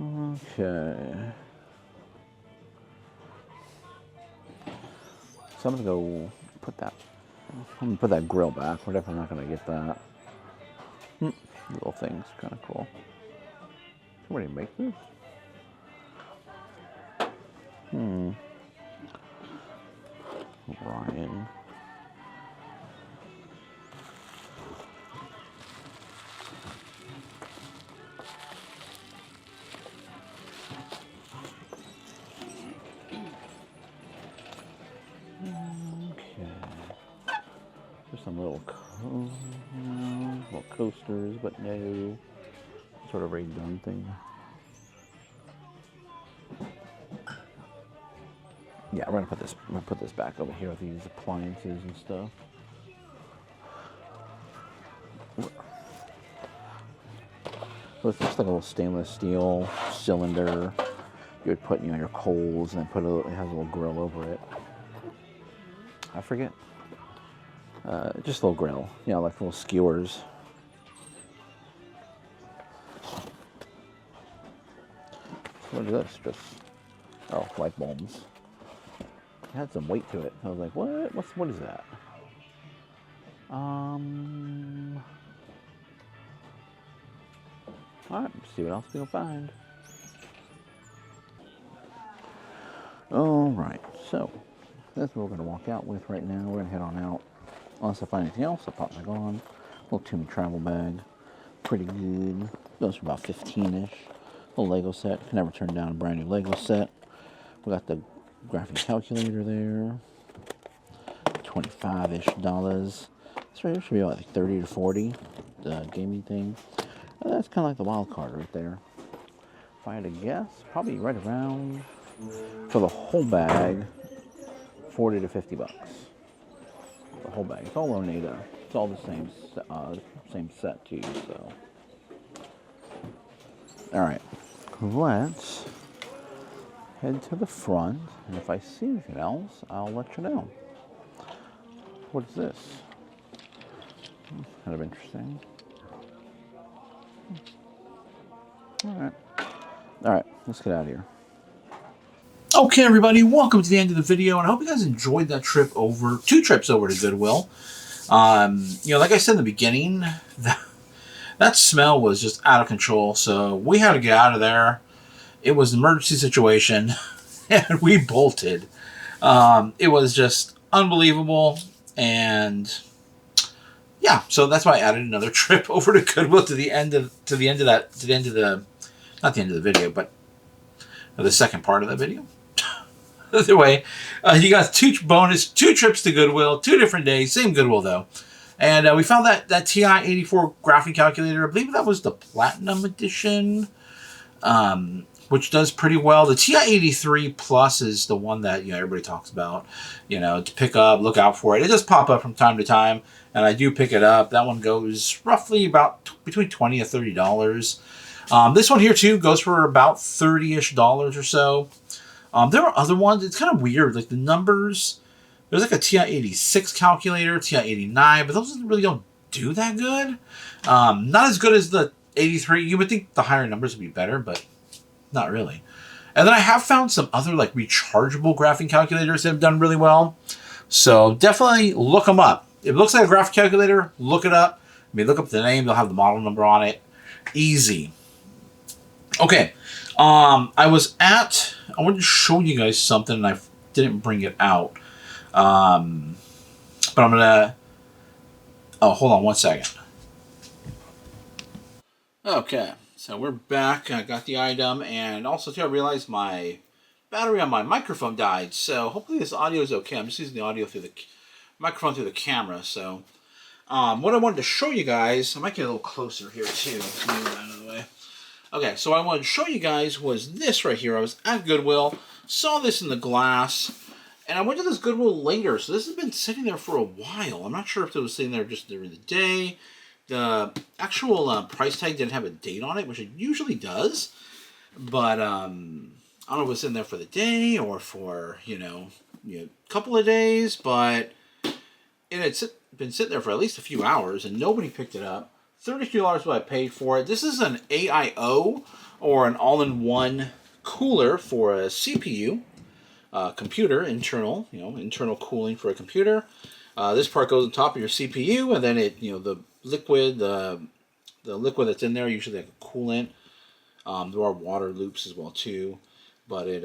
Okay. So I'm gonna go put that. I'm gonna put that grill back. We're definitely not gonna get that. Little things, kind of cool. Somebody make this? Ryan. There's some little coasters, but no sort of ray gun thing. Yeah, we're gonna put this back over here with these appliances and stuff. So it's just like a little stainless steel cylinder. You would put, your coals, and then it has a little grill over it. I forget. Just a little grill, like little skewers. What is this? Just light bulbs. It had some weight to it. I was like, what? What is that? Alright, see what else we can find. Alright, so that's what we're going to walk out with right now. We're going to head on out. Unless I find anything else, I'll pop back on. Little Timmy travel bag. Pretty good. Goes for about 15-ish. Little Lego set. Can never turn down a brand new Lego set. We got the graphic calculator there. $25-ish. This right here should be about like 30 to 40. The gaming thing. That's kind of like the wild card right there. If I had to guess, probably right around, for the whole bag, 40 to 50 bucks. The whole bag. It's all Oneida. It's all the same set too. So, all right, let's head to the front, and if I see anything else, I'll let you know. What is this? Kind of interesting. All right, let's get out of here.
Okay, everybody, welcome to the end of the video, and I hope you guys enjoyed that two trips over to Goodwill. Like I said in the beginning, that smell was just out of control, so we had to get out of there. It was an emergency situation, and we bolted. It was just unbelievable, and yeah, so that's why I added another trip over to Goodwill not the end of the video, but the second part of the video. Either way, you got two trips to Goodwill, 2 different days, same Goodwill though. And we found that TI-84 graphic calculator. I believe that was the Platinum Edition, which does pretty well. The TI-83 Plus is the one that everybody talks about, to pick up, look out for it. It does pop up from time to time, and I do pick it up. That one goes roughly about between $20 and $30. This one here too goes for about $30-ish or so. There are other ones. It's kind of weird, like the numbers. There's like a TI-86 calculator, TI-89, but those really don't do that good. Not as good as the 83. You would think the higher numbers would be better, but not really. And then I have found some other like rechargeable graphing calculators that have done really well. So definitely look them up. If it looks like a graphic calculator, look it up. Look up the name. They'll have the model number on it. Easy. Okay, I wanted to show you guys something, and I didn't bring it out. But I'm gonna, hold on one second. Okay, so we're back. I got the item, and also too, I realized my battery on my microphone died, so hopefully this audio is okay. I'm just using the audio through the microphone through the camera, so what I wanted to show you guys, I might get a little closer here too. Move that out of the way. Okay, so what I wanted to show you guys was this right here. I was at Goodwill, saw this in the glass, and I went to this Goodwill later. So this has been sitting there for a while. I'm not sure if it was sitting there just during the day. The actual price tag didn't have a date on it, which it usually does. But I don't know if it was in there for the day or for, a couple of days. But it had been sitting there for at least a few hours, and nobody picked it up. $32 what I paid for it. This is an AIO, or an all-in-one cooler for a CPU, computer, internal cooling for a computer. This part goes on top of your CPU, and then the liquid that's in there, usually like a coolant. There are water loops as well too, but it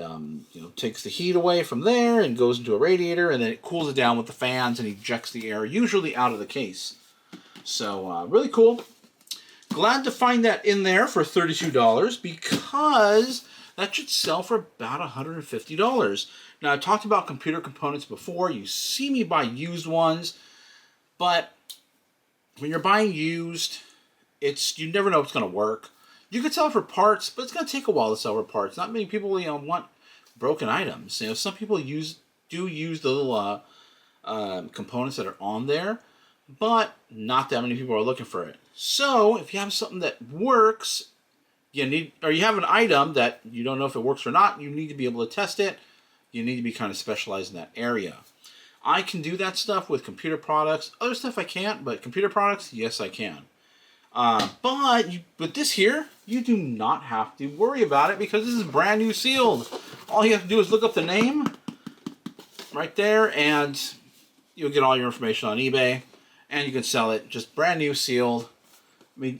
takes the heat away from there and goes into a radiator, and then it cools it down with the fans and ejects the air, usually out of the case. So, really cool. Glad to find that in there for $32 because that should sell for about $150. Now, I talked about computer components before. You see me buy used ones. But when you're buying used, you never know if it's going to work. You could sell it for parts, but it's going to take a while to sell for parts. Not many people, want broken items. Some people do use the little components that are on there, but not that many people are looking for it. So if you have something that works, you have an item that you don't know if it works or not, you need to be able to test it. You need to be kind of specialized in that area. I can do that stuff with computer products. Other stuff I can't, but computer products, yes, I can. But this here, you do not have to worry about it because this is brand new sealed. All you have to do is look up the name right there, and you'll get all your information on eBay, and you can sell it just brand new sealed. I mean,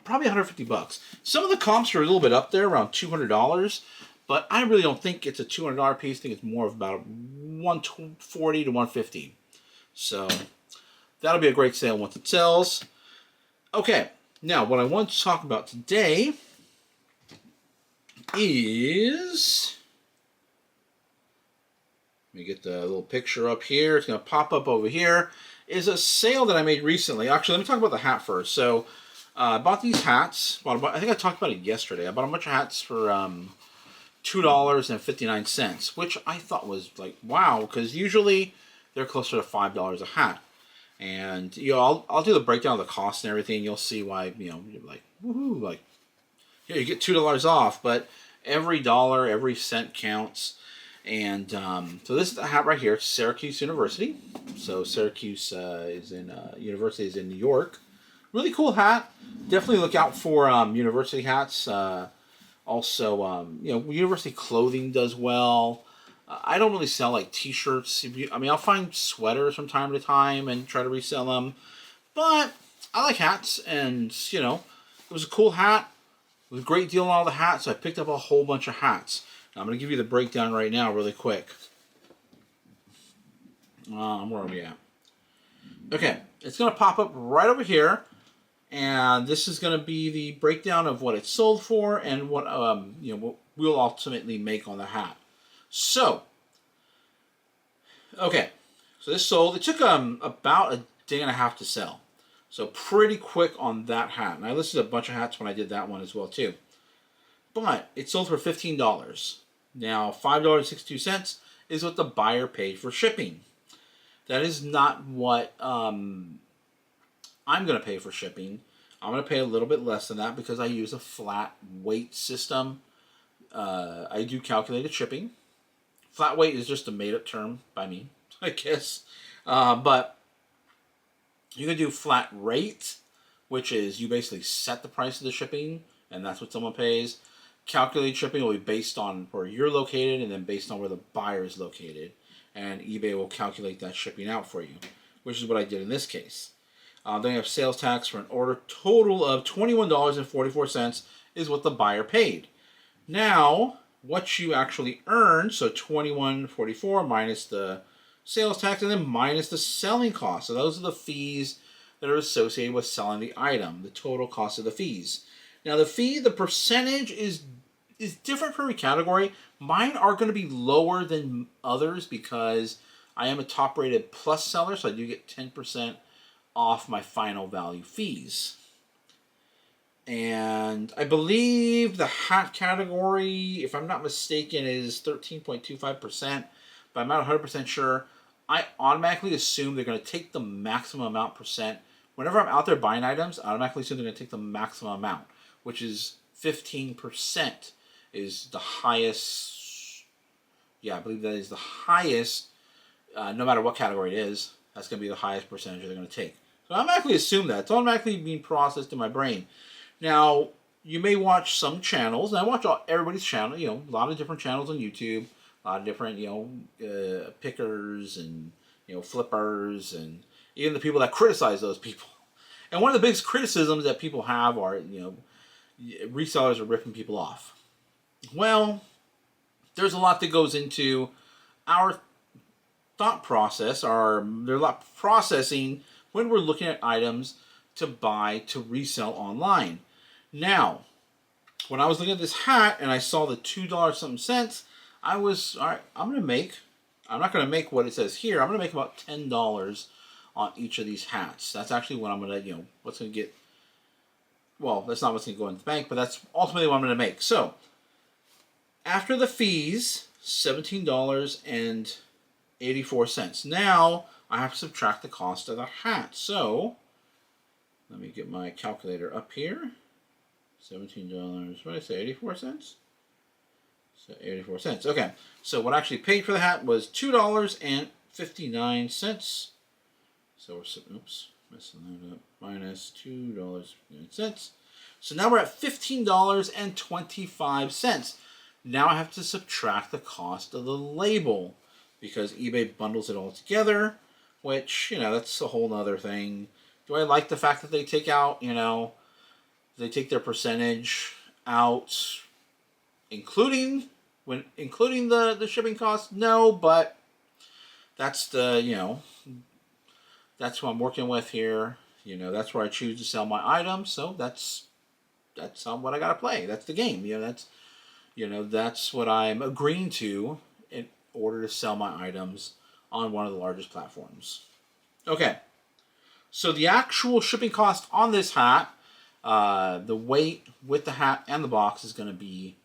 probably $150. Some of the comps are a little bit up there, around $200. But I really don't think it's a $200 piece. I think it's more of about $140 to $150. So that'll be a great sale once it sells. Okay, now what I want to talk about today is, let me get the little picture up here. It's going to pop up over here. Is a sale that I made recently. Actually, let me talk about the hat first. So I bought these hats. I think I talked about it yesterday. I bought a bunch of hats for $2.59, which I thought was like, wow, because usually they're closer to $5 a hat. And I'll do the breakdown of the cost and everything. You'll see why, you're like, woohoo, like, here you get $2 off, but every dollar, every cent counts. And so this is the hat right here, Syracuse University. So Syracuse University is in New York. Really cool hat. Definitely look out for university hats. Also, university clothing does well. I don't really sell like t-shirts. I mean, I'll find sweaters from time to time and try to resell them. But I like hats, and, it was a cool hat. It was a great deal on all the hats, so I picked up a whole bunch of hats. Now, I'm going to give you the breakdown right now really quick. Where are we at? Okay, it's going to pop up right over here. And this is going to be the breakdown of what it's sold for and what what we'll ultimately make on the hat. So, okay, so this sold. It took about a day and a half to sell, so pretty quick on that hat. And I listed a bunch of hats when I did that one as well too. But it sold for $15. Now $5.62 is what the buyer paid for shipping. That is not what I'm going to pay for shipping. I'm going to pay a little bit less than that because I use a flat weight system. I do calculated shipping. Flat weight is just a made-up term by me, I guess. But you can do flat rate, which is you basically set the price of the shipping, and that's what someone pays. Calculated shipping will be based on where you're located and then based on where the buyer is located. And eBay will calculate that shipping out for you, which is what I did in this case. Then you have sales tax for an order total of $21.44 is what the buyer paid. Now, what you actually earned, so $21.44 minus the sales tax and then minus the selling cost. So those are the fees that are associated with selling the item, the total cost of the fees. Now the percentage is different for every category. Mine are going to be lower than others because I am a top rated plus seller, so I do get 10% off my final value fees. And I believe the hat category, if I'm not mistaken, is 13.25%, but I'm not 100% sure. I automatically assume they're going to take the maximum amount percent. Whenever I'm out there buying items, I automatically assume they're going to take the maximum amount, which is 15% is the highest. Yeah, I believe that is the highest, no matter what category it is. That's going to be the highest percentage they're going to take. So I automatically assume that. It's automatically being processed in my brain. Now, you may watch some channels, and I watch everybody's channel, a lot of different channels on YouTube, a lot of different, pickers and, flippers, and even the people that criticize those people. And one of the biggest criticisms that people have are, resellers are ripping people off. Well, there's a lot that goes into our thought process, there's a lot of processing when we're looking at items to buy to resell online. Now, when I was looking at this hat and I saw the $2 something cents, I was, all right, I'm not going to make what it says here. I'm going to make about $10 on each of these hats. That's actually what I'm going to, what's going to get, well, that's not what's going to go in the bank, but that's ultimately what I'm going to make. So, after the fees, $17.84. Now, I have to subtract the cost of the hat. So, let me get my calculator up here. $17, what did I say, 84 cents? So 84 cents. Okay, so what I actually paid for the hat was $2.59. So we're, oops, messing that up. Minus $2.59. So now we're at $15.25. Now I have to subtract the cost of the label because eBay bundles it all together, which, that's a whole nother thing. Do I like the fact that they take out, they take their percentage out, including the shipping costs? No, but that's the, that's what I'm working with here. That's where I choose to sell my items. So that's what I gotta play. That's the game. That's what I'm agreeing to in order to sell my items on one of the largest platforms. Okay. So the actual shipping cost on this hat, the weight with the hat and the box is going to be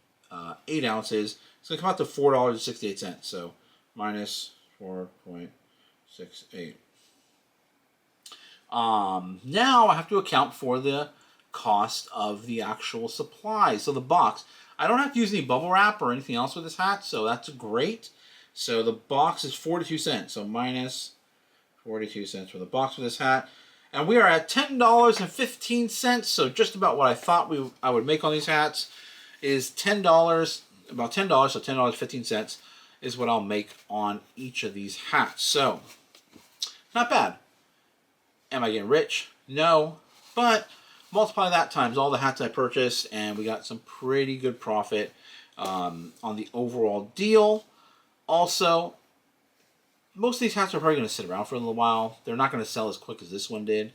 8 ounces. It's going to come out to $4.68. So minus 4.68. Now I have to account for the cost of the actual supplies. So the box, I don't have to use any bubble wrap or anything else with this hat, so that's great. So the box is 42 cents. So minus 42 cents for the box for this hat. And we are at $10.15. So just about what I thought I would make on these hats is $10, about $10, so $10.15 is what I'll make on each of these hats. So, not bad. Am I getting rich? No. But multiply that times all the hats I purchased, and we got some pretty good profit on the overall deal. Also, most of these hats are probably going to sit around for a little while. They're not going to sell as quick as this one did.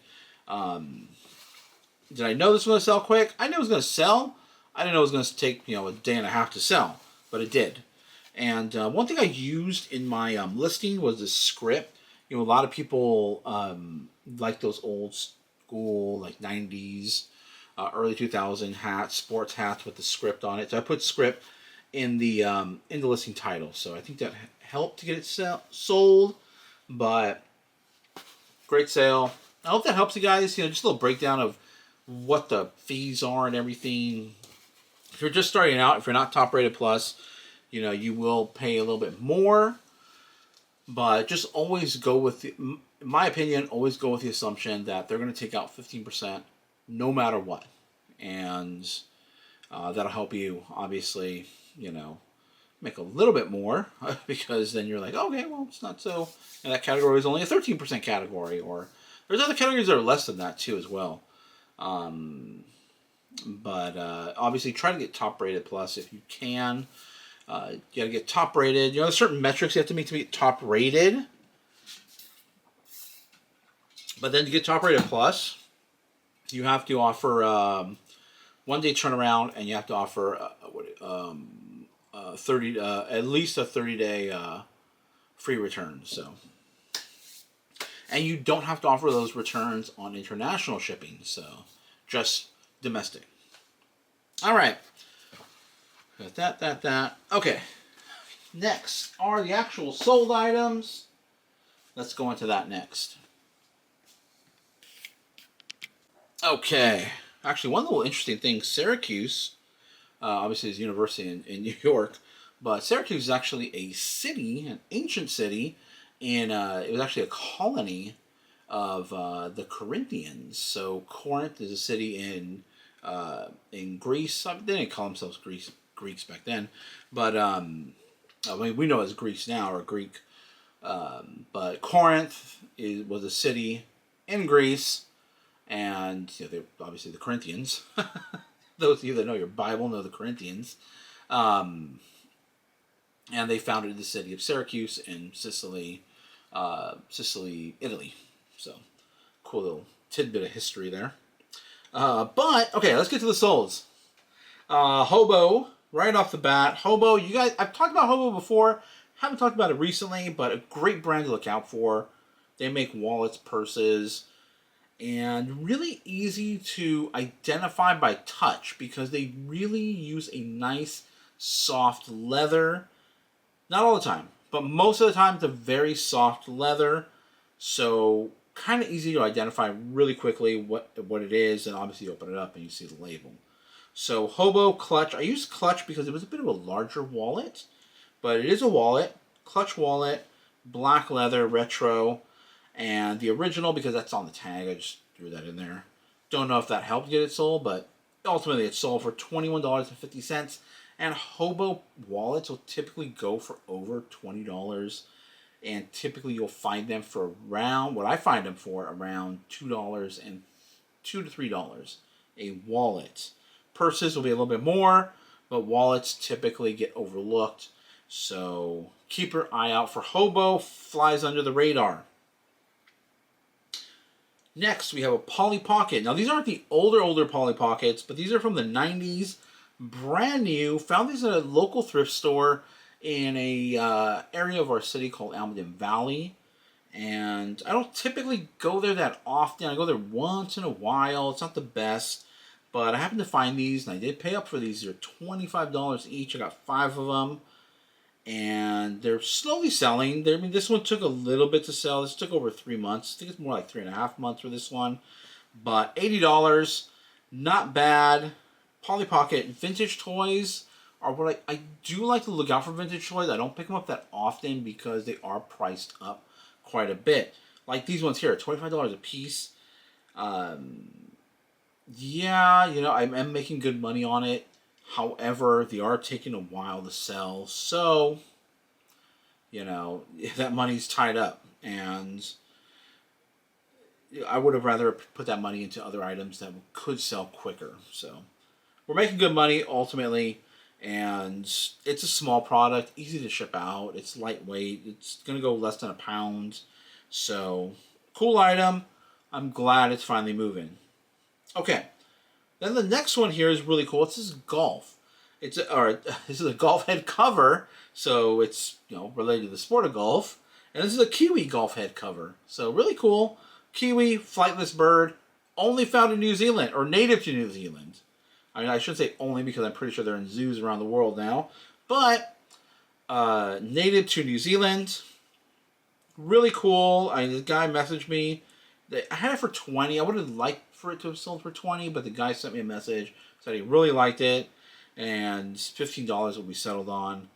Did I know this was going to sell quick? I knew it was going to sell. I didn't know it was going to take, a day and a half to sell, but it did. And one thing I used in my listing was the script. A lot of people like those old school, like 90s, early 2000 hats, sports hats with the script on it. So I put script in the listing title. So I think that helped to get it sold, but great sale. I hope that helps you guys. Just a little breakdown of what the fees are and everything. If you're just starting out, if you're not top rated plus, you will pay a little bit more, but just always go with in my opinion, always go with the assumption that they're going to take out 15% no matter what. And that'll help you, obviously, make a little bit more because then you're like, okay, well, it's not so. And that category is only a 13% category, or there's other categories that are less than that too as well. But obviously, try to get top rated plus if you can. You got to get top rated. There's certain metrics you have to meet to be top rated. But then to get top rated plus, you have to offer 1 day turnaround, and you have to offer 30 at least a 30-day free return. So, and you don't have to offer those returns on international shipping. So, just domestic. All right. Got that. Okay. Next are the actual sold items. Let's go into that next. Okay. Actually, one little interesting thing, Syracuse, obviously is a university in New York, but Syracuse is actually a city, an ancient city, and it was actually a colony of the Corinthians. So Corinth is a city in Greece. They didn't call themselves Greeks back then, but we know it as Greece now, or Greek. But Corinth was a city in Greece, and they're obviously the Corinthians. Those of you that know your Bible know the Corinthians. And they founded the city of Syracuse in Sicily, Italy. So, cool little tidbit of history there. But, okay, let's get to the solds. Hobo, right off the bat. Hobo, you guys, I've talked about Hobo before. Haven't talked about it recently, but a great brand to look out for. They make wallets, purses, and really easy to identify by touch because they really use a nice soft leather. Not all the time, but most of the time it's a very soft leather. So kind of easy to identify really quickly what it is, and obviously you open it up and you see the label. So Hobo Clutch. I use Clutch because it was a bit of a larger wallet, but it is a wallet. Clutch wallet, black leather, retro, and the original because that's on the tag. I just threw that in there. Don't know if that helped get it sold, but ultimately it sold for $21.50. And Hobo wallets will typically go for over $20. And typically you'll find them for around, what I find them for, around $2 and $2 to $3 a wallet. Purses will be a little bit more, but wallets typically get overlooked. So keep your eye out for Hobo. Flies under the radar. Next, we have a Polly Pocket. Now, these aren't the older Polly Pockets, but these are from the 90s. Brand new. Found these at a local thrift store in a area of our city called Almaden Valley. And I don't typically go there that often. I go there once in a while. It's not the best. But I happened to find these, and I did pay up for these. They're $25 each. I got 5 of them. And they're slowly selling. I mean, this one took a little bit to sell. This took over 3 months. I think it's more like 3.5 months for this one. But $80, not bad. Polly Pocket vintage toys are what I do like to look out for vintage toys. I don't pick them up that often because they are priced up quite a bit. Like these ones here, $25 a piece. Yeah, you know, I'm making good money on it. However, they are taking a while to sell, so, you know, that money's tied up, and I would have rather put that money into other items that could sell quicker. So, we're making good money, ultimately, and it's a small product, easy to ship out, it's lightweight, it's going to go less than a pound, so, cool item. I'm glad it's finally moving. Okay. Then the next one here is really cool. This is golf. This is a golf head cover, so it's, you know, related to the sport of golf. And this is a kiwi golf head cover, so really cool. Kiwi, flightless bird, only found in New Zealand or native to New Zealand. I mean, I shouldn't say only because I'm pretty sure they're in zoos around the world now, but native to New Zealand. Really cool. This guy messaged me. I had it for 20. I would have liked for it to have sold for 20, but the guy sent me a message, said he really liked it, and $15 will be settled on.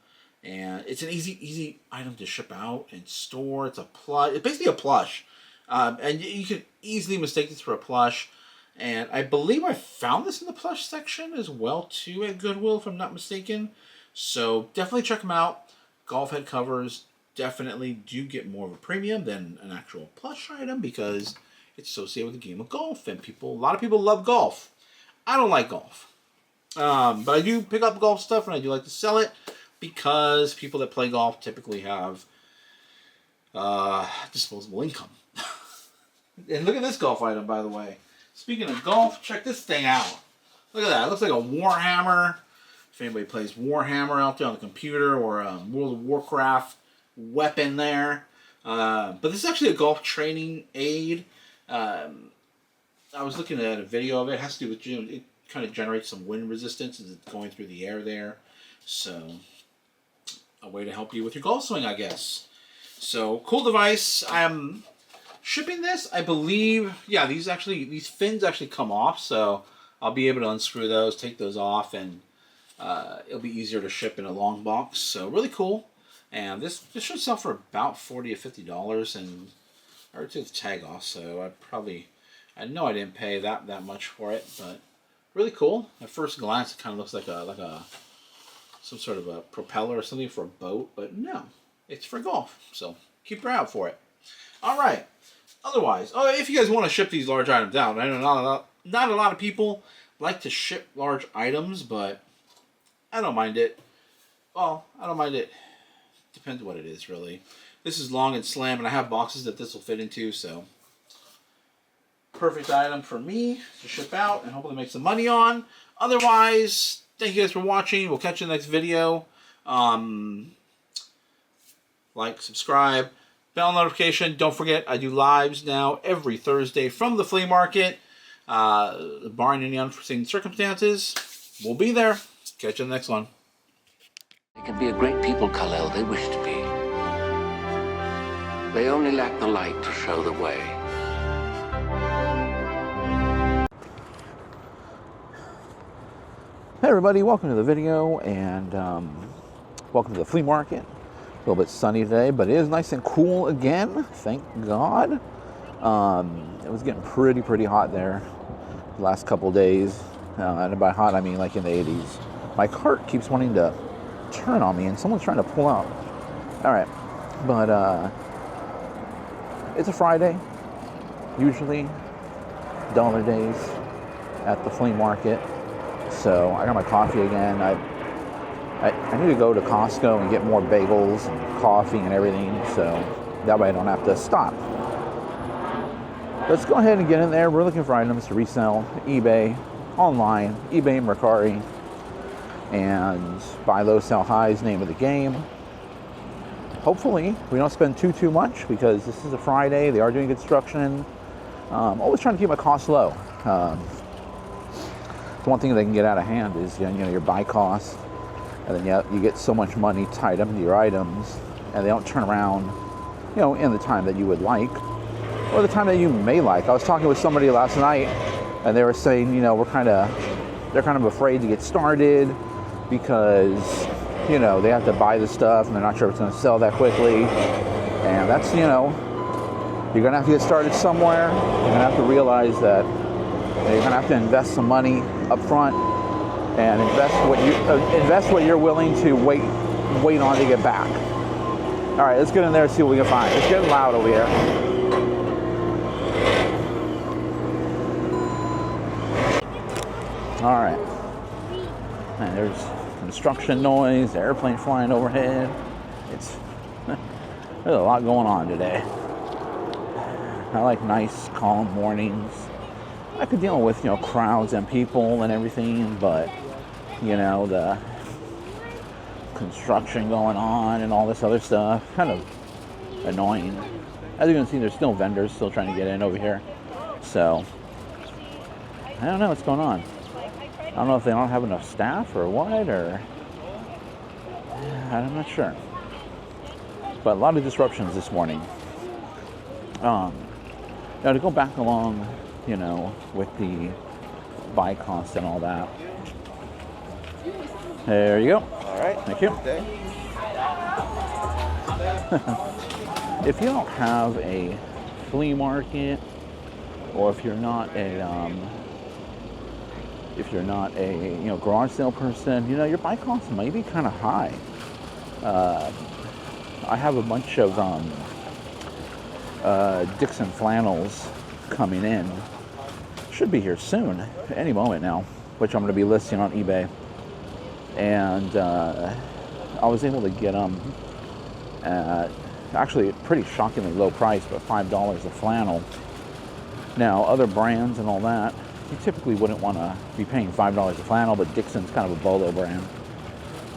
And it's an easy item to ship out and store. It's a plush. It's basically a plush, and you can easily mistake this for a plush. And I believe I found this in the plush section as well too at Goodwill, if I'm not mistaken. So definitely check them out. Golf head covers definitely do get more of a premium than an actual plush item because it's associated with the game of golf, and a lot of people love golf. I don't like golf, but I do pick up golf stuff, and I do like to sell it because people that play golf typically have disposable income. And look at this golf item, by the way. Speaking of golf, check this thing out. Look at that. It looks like a Warhammer. If anybody plays Warhammer out there on the computer, or World of Warcraft weapon there. But this is actually a golf training aid. I was looking at a video of it. It has to do with, you know, it kind of generates some wind resistance as it's going through the air there. So, a way to help you with your golf swing, I guess. So, cool device. I'm shipping this, I believe. Yeah, these fins actually come off, so I'll be able to unscrew those, take those off, and it'll be easier to ship in a long box. So, really cool. And this should sell for about $40 or $50, and I already took the tag off, so I know I didn't pay that much for it, but really cool. At first glance, it kind of looks like some sort of a propeller or something for a boat, but no, it's for golf. So keep your eye out for it. All right. Otherwise, if you guys want to ship these large items out, I know not a lot of people like to ship large items, but I don't mind it. Well, I don't mind it. Depends what it is, really. This is long and slim, and I have boxes that this will fit into, so perfect item for me to ship out and hopefully make some money on. Otherwise, thank you guys for watching. We'll catch you in the next video. Like, subscribe, bell notification. Don't forget, I do lives now every Thursday from the flea market. Barring any unforeseen circumstances, we'll be there. Catch you in the next one.
They can be a great people, Kal-El. They wish to be. They only lack the light to show the way.
Hey everybody, welcome to the video, and welcome to the flea market. A little bit sunny today, but it is nice and cool again, thank God. It was getting pretty hot there the last couple days, and by hot I mean like in the 80s. My cart keeps wanting to turn on me, and someone's trying to pull out. All right, but it's a Friday, usually dollar days at the flea market. So I got my coffee again. I need to go to Costco and get more bagels and coffee and everything, so that way I don't have to stop. Let's go ahead and get in there. We're looking for items to resell, eBay, online, eBay, Mercari, and buy low, sell high is the name of the game. Hopefully we don't spend too much, because this is a Friday. They are doing construction. Always trying to keep my costs low. One thing that can get out of hand is, you know, your buy costs, and then you get so much money tied up into your items, and they don't turn around, you know, in the time that you would like, or the time that you may like. I was talking with somebody last night, and they were saying, you know, they're kind of afraid to get started because, you know, they have to buy the stuff and they're not sure if it's going to sell that quickly, and that's, you know, you're going to have to get started somewhere. You're going to have to realize that you're going to have to invest some money up front and invest what you're willing to wait on to get back. All right, let's get in there and see what we can find. It's getting loud over here. All right, and there's construction noise, airplane flying overhead. There's a lot going on today. I like nice, calm mornings. I could deal with, you know, crowds and people and everything, but, you know, the construction going on and all this other stuff, kind of annoying. As you can see, there's still vendors still trying to get in over here. So, I don't know what's going on. I don't know if they don't have enough staff or what, or I'm not sure. But a lot of disruptions this morning. Now to go back along, you know, with the buy cost and all that. There you go.
All right.
Thank you. If you don't have a flea market, or if you're not a you know, garage sale person, you know, your buy costs may be kind of high. I have a bunch of Dixon flannels coming in. Should be here soon, any moment now, which I'm going to be listing on eBay. And I was able to get them at actually a pretty shockingly low price, but $5 a flannel. Now, other brands and all that, you typically wouldn't want to be paying $5 a flannel, but Dixon's kind of a bolo brand.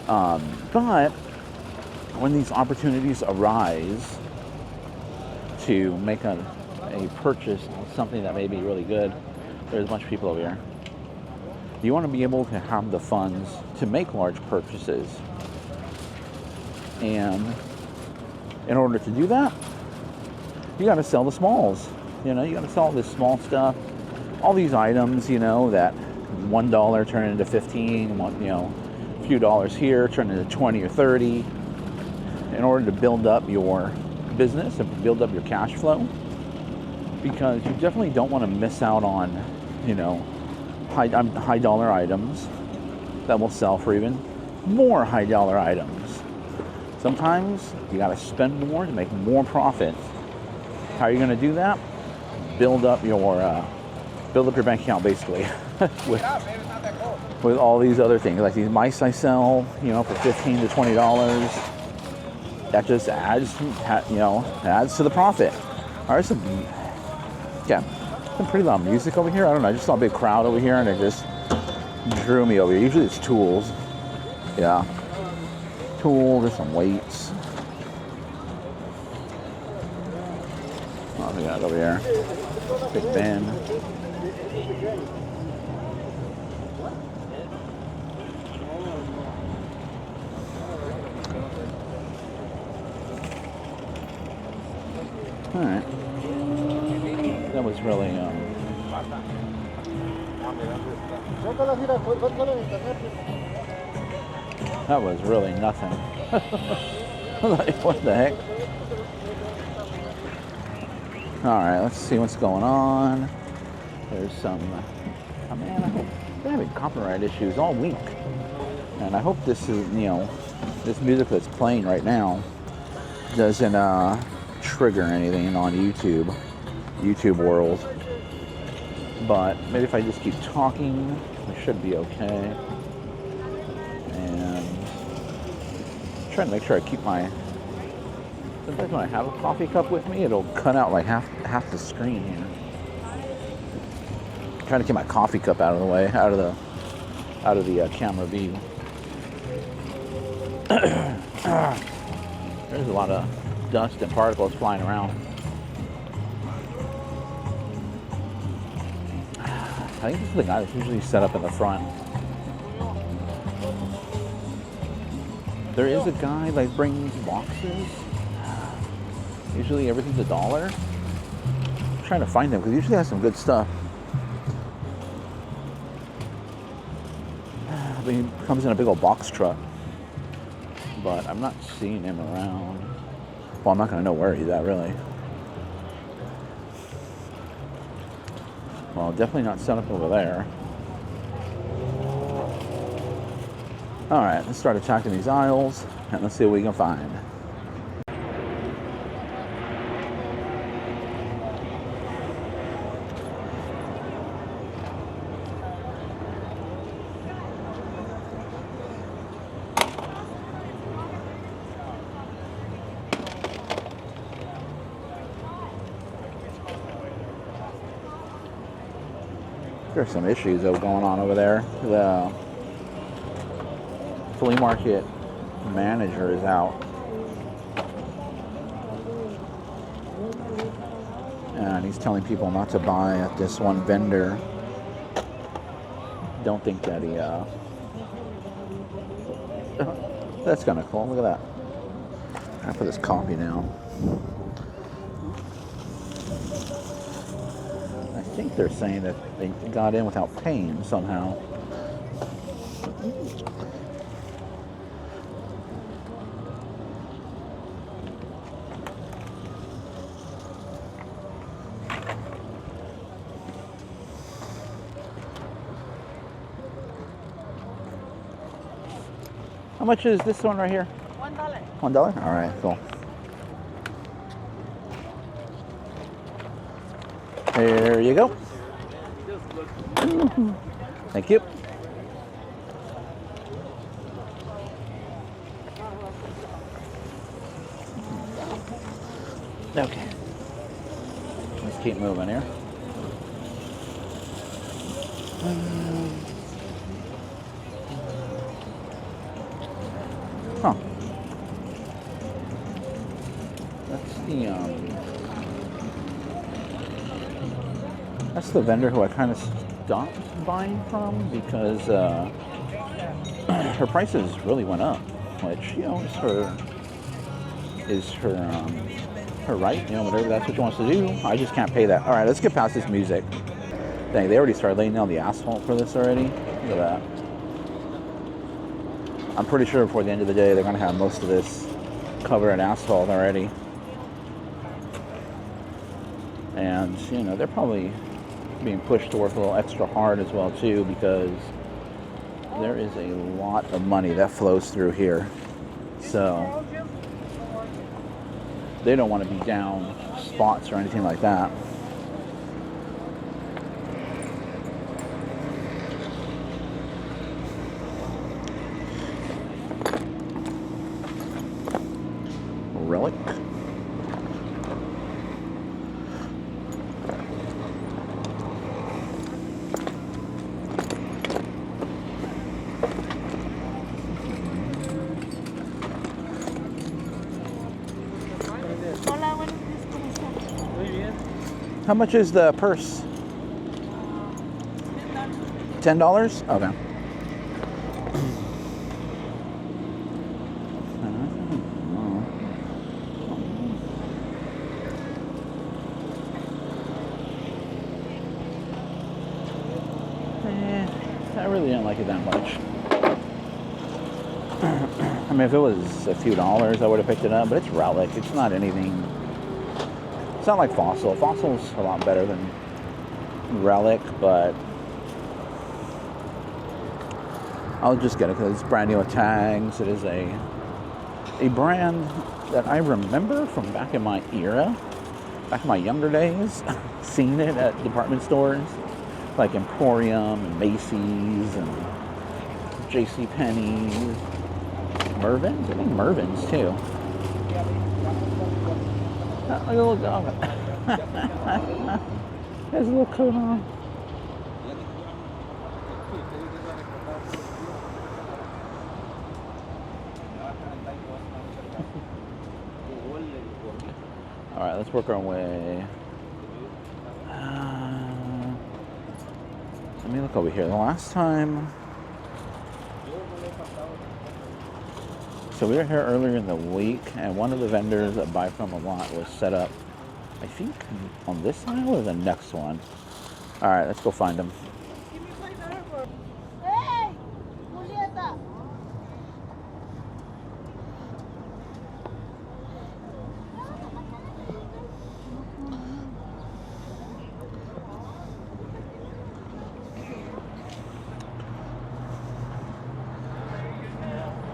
But when these opportunities arise to make a purchase on something that may be really good, there's a bunch of people over here. You want to be able to have the funds to make large purchases. And in order to do that, you got to sell the smalls. You know, you got to sell all this small stuff, all these items, you know, that $1 turn into 15, you know, a few dollars here turn into 20 or 30, in order to build up your business and build up your cash flow. Because you definitely don't want to miss out on, you know, high dollar items that will sell for even more high dollar items. Sometimes you got to spend more to make more profit. How are you going to do that? Build up your bank account, basically, with all these other things, like these mice I sell, you know, for $15 to $20. That just adds, you know, adds to the profit. All right, some pretty loud music over here. I don't know. I just saw a big crowd over here, and it just drew me over here. Usually it's tools. Yeah, tools. There's some weights. What we got over here? Big Ben. Alright. That was really, that was really nothing. Like, what the heck? Alright, let's see what's going on. There's some, oh man, I hope they're having copyright issues all week. And I hope this is, this music that's playing right now doesn't trigger anything on YouTube world. But maybe if I just keep talking, it should be okay. And I'm trying to make sure I keep my, sometimes when I have a coffee cup with me, it'll cut out like half the screen here. I'm trying to keep my coffee cup out of the way, out of the camera view. There's a lot of dust and particles flying around. I think this is the guy that's usually set up in the front. There is a guy that brings boxes. Usually everything's $1. I'm trying to find him because he usually has some good stuff. But he comes in a big old box truck. But I'm not seeing him around. Well, I'm not going to know where he's at, really. Well, definitely not set up over there. Alright, let's start attacking these aisles, and let's see what we can find. There's some issues going on over there. The flea market manager is out. And he's telling people not to buy at this one vendor. Don't think that he, that's kind of cool. Look at that. I put this coffee down. I think they're saying that they got in without paying somehow. How much is this one right here?
$1.
$1? All right, cool. There you go. Thank you. Okay. Let's keep moving here. Huh. That's the vendor who I kind of stopped buying from because her prices really went up, which is her right, whatever that's what she wants to do. I just can't pay that. All right, let's get past this music. Dang, they already started laying down the asphalt for this already. Look at that. I'm pretty sure before the end of the day they're gonna have most of this covered in asphalt already. And they're probably being pushed to work a little extra hard as well too, because there is a lot of money that flows through here. So they don't want to be down spots or anything like that. Relic.
Hola, buenos días, ¿cómo están? Muy bien.
How much is the purse? $10? Okay. I really didn't like it that much. I mean, if it was a few dollars, I would have picked it up, but it's Relic. It's not anything. It's not like Fossil. Fossil's a lot better than Relic, but I'll just get it because it's brand new with tags. It is a brand that I remember from back in my era, back in my younger days, seeing it at department stores like Emporium and Macy's and JCPenney's, Mervyn's. I think Mervyn's too. Look at a little dog. Has a little coat on. All right, let's work our way. Let me look over here. The last time, so we were here earlier in the week, and one of the vendors that buy from a lot was set up, I think, on this aisle or the next one. All right, let's go find him.
Hey, Julieta.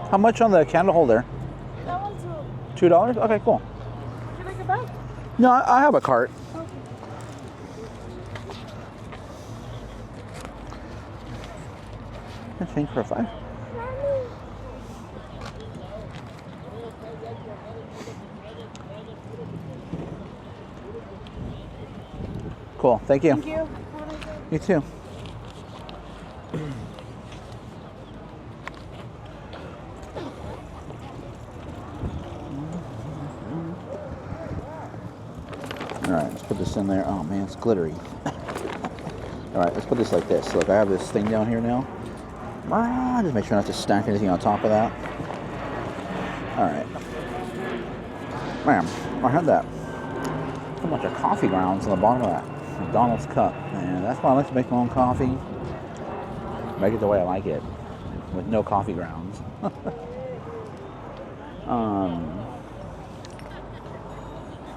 How much on the candle holder?
That one's $2.
$2? Okay, cool.
Would you like a bag?
No, I have a cart.
Okay.
I think for a 5. Cool, thank you.
Thank you.
You too. All right, let's put this in there. Oh man, it's glittery. All right, let's put this like this. Look, I have this thing down here now. Just make sure not to stack anything on top of that. All right. Man, I had that. A bunch of coffee grounds on the bottom of that McDonald's cup. And that's why I like to make my own coffee. Make it the way I like it, with no coffee grounds.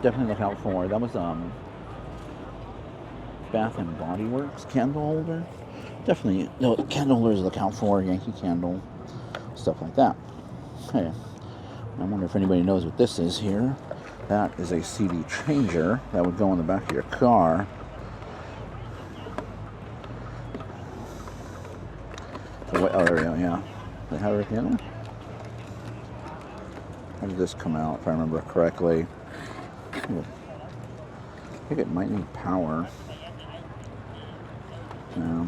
Definitely look out for. That was Bath and Body Works candle holder. Definitely, no, candle holders look out for. Yankee Candle, stuff like that. Hey, I wonder if anybody knows what this is here. That is a CD changer that would go in the back of your car. Oh, there we go, yeah. They have it in there? How did this come out, if I remember correctly? I think it might need power. Yeah.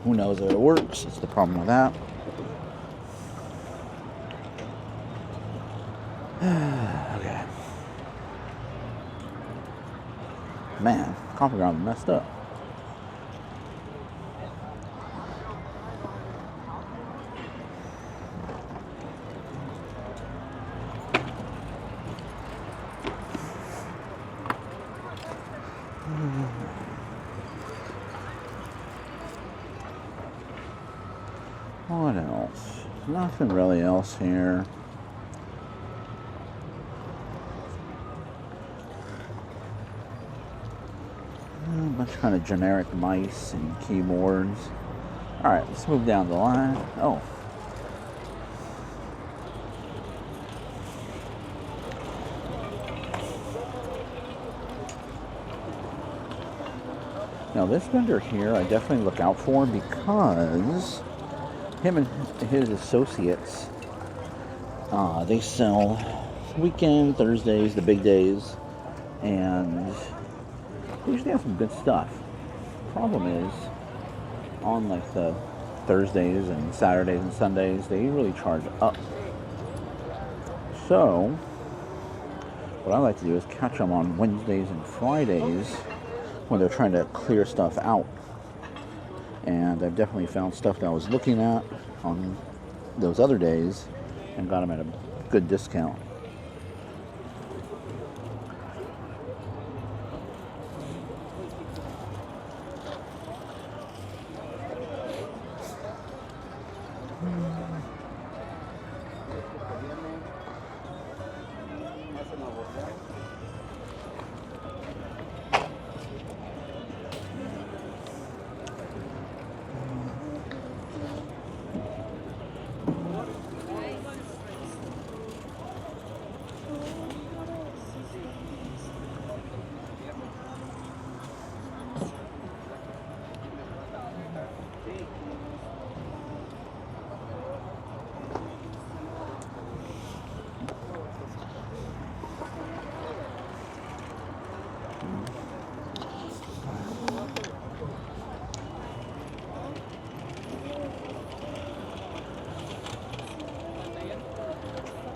Who knows if it works? It's the problem with that. Okay. Man, coffee ground messed up. What else? Nothing really else here. A bunch of kind of generic mice and keyboards. Alright, let's move down the line. Oh. Now this vendor here I definitely look out for because him and his associates, they sell weekend, Thursdays, the big days, and they usually have some good stuff. Problem is, on like the Thursdays and Saturdays and Sundays, they really charge up. So, What I like to do is catch them on Wednesdays and Fridays when they're trying to clear stuff out. And I've definitely found stuff that I was looking at on those other days and got them at a good discount.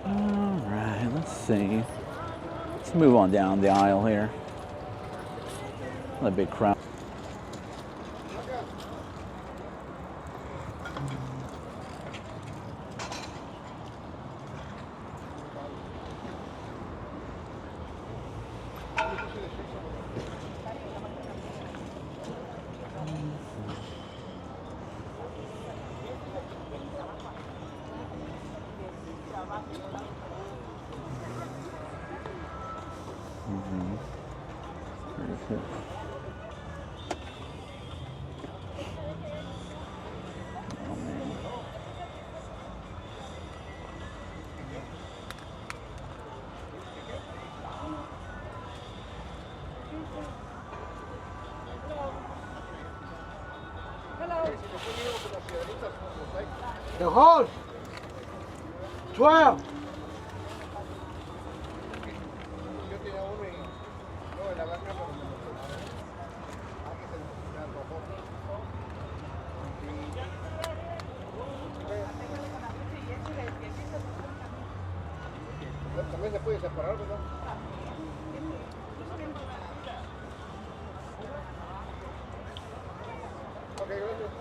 Alright, let's see. Let's move on down the aisle here. A big crowd.
The horse. 12. También se puede separar, ¿verdad? Ok, gracias.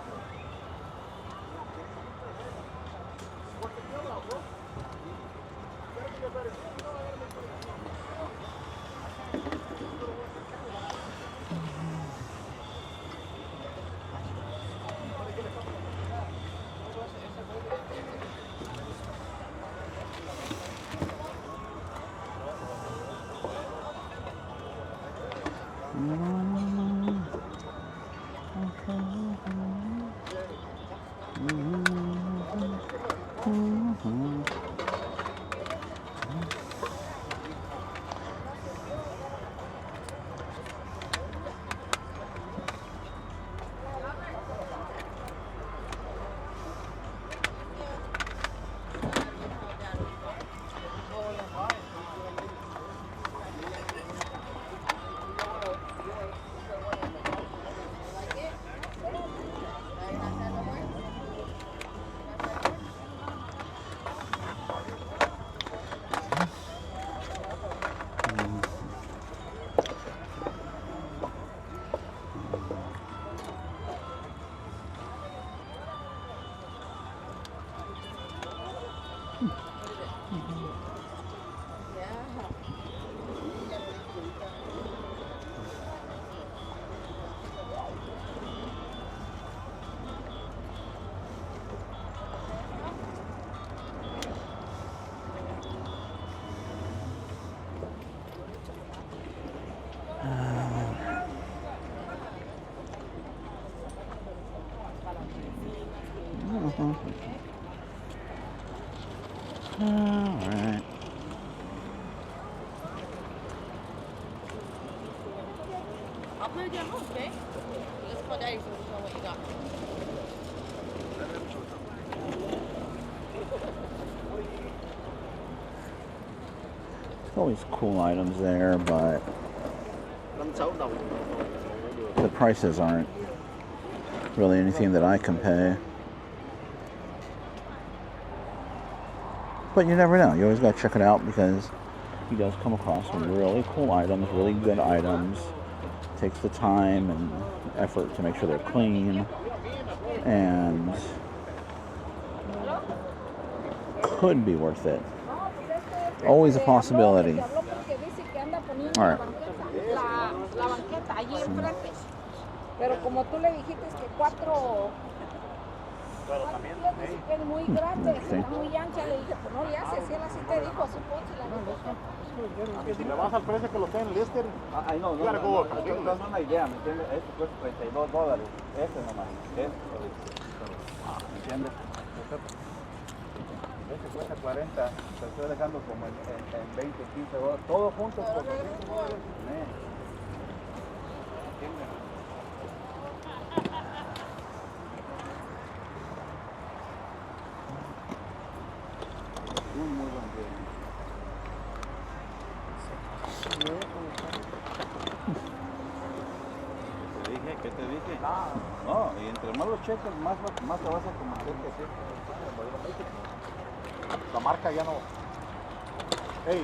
Alright.
I'll put it down home, okay? Let's call Daddy so we know what you got.
There's always cool items there, but the prices aren't really anything that I can pay. But you never know. You always got to check it out because he does come across some really cool items, really good items. Takes the time and effort to make sure they're clean, and could be worth it. Always a possibility. All right.
Pero como tú le dijiste que cuatro pies es muy grande, está muy ancha, le dije, pues no le haces, si él así te dijo, así pónsela.
Si le vas al precio que lo tiene en Lister,
Ay, no, es una idea, ¿me entiendes? Este cuesta $32. Este nomás, ¿me entiendes? Este cuesta 40, te estoy dejando como en 20, $15. Todo junto por $5. Muy buen día. ¿Qué te dije? No, y entre más los cheques, más te vas a convencer que sí.
la marca ya no. Hey,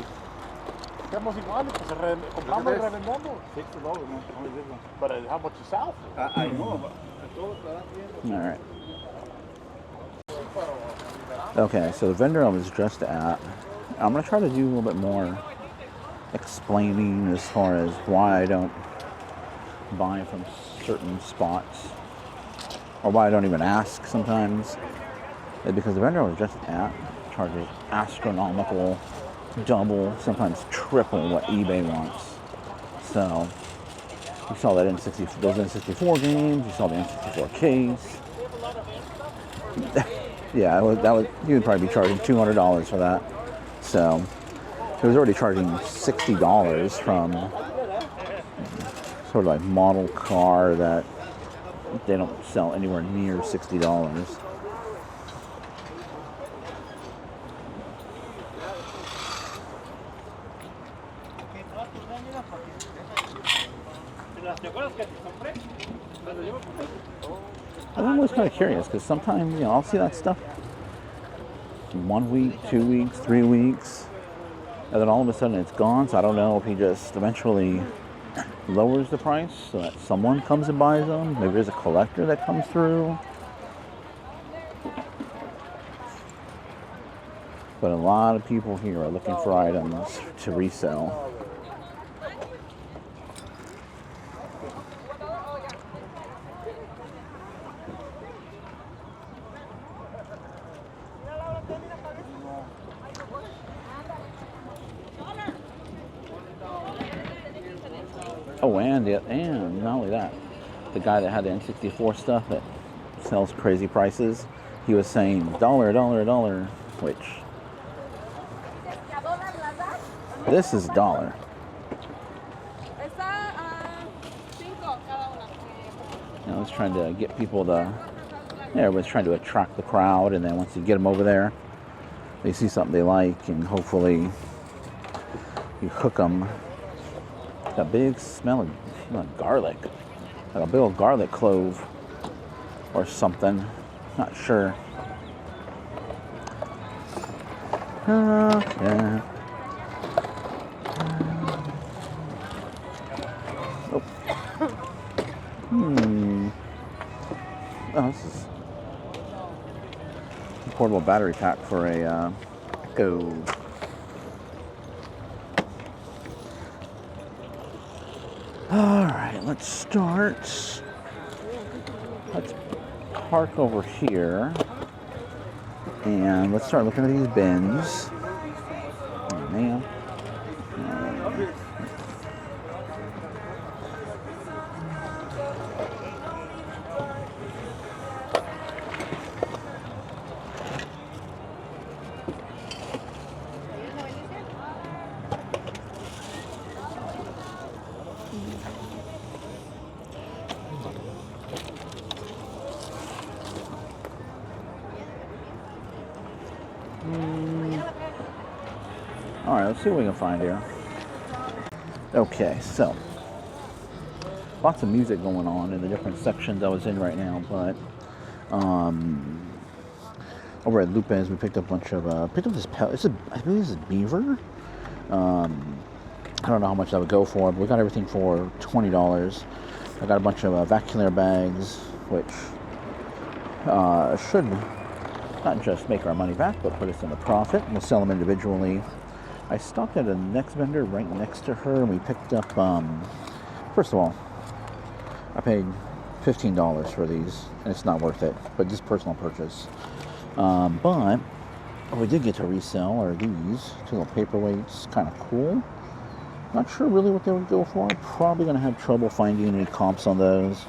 estamos iguales, pues compramos y revendemos.
$60, no digo.
But how much you sell?
I know, todo estará bien.
All right. Okay, so the vendor I was just at, I'm going to try to do a little bit more explaining as far as why I don't buy from certain spots, or why I don't even ask sometimes. It's because the vendor I was just at charges astronomical, double, sometimes triple what eBay wants. So you saw that those N64 games, you saw the N64 case. Yeah, he would probably be charging $200 for that. So he was already charging $60 from sort of like model car that they don't sell anywhere near $60. I'm always kind of curious because sometimes, I'll see that stuff 1 week, 2 weeks, 3 weeks, and then all of a sudden it's gone. So I don't know if he just eventually lowers the price so that someone comes and buys them. Maybe there's a collector that comes through. But a lot of people here are looking for items to resell. Oh, and not only that, the guy that had the N64 stuff that sells crazy prices, he was saying $1, which this is $1. I was trying to get people to, everyone's trying to attract the crowd, and then once you get them over there, they see something they like, and hopefully you hook them. Got a big smell of garlic, like a big old garlic clove or something. Not sure. Okay. Oh. Oh, this is a portable battery pack for a Go. All right, let's start. Let's park over here and let's start looking at these bins. Oh, man. All right, let's see what we can find here. Okay, so lots of music going on in the different sections I was in right now, but over at Lupin's we picked up a bunch of I believe this is beaver. I don't know how much that would go for, but we got everything for $20. I got a bunch of vacuum cleaner bags, which should not just make our money back, but put us in a profit. We'll sell them individually. I stopped at a next vendor right next to her, and we picked up, first of all, I paid $15 for these, and it's not worth it, but just personal purchase. But what we did get to resell are these two little paperweights, kind of cool. Not sure really what they would go for. Probably going to have trouble finding any comps on those.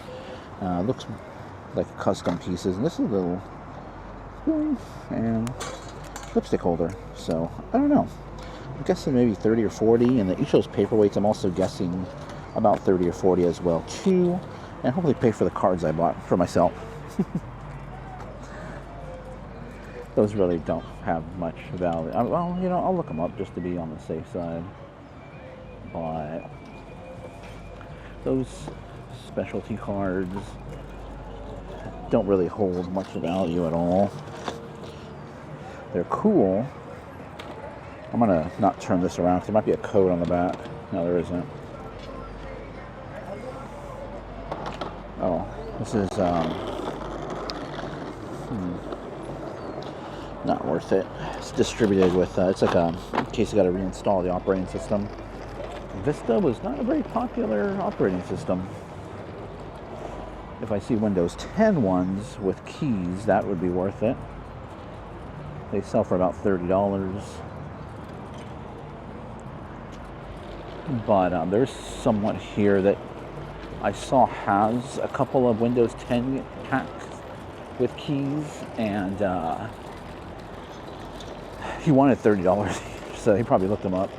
Looks like custom pieces, and this is a little spoon and lipstick holder. So I don't know. I'm guessing maybe 30 or 40, and each of those paperweights I'm also guessing about 30 or 40 as well too. And hopefully pay for the cards I bought for myself. Those really don't have much value. Well, you know, I'll look them up just to be on the safe side. But those specialty cards don't really hold much value at all. They're cool. I'm gonna not turn this around because there might be a code on the back. No, there isn't. Oh, this is not worth it. It's distributed with, it's like in case you got to reinstall the operating system. Vista was not a very popular operating system. If I see Windows 10 ones with keys, that would be worth it. They sell for about $30. But there's someone here that I saw has a couple of Windows 10 packs with keys, and he wanted $30, so he probably looked them up.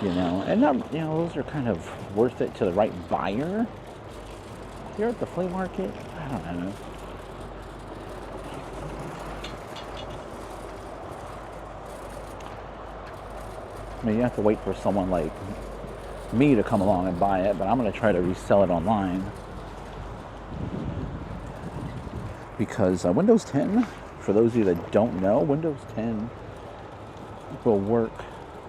You know, and not, you know, those are kind of worth it to the right buyer. Here at the flea market, I don't know. I mean, you have to wait for someone like me to come along and buy it, but I'm going to try to resell it online. Because Windows 10, for those of you that don't know, Windows 10 will work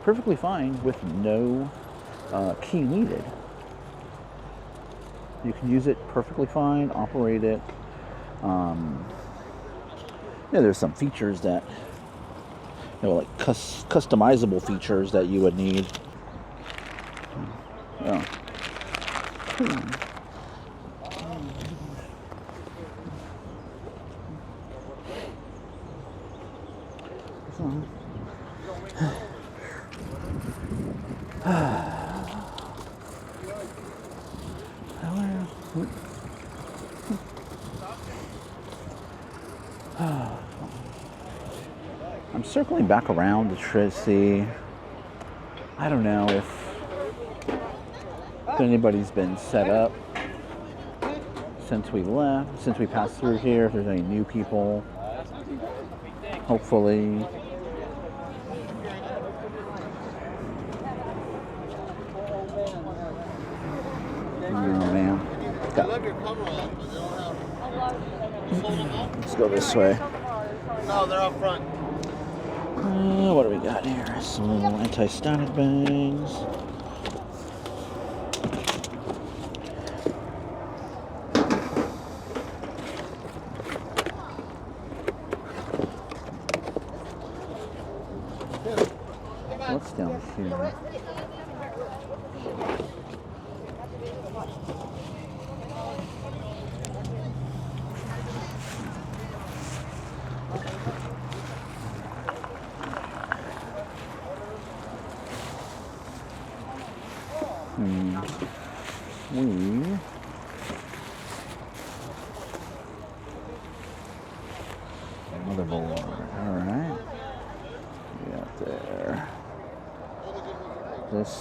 perfectly fine with no key needed. You can use it perfectly fine, operate it. Yeah, there's some features that, you know, like customizable features that you would need. Yeah. I'm circling back around to try to see, I don't know if anybody's been set up since we left, since we passed through here, if there's any new people, hopefully. Oh man. Let's go this way.
No, they're up front.
What do we got here? Some little anti-static bags. What's down here? Motherboard. Alright. We got there. This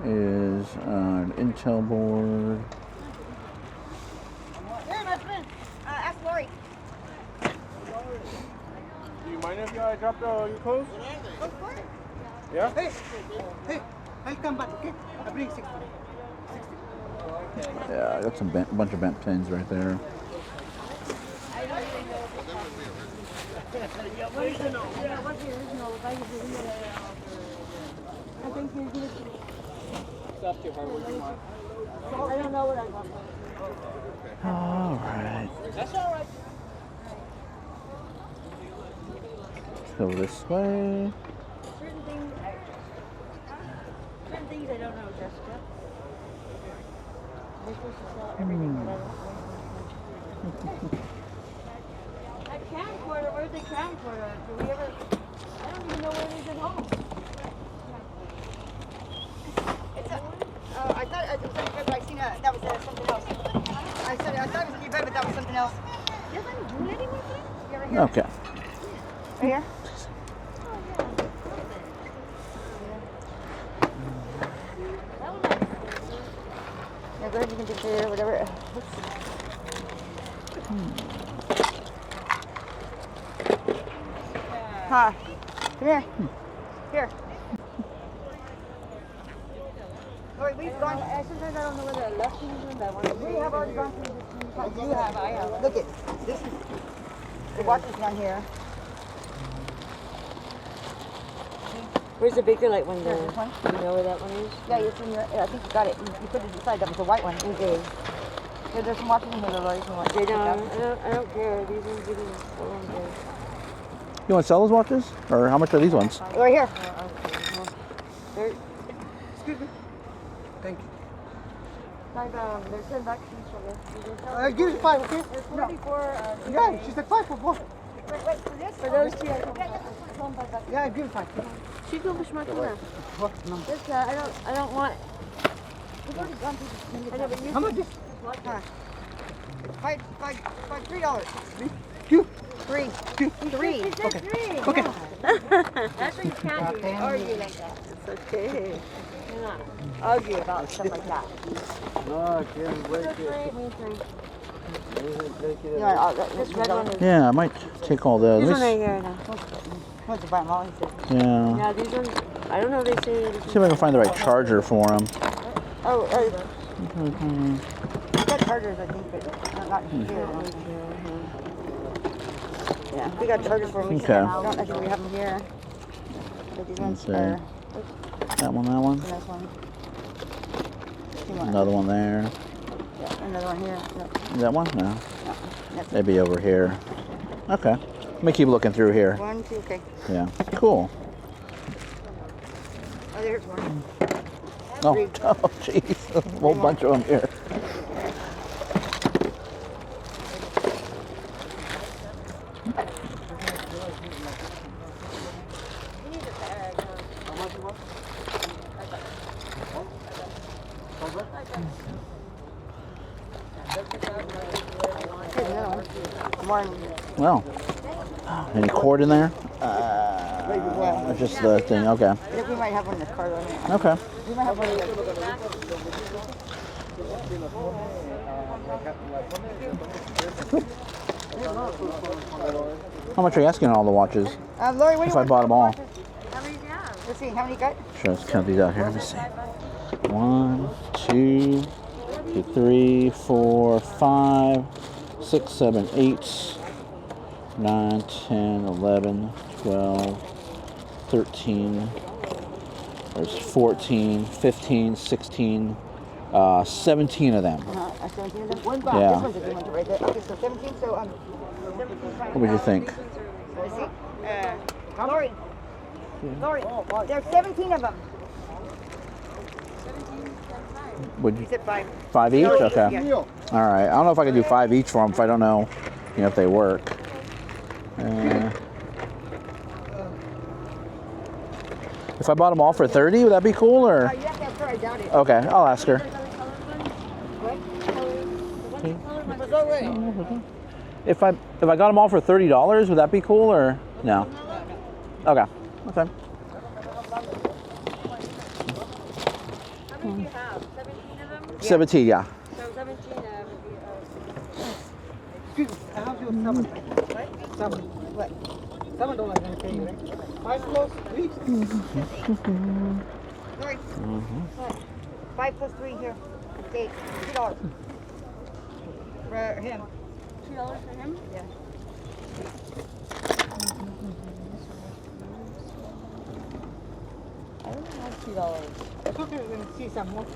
is an Intel board.
Here, my friend. Ask Lori.
Do you mind if I drop your clothes?
Of course.
Yeah?
Hey, I'll come back, okay? I bring 60.
Yeah, I got some bunch of bent pins right there.
I don't know what I want.
All right.
That's all right.
Let's go this way.
Certain things I don't know, Jessica. We're supposed to sell everything, but I don't know. That camcorder, where's the camcorder? Do we ever, I don't even know where it is at home.
It's a, I thought it was in your bed, but I seen that was something else. I thought it was in your bed, but that was something else.
You haven't doing anything with it?
Yeah, right here.
Okay.
Right here? Yeah, go ahead, you can just do whatever. Huh. Come here. Here. Lori, we've gone.
Sometimes I don't know whether I left things I want to.
We have already gone through this.
You have, I have.
Look at this. Is the watch is down here.
Where's the Bakelite one
There's
going?
this one.
You know where that one is?
Yeah, it's in your. I think you got it. You put it inside. That was the white one.
Okay.
Yeah, there's some watches in here, Lori. If you want.
They don't, I don't care. These ones give me so long there.
You want to sell those watches? Or how much are these ones?
Right here.
Excuse me. Thank you.
There's 10 bucks each for this.
Give us 5, okay?
There's 44.
Yeah, she said 5 for both.
Wait, for this?
For those two, I don't
Yeah, give us 5.
She's going to Poshmark now. This, I don't want. We've already gone through this. I know, but you.
How much is
Huh. $5, $3.
Two.
Three.
Three.
Okay. Okay.
That's what you can't do. Argue like that. It's okay. Yeah. Argue about stuff like that.
No, I can't break it.
This red one is.
Yeah, I might take all those.
This one right here now.
What's the buy them all? He said.
Yeah.
Yeah, these ones. I don't know if they say.
See if I can find the right charger for them.
Oh, I got chargers, I think, but not here. Yeah, we got chargers for them.
Okay.
I think we have them here. But these ones
see.
are.
That one.
The next one.
Another one there.
Yeah, another one here. No,
Is that one? No.
that's
They'd be over here. Okay. Let me keep looking through here.
1, 2, okay.
Yeah. Cool.
Oh, there's one.
Oh, jeez. A whole bunch of them here.
Here's another one.
Well, any cord in there?
Yeah.
Or just the thing? Okay.
I think we might have one in the car though.
Okay.
We might have one in the
How much are you asking on all the watches?
Lori, what do
If
you
I
want?
bought them all.
How many do you have?
Let's see, how many you got?
Sure, let's count these out here. Let me see. 1, 2, 3, 4, 5, 6, 7, 8, 9, 10, 11, 12, 13. There's 14, 15, 16, 17 of them.
17 of them?
Yeah.
This one's a good one to right there. Okay, so 17, so 17.
What would you think?
Let's see. Lori, there's 17 of them.
Would
You
you?
said 5.
5 each?
Yeah.
Okay. All right. I don't know if I could do 5 each for them if I don't know, if they work. If I bought them all for 30, would that be cool or?
You have to ask her, I doubt it.
Okay, I'll ask her. If I got them all for $30, would that be cool or no? Okay. Okay.
How many do you have? 17 of them?
17, yeah.
So 17 would
Excuse me, I have you 7. What? 7. What? $7 I'm gonna pay you, right? 5 plus 3.
Lori, 5 plus 3 here. It's 8. $2. For him.
$2 for him?
Yeah.
I don't have $2.
It's okay, we're gonna see some more.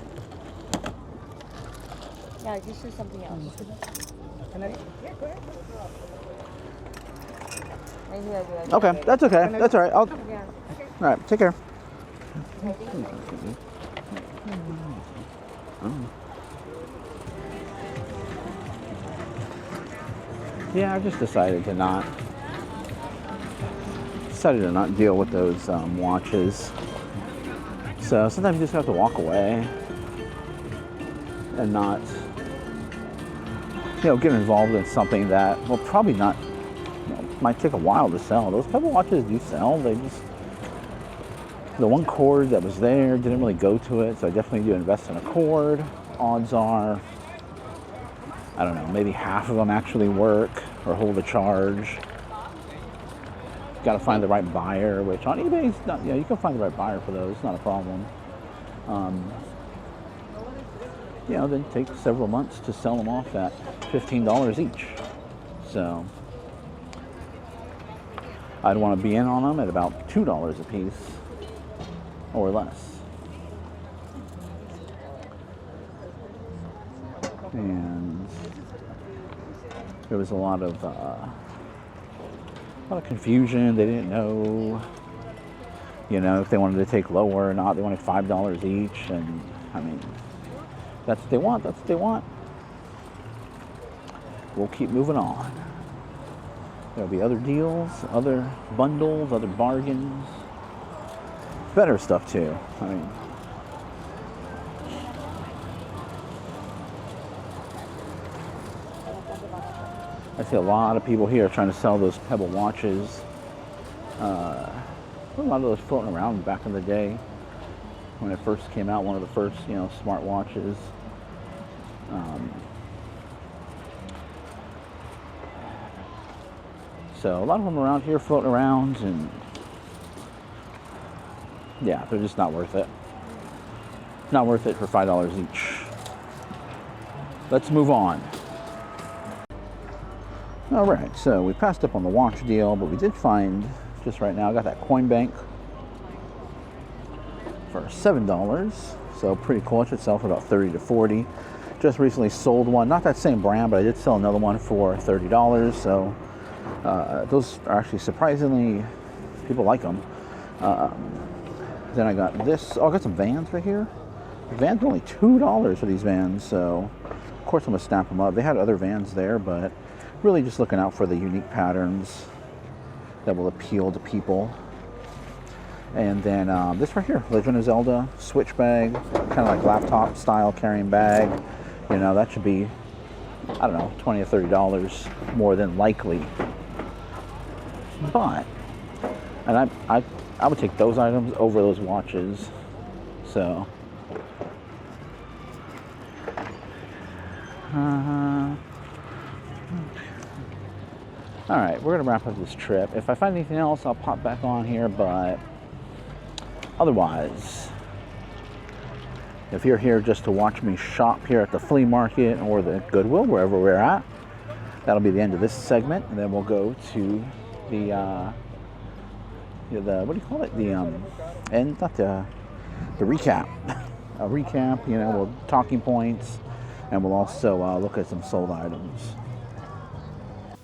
Yeah, just do something else.
Can I? Yeah, go ahead.
Maybe I do.
Okay, that's okay. That's all right. All
Yeah.
right, take care. Yeah, I just decided to not deal with those watches. So sometimes you just have to walk away and not, get involved in something that will probably not, might take a while to sell. Those Pebble watches do sell. They just, the one cord that was there didn't really go to it, so I definitely do invest in a cord. Odds are, I don't know, maybe half of them actually work or hold a charge. Got to find the right buyer, which on eBay, it's not, you can find the right buyer for those. It's not a problem. Then take several months to sell them off at $15 each. So I'd want to be in on them at about $2 a piece or less. And there was a lot of confusion. They didn't know, if they wanted to take lower or not. They wanted $5 each, and I mean, that's what they want. That's what they want. We'll keep moving on. There'll be other deals, other bundles, other bargains, better stuff too. I mean, I see a lot of people here trying to sell those Pebble watches. A lot of those floating around back in the day when it first came out. One of the first, smart watches. So a lot of them around here floating around, and yeah, they're just not worth it. Not worth it for $5 each. Let's move on. All right, so we passed up on the watch deal, but we did find, just right now, I got that coin bank for $7. So pretty cool. It should sell for about $30 to $40. Just recently sold one, not that same brand, but I did sell another one for $30. So those are actually surprisingly, people like them. Then I got this. Oh, I got some Vans right here. Vans are only $2 for these Vans, so of course I'm gonna snap them up. They had other Vans there, but really just looking out for the unique patterns that will appeal to people. And then this right here, Legend of Zelda switch bag, kind of like laptop style carrying bag. That should be, I don't know, $20 or $30 more than likely. But, and I would take those items over those watches. So, all right, we're gonna wrap up this trip. If I find anything else, I'll pop back on here, but otherwise, if you're here just to watch me shop here at the flea market or the Goodwill, wherever we're at, that'll be the end of this segment, and then we'll go to the what do you call it? The recap. A recap, talking points, and we'll also look at some sold items.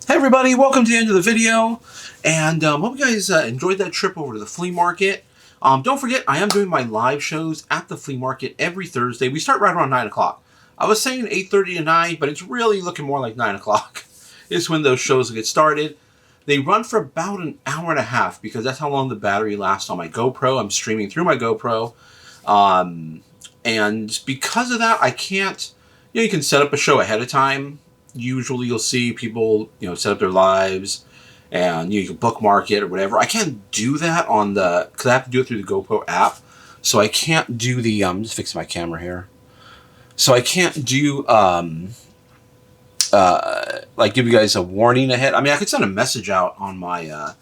Hey everybody, welcome to the end of the video, and hope you guys enjoyed that trip over to the flea market. Don't forget, I am doing my live shows at the flea market every Thursday. We start right around 9 o'clock. I was saying 8:30 to 9, but it's really looking more like 9 o'clock. It's when those shows get started. They run for about an hour and a half because that's how long the battery lasts on my GoPro. I'm streaming through my GoPro. And because of that, I can't, you can set up a show ahead of time. Usually you'll see people, set up their lives and you can bookmark it or whatever. I can't do that because I have to do it through the GoPro app. So I can't do the, I'm just fixing my camera here. So I can't do, like give you guys a warning ahead. I mean, I could send a message out on my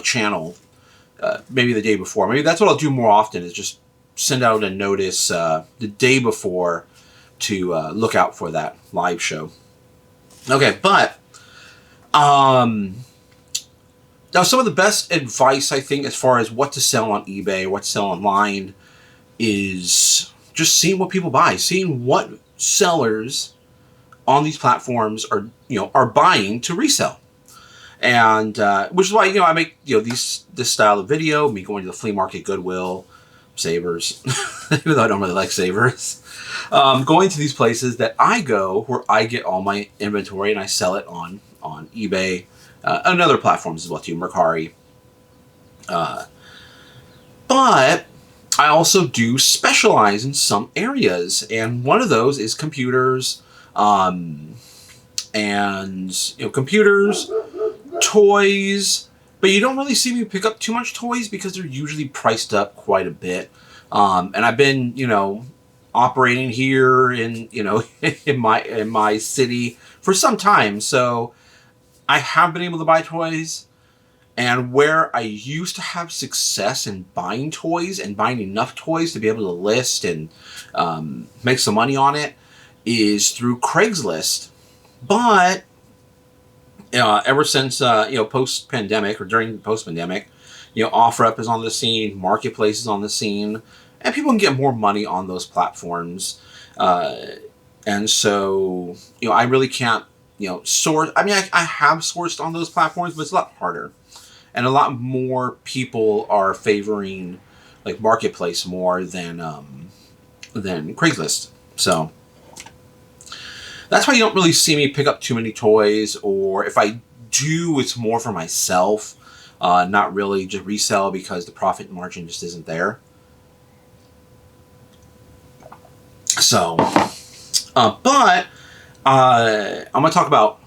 channel, maybe the day before. Maybe that's what I'll do more often is just send out a notice, the day before to, look out for that live show. Okay, but Now, some of the best advice, I think, as far as what to sell on eBay or what to sell online is just seeing what people buy, seeing what sellers on these platforms are buying to resell. And which is why, I make, this style of video, me going to the flea market, Goodwill, Savers, even though I don't really like Savers, going to these places that I go where I get all my inventory and I sell it on eBay, and other platforms as well too, Mercari. But I also do specialize in some areas, and one of those is computers, and computers, toys. But you don't really see me pick up too much toys because they're usually priced up quite a bit. And I've been, operating here in, in my city for some time, so I have been able to buy toys. And where I used to have success in buying toys and buying enough toys to be able to list and make some money on it is through Craigslist. But ever since post-pandemic or during post-pandemic, OfferUp is on the scene, Marketplace is on the scene, and people can get more money on those platforms. And so, I really can't, source. I mean, I have sourced on those platforms, but it's a lot harder. And a lot more people are favoring like Marketplace more than Craigslist. So that's why you don't really see me pick up too many toys, or if I do, it's more for myself, not really just resell because the profit margin just isn't there. So, but I'm going to talk about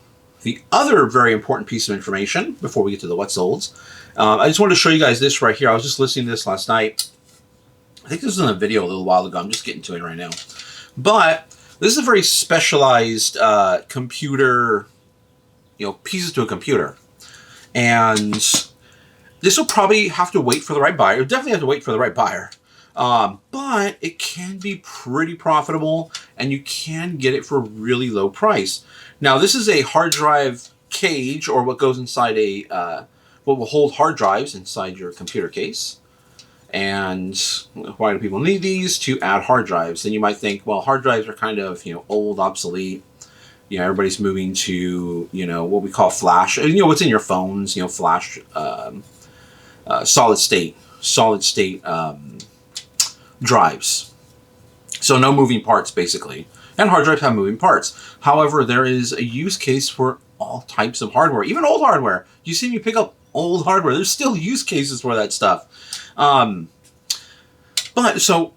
the other very important piece of information before we get to the what solds. I just wanted to show you guys this right here. I was just listening to this last night. I think this was in a video a little while ago. I'm just getting to it right now. But this is a very specialized computer, pieces to a computer. And this will probably have to wait for the right buyer. You'll definitely have to wait for the right buyer. But it can be pretty profitable, and you can get it for a really low price. Now, this is a hard drive cage, or what goes inside what will hold hard drives inside your computer case. And why do people need these? To add hard drives. Then you might think, well, hard drives are kind of, old, obsolete. Everybody's moving to, what we call flash. What's in your phones, flash, solid state drives. So no moving parts, basically. And hard drives have moving parts. However, there is a use case for all types of hardware, even old hardware. You see me pick up old hardware. There's still use cases for that stuff. But so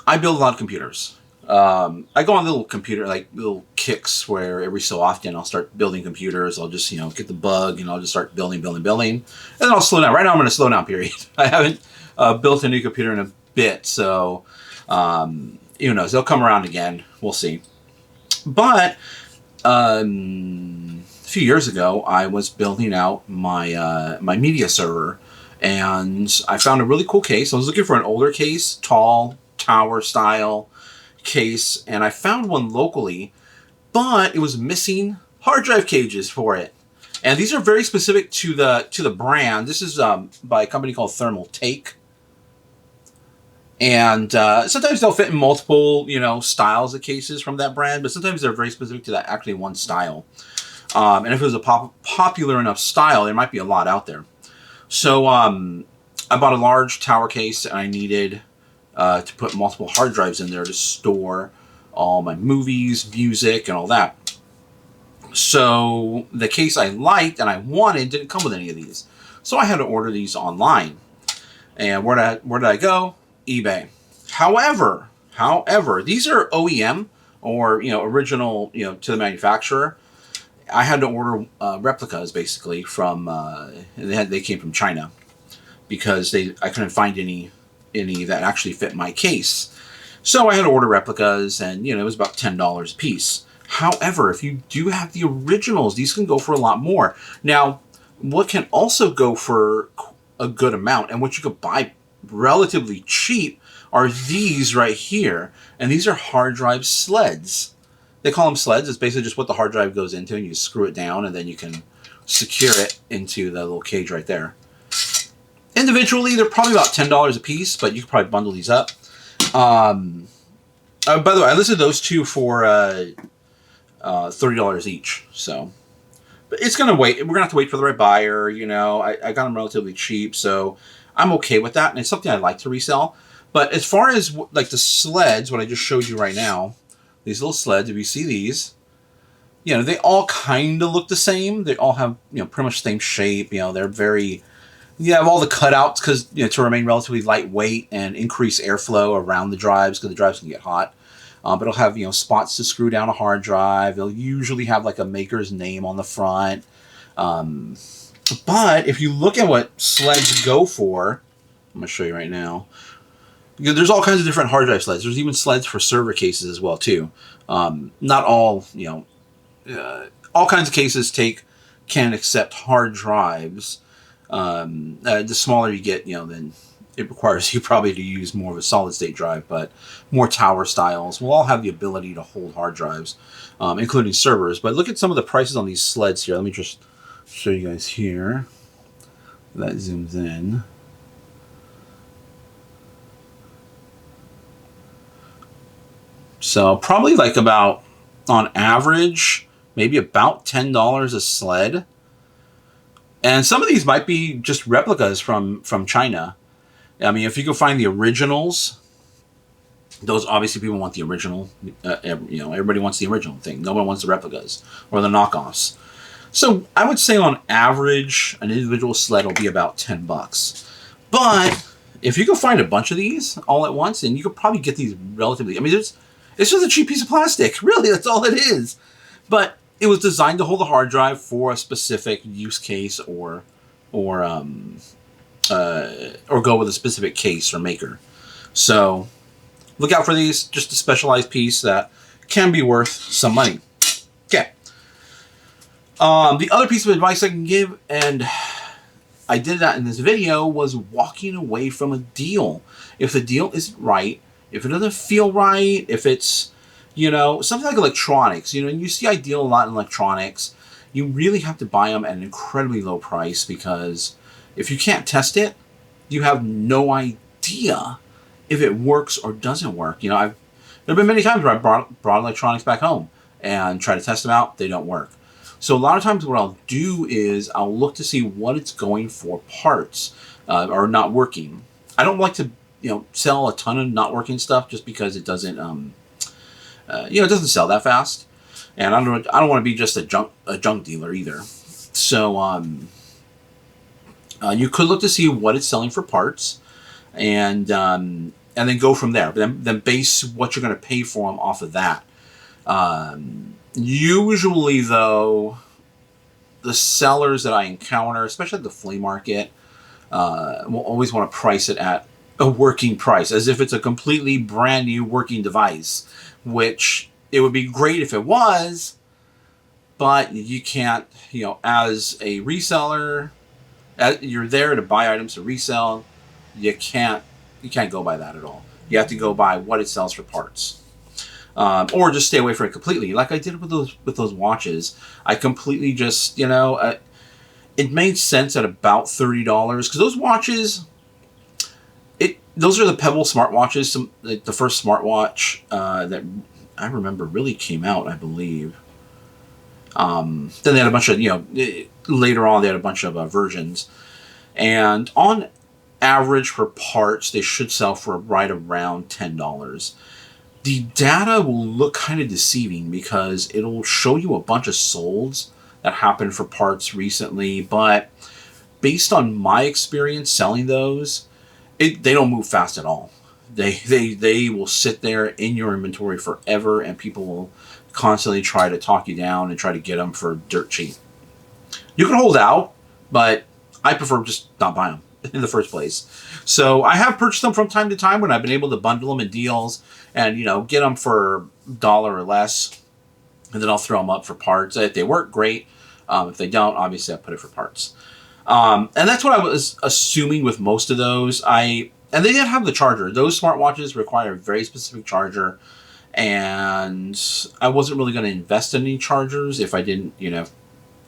I build a lot of computers. I go on little computer, like little kicks where every so often I'll start building computers. I'll just, get the bug and I'll just start building. And then I'll slow down. Right now I'm in a slow down period. I haven't built a new computer in a bit. So, who knows? They'll come around again. We'll see. But a few years ago, I was building out my my media server, and I found a really cool case. I was looking for an older case, tall, tower style case, and I found one locally, but it was missing hard drive cages for it. And these are very specific to the brand. This is by a company called Thermal Take. And sometimes they'll fit in multiple, styles of cases from that brand, but sometimes they're very specific to that actually one style. And if it was a popular enough style, there might be a lot out there. So I bought a large tower case, and I needed to put multiple hard drives in there to store all my movies, music, and all that. So the case I liked and I wanted didn't come with any of these. So I had to order these online. And where did I go? eBay. However, these are OEM, or original, to the manufacturer. I had to order replicas basically from they came from China because I couldn't find any that actually fit my case. So I had to order replicas, and it was about $10 a piece. However, if you do have the originals, these can go for a lot more. Now, what can also go for a good amount, and what you could buy relatively cheap, are these right here. And these are hard drive sleds. They call them sleds. It's basically just what the hard drive goes into, and you screw it down, and then you can secure it into the little cage right there. Individually, they're probably about $10 a piece, but you could probably bundle these up. By the way, I listed those two for $30 each. So, but it's gonna wait. We're gonna have to wait for the right buyer. You know, I got them relatively cheap, so I'm okay with that, and it's something I like to resell. But as far as like the sleds, what I just showed you right now, these little sleds, if you see these, you know, they all kind of look the same. They all have, you know, pretty much the same shape. You know, they're very, you have all the cutouts because, you know, to remain relatively lightweight and increase airflow around the drives because the drives can get hot. But it'll have, you know, spots to screw down a hard drive. It'll usually have like a maker's name on the front. But if you look at what sleds go for, I'm going to show you right now. You know, there's all kinds of different hard drive sleds. There's even sleds for server cases as well too. Not all, you know, all kinds of cases can accept hard drives. The smaller you get, you know, then it requires you probably to use more of a solid state drive, but more tower styles will all have the ability to hold hard drives, including servers. But look at some of the prices on these sleds here. Let me just show you guys here. That zooms in. So probably like about, on average, maybe about $10 a sled. And some of these might be just replicas from China. I mean, if you go find the originals, those obviously people want the original. You know, everybody wants the original thing. No one wants the replicas or the knockoffs. So I would say on average, an individual sled will be about $10. But if you go find a bunch of these all at once, and you could probably get these relatively, I mean, it's just a cheap piece of plastic. Really, that's all it is. But it was designed to hold a hard drive for a specific use case or go with a specific case or maker. So look out for these. Just a specialized piece that can be worth some money. Okay. The other piece of advice I can give, and I did that in this video, was walking away from a deal. If the deal isn't right, if it doesn't feel right, if it's, you know, something like electronics, you know, and you see I deal a lot in electronics, you really have to buy them at an incredibly low price, because if you can't test it, you have no idea if it works or doesn't work. You know, there have been many times where I brought electronics back home and try to test them out. They don't work. So a lot of times what I'll do is I'll look to see what it's going for parts or not working. I don't like to, you know, sell a ton of not working stuff just because it doesn't, you know, it doesn't sell that fast. And I don't want to be just a junk dealer either. So you could look to see what it's selling for parts, and then go from there. But then base what you're going to pay for them off of that. Usually, though, the sellers that I encounter, especially at the flea market, will always want to price it at a working price, as if it's a completely brand new working device, which it would be great if it was, but you can't, you know, as a reseller, you're there to buy items to resell. You can't go by that at all. You have to go by what it sells for parts, or just stay away from it completely. Like I did with those watches, I completely just, you know, it made sense at about $30 because those watches, those are the Pebble smartwatches, the first smartwatch that I remember really came out, I believe. Then they had a bunch of, you know, later on they had a bunch of versions, and on average for parts they should sell for right around $10. The data will look kind of deceiving because it'll show you a bunch of solds that happened for parts recently, but based on my experience selling those, they don't move fast at all. They will sit there in your inventory forever, and people will constantly try to talk you down and try to get them for dirt cheap. You can hold out, but I prefer just not buy them in the first place. So I have purchased them from time to time when I've been able to bundle them in deals and, you know, get them for $1 or less, and then I'll throw them up for parts. If they work, great. If they don't, obviously I put it for parts. And that's what I was assuming with most of those. And they didn't have the charger. Those smartwatches require a very specific charger, and I wasn't really going to invest in any chargers if I didn't, you know,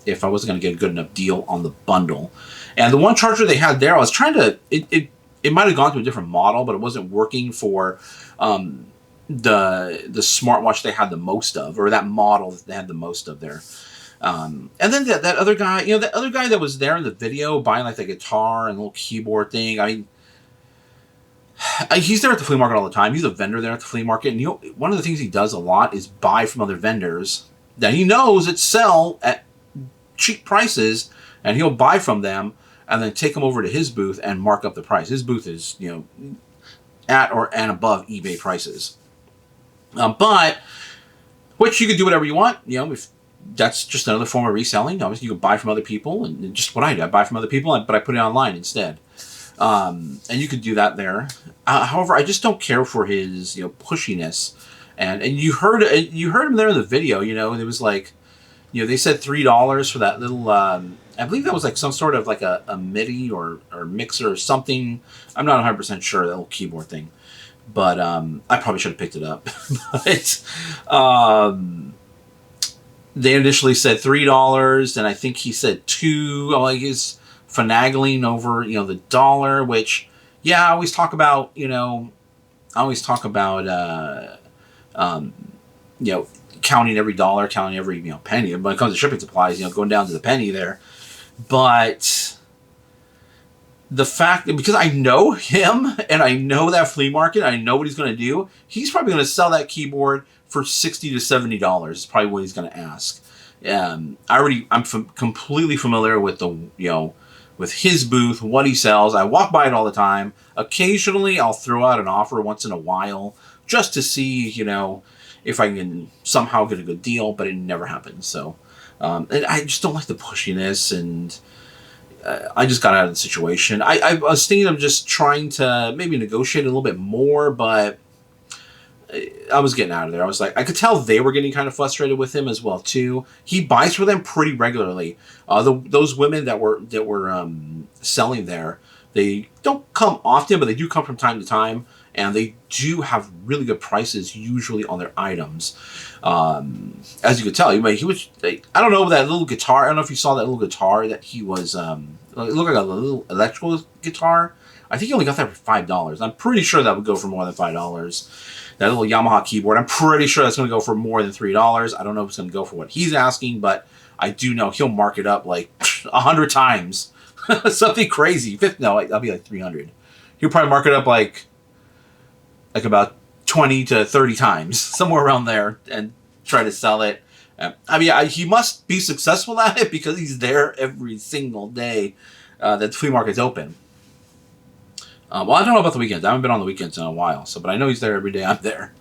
if I wasn't going to get a good enough deal on the bundle. And the one charger they had there, I was trying to, it might have gone to a different model, but it wasn't working for the smartwatch they had the most of, or that model that they had the most of there. And then that other guy, that other guy that was there in the video buying like the guitar and little keyboard thing. I mean, he's there at the flea market all the time. He's a vendor there at the flea market. And one of the things he does a lot is buy from other vendors that he knows that sell at cheap prices, and he'll buy from them and then take them over to his booth and mark up the price. His booth is, at or and above eBay prices. But, which you could do whatever you want, if that's just another form of reselling. Obviously, you can buy from other people, and just what I do, I buy from other people, but I put it online instead. And you could do that there. However, I just don't care for his, pushiness. And you heard him there in the video. And it was like, they said $3 for that little. I believe that was like some sort of like a MIDI or mixer or something. I'm not 100% sure, that little keyboard thing. But I probably should have picked it up. But they initially said $3, and I think he said $2. Like he's finagling over, the dollar, which, I always talk about, counting every dollar, counting every, penny. When it comes to shipping supplies, going down to the penny there. But the fact that, because I know him and I know that flea market, I know what he's going to do. He's probably going to sell that keyboard for $60 to $70 is probably what he's going to ask. I'm completely familiar with with his booth, what he sells. I walk by it all the time. Occasionally, I'll throw out an offer once in a while just to see, if I can somehow get a good deal, but it never happens. So, and I just don't like the pushiness, and I just got out of the situation. I was thinking of just trying to maybe negotiate a little bit more, but I was getting out of there. I was like, I could tell they were getting kind of frustrated with him as well too. He buys for them pretty regularly. Those women that were selling there, they don't come often, but they do come from time to time, and they do have really good prices usually on their items. As you could tell, he was. I don't know that little guitar. I don't know if you saw that little guitar that he was. It looked like a little electrical guitar. I think he only got that for $5. I'm pretty sure that would go for more than $5. That little Yamaha keyboard, I'm pretty sure that's going to go for more than $3. I don't know if it's going to go for what he's asking, but I do know he'll mark it up like 100 times. Something crazy. That'll be like 300. He'll probably mark it up like about 20 to 30 times, somewhere around there, and try to sell it. He must be successful at it because he's there every single day that the flea market's open. Well, I don't know about the weekends. I haven't been on the weekends in a while, but I know he's there every day I'm there.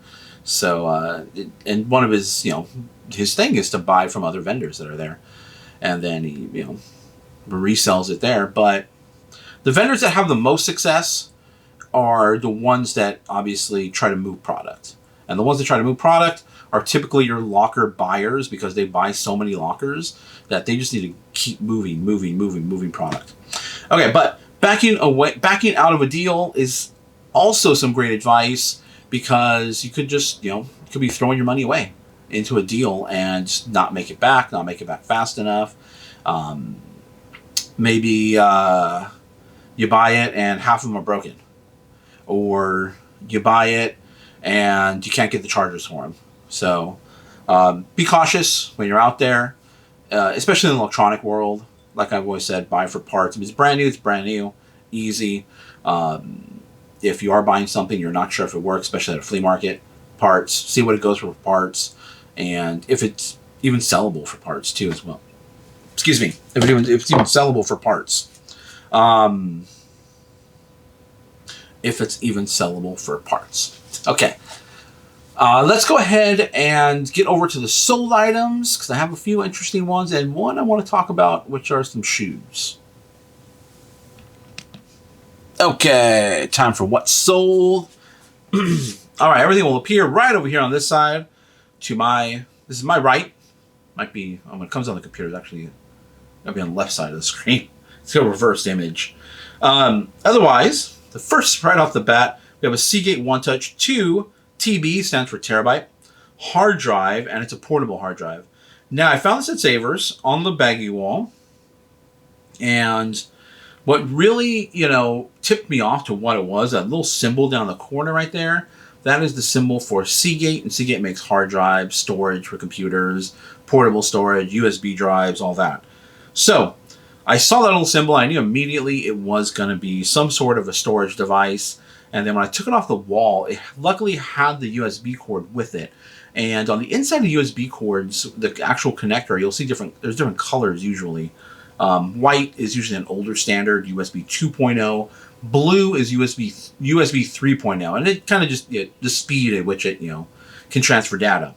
So, and one of his, his thing is to buy from other vendors that are there, and then he, resells it there. But the vendors that have the most success are the ones that obviously try to move product, and the ones that try to move product are typically your locker buyers, because they buy so many lockers that they just need to keep moving product. Okay, but backing out of a deal is also some great advice, because you could just, you could be throwing your money away into a deal and not make it back fast enough. Maybe you buy it and half of them are broken, or you buy it and you can't get the chargers for them. So be cautious when you're out there, especially in the electronic world. Like I've always said, buy for parts. If it's brand new, easy. If you are buying something, you're not sure if it works, especially at a flea market, parts, see what it goes for parts, and if it's even sellable for parts too as well. Excuse me, if it's even sellable for parts. If it's even sellable for parts. Okay. Let's go ahead and get over to the sold items, because I have a few interesting ones, and one I want to talk about, which are some shoes. Okay, time for what's sold. All right, everything will appear right over here on this side. This is my right. Might be, when it comes on the computer, it's actually going to be on the left side of the screen. It's a reversed image. Otherwise, the first right off the bat, we have a Seagate One Touch 2 TB, stands for terabyte, hard drive, and it's a portable hard drive. Now, I found this at Savers on the baggie wall. And what really, tipped me off to what it was, that little symbol down the corner right there, that is the symbol for Seagate. And Seagate makes hard drives, storage for computers, portable storage, USB drives, all that. So I saw that little symbol. I knew immediately it was going to be some sort of a storage device. And then when I took it off the wall, it luckily had the USB cord with it. And on the inside of the USB cords, the actual connector, you'll see there's different colors usually. White is usually an older standard, USB 2.0. Blue is USB 3.0. And it kind of just, the speed at which it, can transfer data.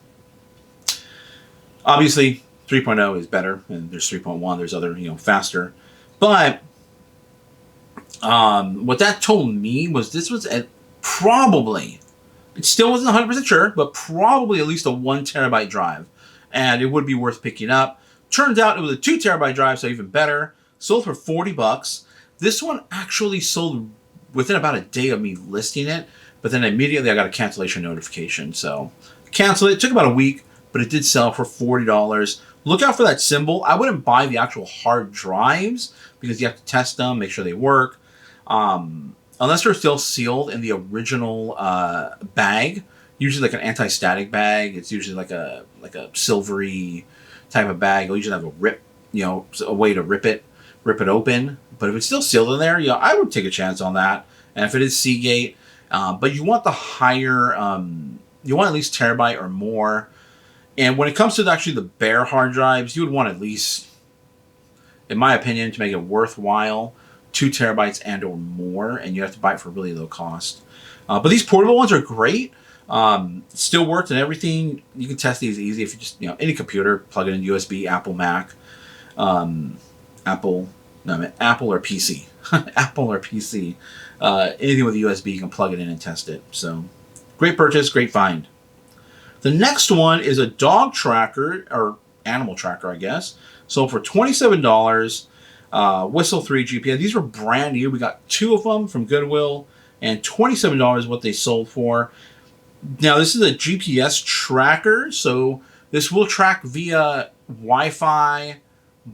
Obviously, 3.0 is better, and there's 3.1, there's other, faster. But what that told me was this was probably, it still wasn't 100% sure, but probably at least a 1 terabyte drive. And it would be worth picking up. Turns out it was a 2 terabyte drive, so even better. Sold for $40. This one actually sold within about a day of me listing it, but then immediately I got a cancellation notification. So canceled it. It took about a week, but it did sell for $40. Look out for that symbol. I wouldn't buy the actual hard drives because you have to test them, make sure they work. Unless they're still sealed in the original bag, usually like an anti-static bag. It's usually like a silvery type of bag. It'll usually have a rip, a way to rip it open. But if it's still sealed in there, I would take a chance on that. And if it is Seagate, but you want the higher, you want at least terabyte or more. And when it comes to actually the bare hard drives, you would want at least, in my opinion, to make it worthwhile, 2 terabytes and or more, and you have to buy it for really low cost. But these portable ones are great. Still worked and everything. You can test these easy if you just, any computer, plug it in USB, Apple, Mac, Apple or PC. Apple or PC. Anything with USB, you can plug it in and test it. So, great purchase, great find. The next one is a dog tracker, or animal tracker, I guess. Sold for $27. Whistle 3 GPS. These were brand new. We got 2 of them from Goodwill, and $27 is what they sold for. Now, this is a GPS tracker, so this will track via Wi-Fi,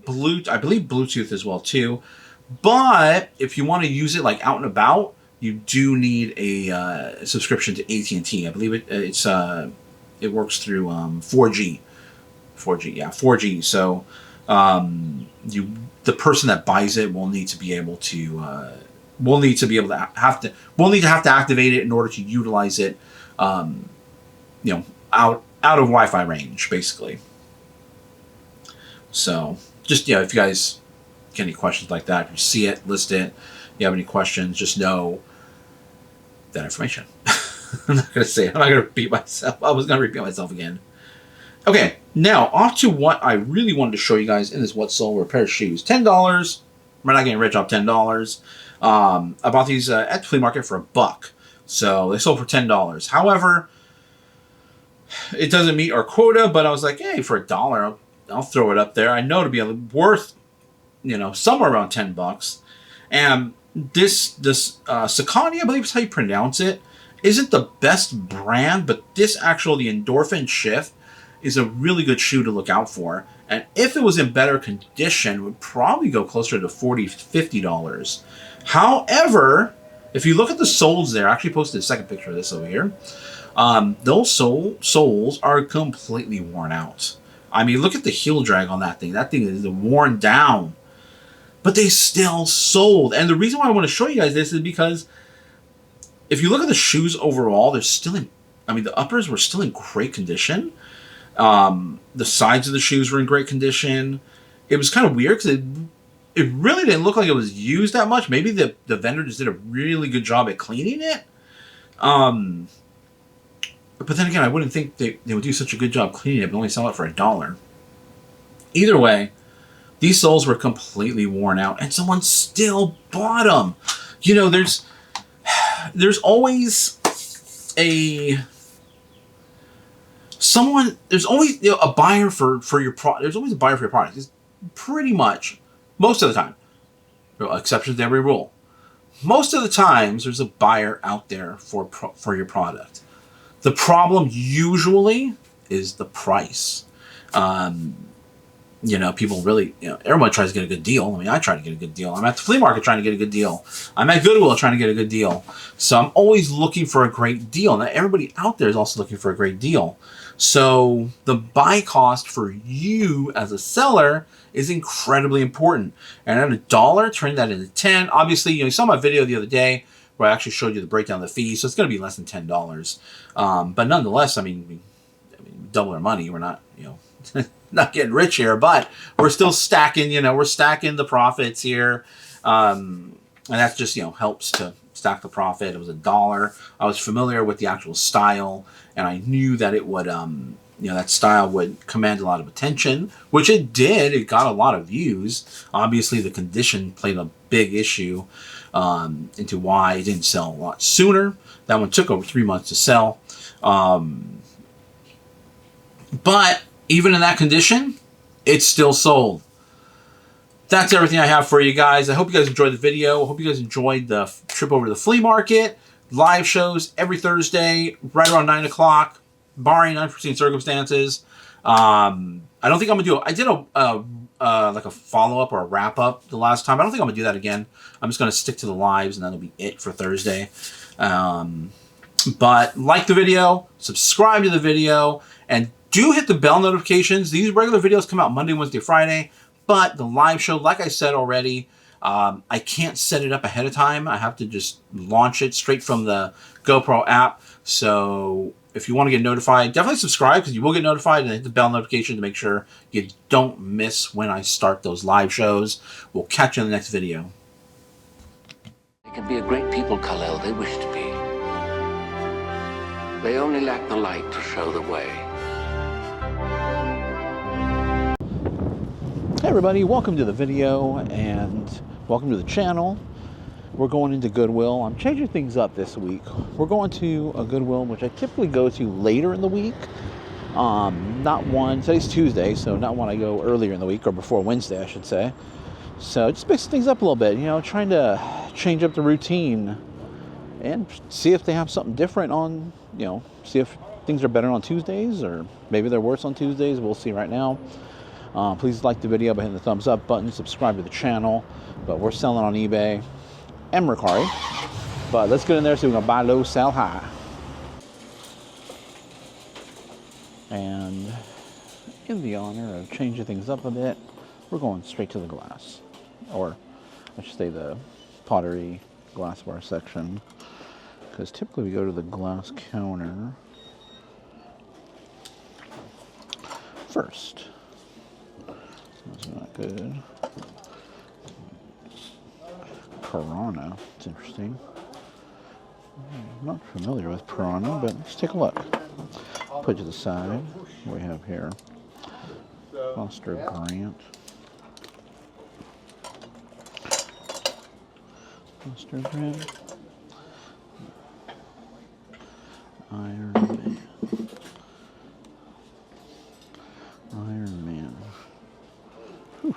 Bluetooth, I believe Bluetooth as well, too. But if you want to use it like out and about, you do need a subscription to AT&T. I believe it works through 4G. 4G. So the person that buys it will need to be able to have to activate it in order to utilize it. Out of Wi-Fi range, basically. So, just, if you guys get any questions like that, if you see it, list it, you have any questions, just know that information. I'm not going to say it. I'm not going to repeat myself. I was going to repeat myself again. Okay, now, off to what I really wanted to show you guys in this What Sold, were a pair of shoes. $10. We're not getting rich off $10. I bought these at the flea market for $1. So they sold for $10. However, it doesn't meet our quota, but I was like, hey, for $1, I'll throw it up there. I know it'll be worth, somewhere around $10. And this Saucony, I believe is how you pronounce it, isn't the best brand, but the Endorphin Shift is a really good shoe to look out for. And if it was in better condition, it would probably go closer to $40, $50. However, if you look at the soles there, I actually posted a second picture of this over here. Those soles are completely worn out. I mean, look at the heel drag on that thing. That thing is worn down. But they still sold. And the reason why I want to show you guys this is because if you look at the shoes overall, they're still the uppers were still in great condition. The sides of the shoes were in great condition. It was kind of weird because it really didn't look like it was used that much. Maybe the vendor just did a really good job at cleaning it. But then again, I wouldn't think they would do such a good job cleaning it, but only sell it for $1. Either way, these soles were completely worn out, and someone still bought them. There's always a buyer for your product. There's always a buyer for your product. It's pretty much most of the time. There are exceptions to every rule. Most of the times, there's a buyer out there for your product. The problem usually is the price. You know, people really, you know, everyone tries to get a good deal. I mean, I try to get a good deal. I'm at the flea market trying to get a good deal. I'm at Goodwill trying to get a good deal. So I'm always looking for a great deal. Now, everybody out there is also looking for a great deal. So the buy cost for you as a seller is incredibly important. And at $1, turn that into 10. Obviously, you know, you saw my video the other day where I actually showed you the breakdown of the fees. So it's going to be less than $10. But nonetheless, I mean, double our money. We're not, you know, not getting rich here, but we're still stacking, you know, we're stacking the profits here. And that just, you know, helps to stack the profit. It was $1. I was familiar with the actual style, and I knew that it would, you know, that style would command a lot of attention, which it did. It got a lot of views. Obviously, the condition played a big issue into why it didn't sell a lot sooner. That one took over 3 months to sell. But even in that condition, it's still sold. That's everything I have for you guys. I hope you guys enjoyed the video. I hope you guys enjoyed the trip over to the flea market. Live shows every Thursday, right around 9 o'clock, barring unforeseen circumstances. I don't think I'm going to do it. I did like a follow-up or a wrap-up the last time. I don't think I'm going to do that again. I'm just going to stick to the lives, and that'll be it for Thursday. But like the video, subscribe to the video, and do hit the bell notifications. These regular videos come out Monday, Wednesday, Friday. But the live show, like I said already, I can't set it up ahead of time. I have to just launch it straight from the GoPro app. So if you want to get notified, definitely subscribe because you will get notified, and hit the bell notification to make sure you don't miss when I start those live shows. We'll catch you in the next video.
They can be a great people, Kal-El. They wish to be. They only lack the light to show the way.
Hey everybody, welcome to the video and welcome to the channel. We're going into Goodwill. I'm changing things up this week. We're going to a Goodwill which I typically go to later in the week. Today's Tuesday, so not one I go earlier in the week, or before Wednesday I should say. So just mix things up a little bit, you know, trying to change up the routine and see if they have something different on, you know, see if things are better on Tuesdays or maybe they're worse on Tuesdays. We'll see right now. Please like the video by hitting the thumbs up button, subscribe to the channel. But we're selling on eBay and Mercari. But let's get in there so we're going to buy low, sell high. And in the honor of changing things up a bit, we're going straight to the glass. Or I should say the pottery glassware section. Because typically we go to the glass counter first. That's not good. Piranha. It's interesting. I'm not familiar with Piranha, but let's take a look. Put it to the side. What we have here. Foster Grant. Foster Grant. Iron Man. Iron Man. Whew.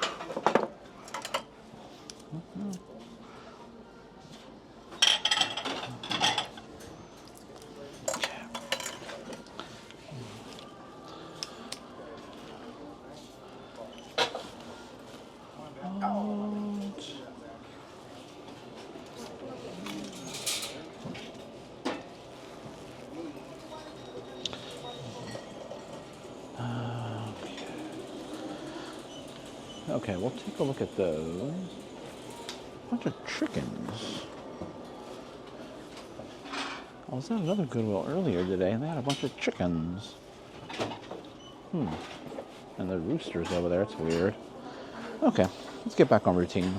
Okay, we'll take a look at those. A bunch of chickens. I was at another Goodwill earlier today, and they had a bunch of chickens. And the roosters over there, it's weird. Okay, let's get back on routine.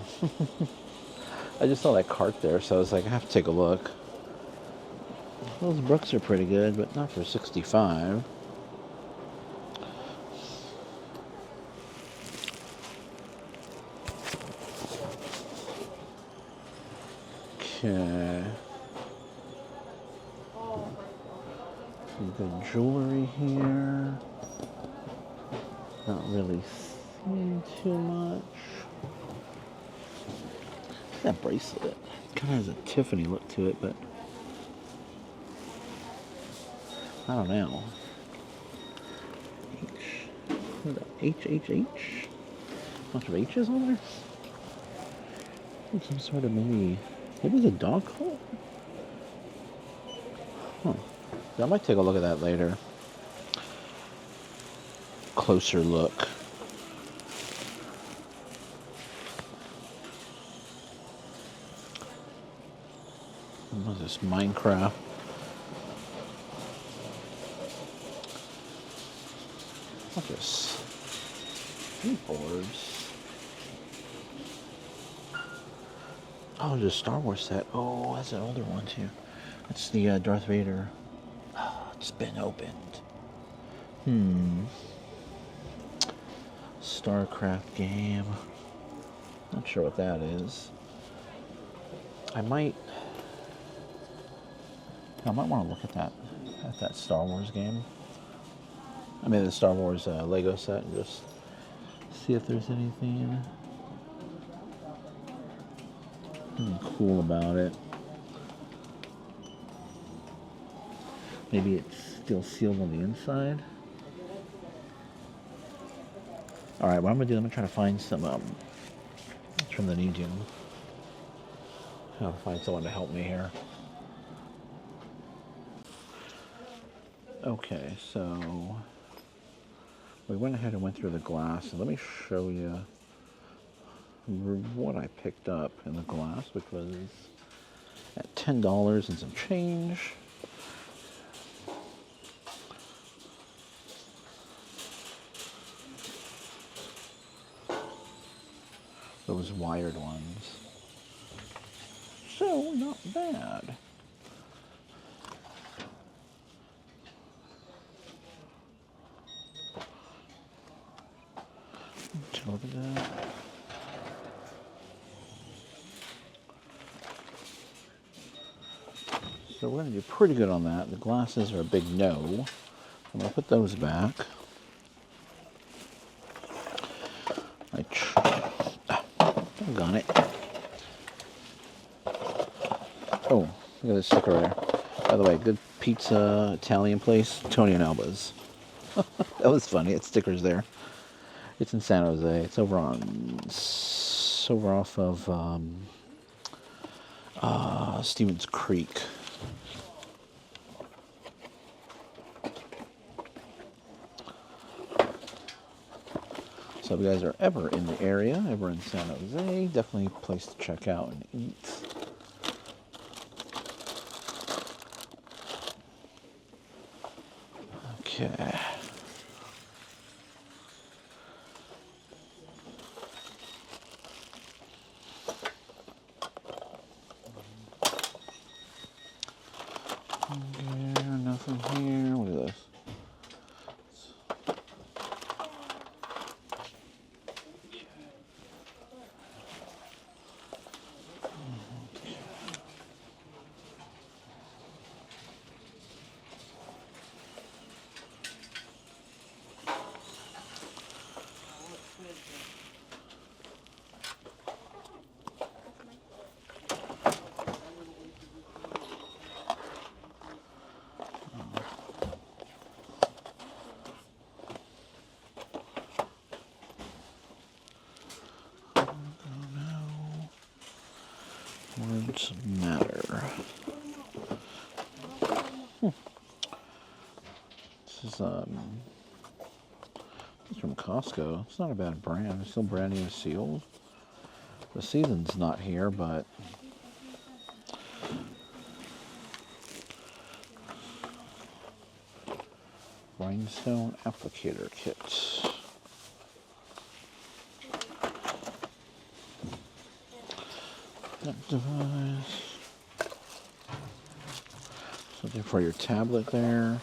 I just saw that cart there, so I was like, I have to take a look. Those brooks are pretty good, but not for $65. Okay. Some good jewelry here. Not really seeing too much. That bracelet kind of has a Tiffany look to it, but I don't know. HHH? Bunch of H's on there? Some sort of maybe it's a dog collar? Huh. I might take a look at that later. Closer look. What is this? Minecraft. What's this? Boards. Oh, the Star Wars set. Oh, that's an older one too. That's the Darth Vader. Oh, it's been opened. StarCraft game. Not sure what that is. I might want to look at that Star Wars game. I mean the Star Wars Lego set, and just see if there's anything cool about it. Maybe it's still sealed on the inside. Alright, what I'm going to do, I'm going to try to find some from the new gym. I'll find someone to help me here. Okay, so we went ahead and went through the glass. Let me show you what I picked up in the glass, which was at $10 and some change. Those wired ones. So, not bad. Let's look at that. So we're going to do pretty good on that. The glasses are a big no. I'm going to put those back. Got it. Oh, look at this sticker there. By the way, good pizza Italian place, Tony and Alba's. That was funny. It's stickers there. It's in San Jose. It's over off of Stevens Creek. So if you guys are ever in the area, ever in San Jose, definitely a place to check out and eat. Okay. Okay, nothing here. What is this? Words matter. This is from Costco. It's not a bad brand. It's still brand new and sealed. The season's not here, but rhinestone applicator kit. That device. Something for your tablet there.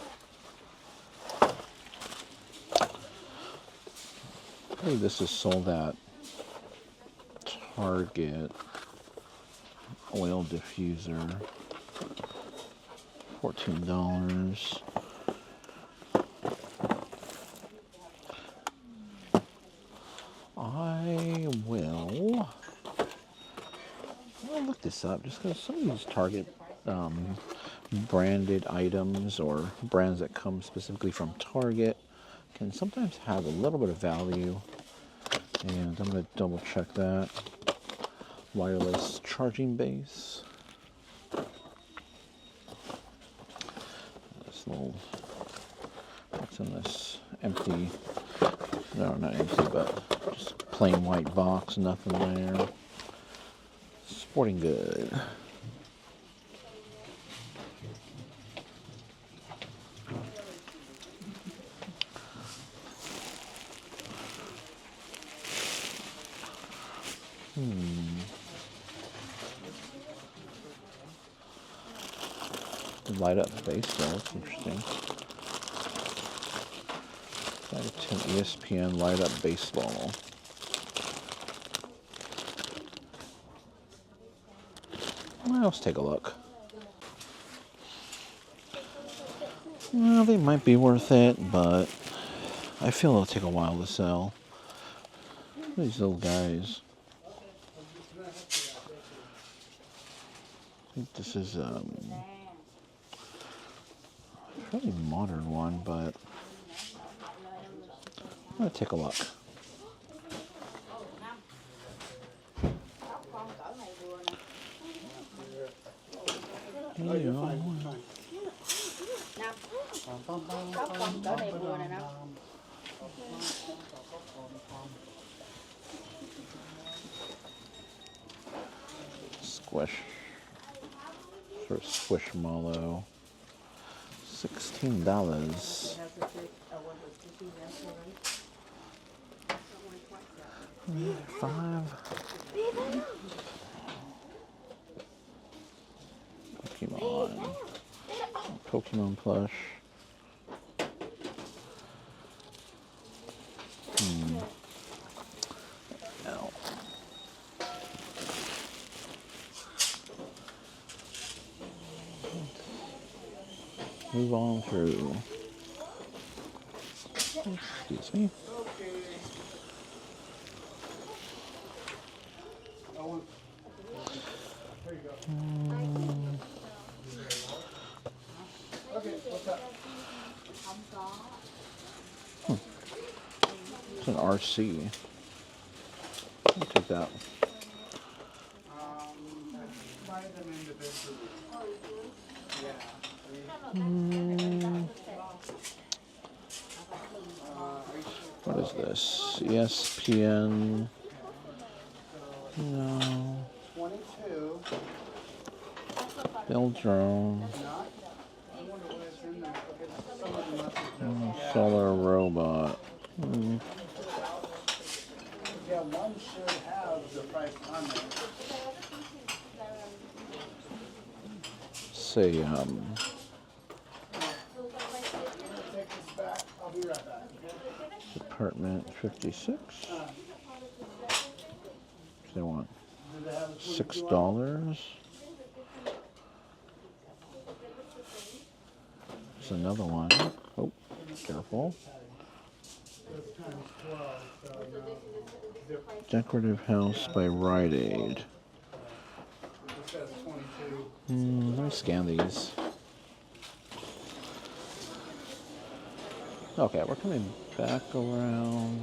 I believe this is sold at Target. Oil diffuser. $14. I'll look this up just because some of these Target branded items or brands that come specifically from Target can sometimes have a little bit of value, and I'm going to double check that. Wireless charging base. This little, what's in this empty, no, not empty, but just plain white box, nothing there. Sporting good. Light up baseball, that's interesting. 5 to 10 ESPN light up baseball. Well, let's take a look. Well, they might be worth it, but I feel it'll take a while to sell. These little guys. I think this is a fairly modern one, but I'm gonna take a look. Squish. Sort of squishmallow. $16. $5. Pokemon plush. Ow. Move on through. Excuse me. It's an RC. I'll take that. What is this? ESPN? No. Bill drone. Solar robot.
Yeah, one should have the price on there.
Say,
Take this back. I'll be right back.
Department 56. They want $6. There's another one. Oh, careful. Decorative house by Rite Aid. Let me scan these. Okay, we're coming back around.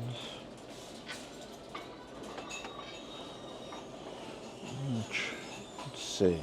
Let's see.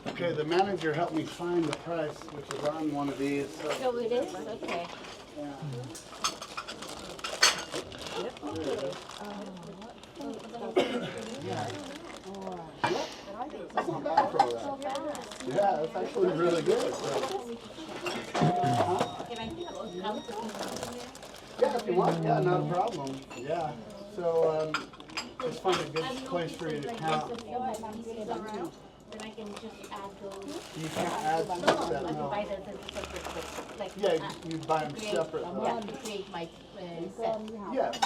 Okay, the manager helped me find the price, which is on one of these. So.
Oh, it is? Okay.
Yeah. That's not bad for all that. Yeah, that's actually really good. So. Yeah, if you want, yeah, not a problem. Yeah. So just find a good place for you to count.
then I can just add those.
You can't add
No,
stuff that,
I can
no.
buy the separate, like.
Yeah, you buy them
create-
separate.
Yeah, to create my set.
Yes.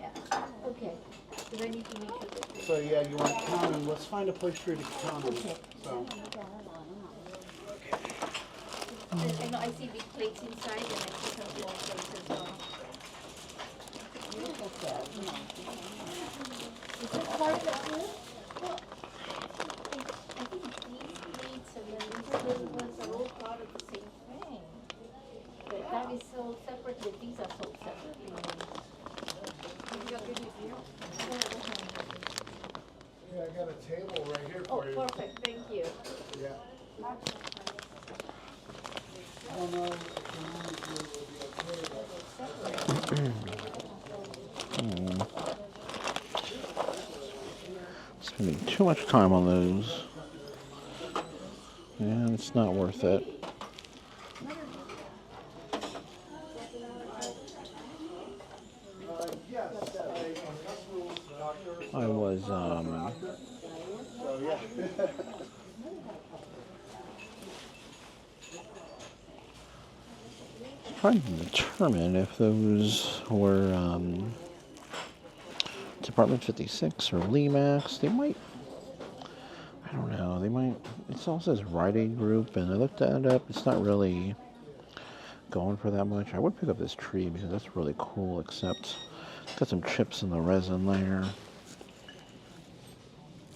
Yeah, okay. So I need to make sure that.
So yeah, you want to count them. Let's find a place for you to count them.
Okay.
So.
I know I see big plates inside and I see some small plates as well. Is that part of it too? Well, I think these plates and then these little ones are all part of the same thing. But that is sold separately, these are sold separately.
Yeah, I got a table right here
Oh,
for you.
perfect, thank you.
Yeah. I don't know if will be okay,
Spending too much time on those. Yeah, it's not worth it. I was trying to determine if those were Department 56 or Lemax. They might, I don't know, they might, it also says Rite Aid Group, and I looked that up. It's not really going for that much. I would pick up this tree because that's really cool, except it's got some chips in the resin there.